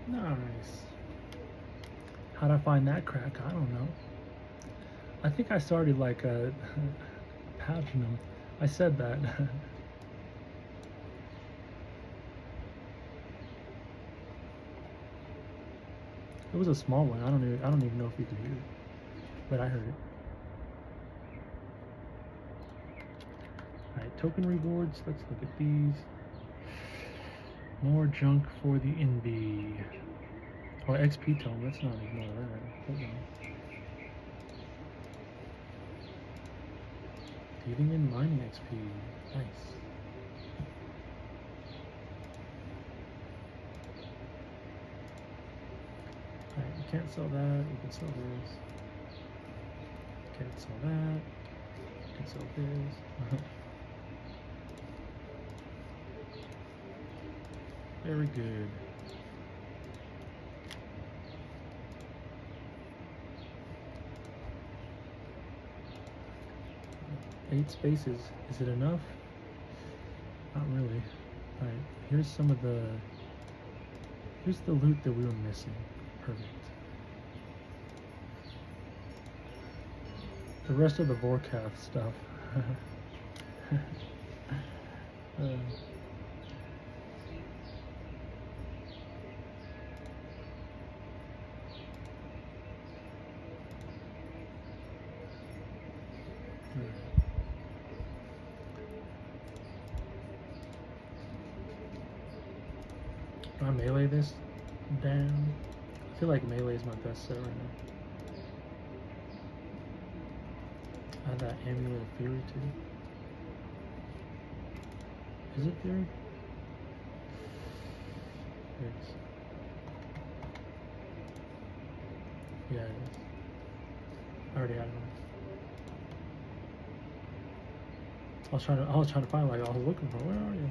Nice. How'd I find that crack? I don't know. I think I started like a Paginum. I said that. It was a small one. I don't even know if you could hear it, but I heard it. All right, token rewards. Let's look at these. More junk for the Envy. Oh, XP tome. Let's not ignore that. Hold on. Dealing in mining XP. Nice. Alright, we can't sell that. We can sell this. Can't sell that. We can sell this. Very good. Eight spaces. Is it enough? Not really. Alright, here's some of the... Here's the loot that we were missing. Perfect. The rest of the Vorkath stuff. Can I melee this down? I feel like melee is my best set right now. I have that Amulet of Fury too. Is it Fury? It's... Yeah, it is. I already had it on. I was trying to find, like, I was looking for, where are you?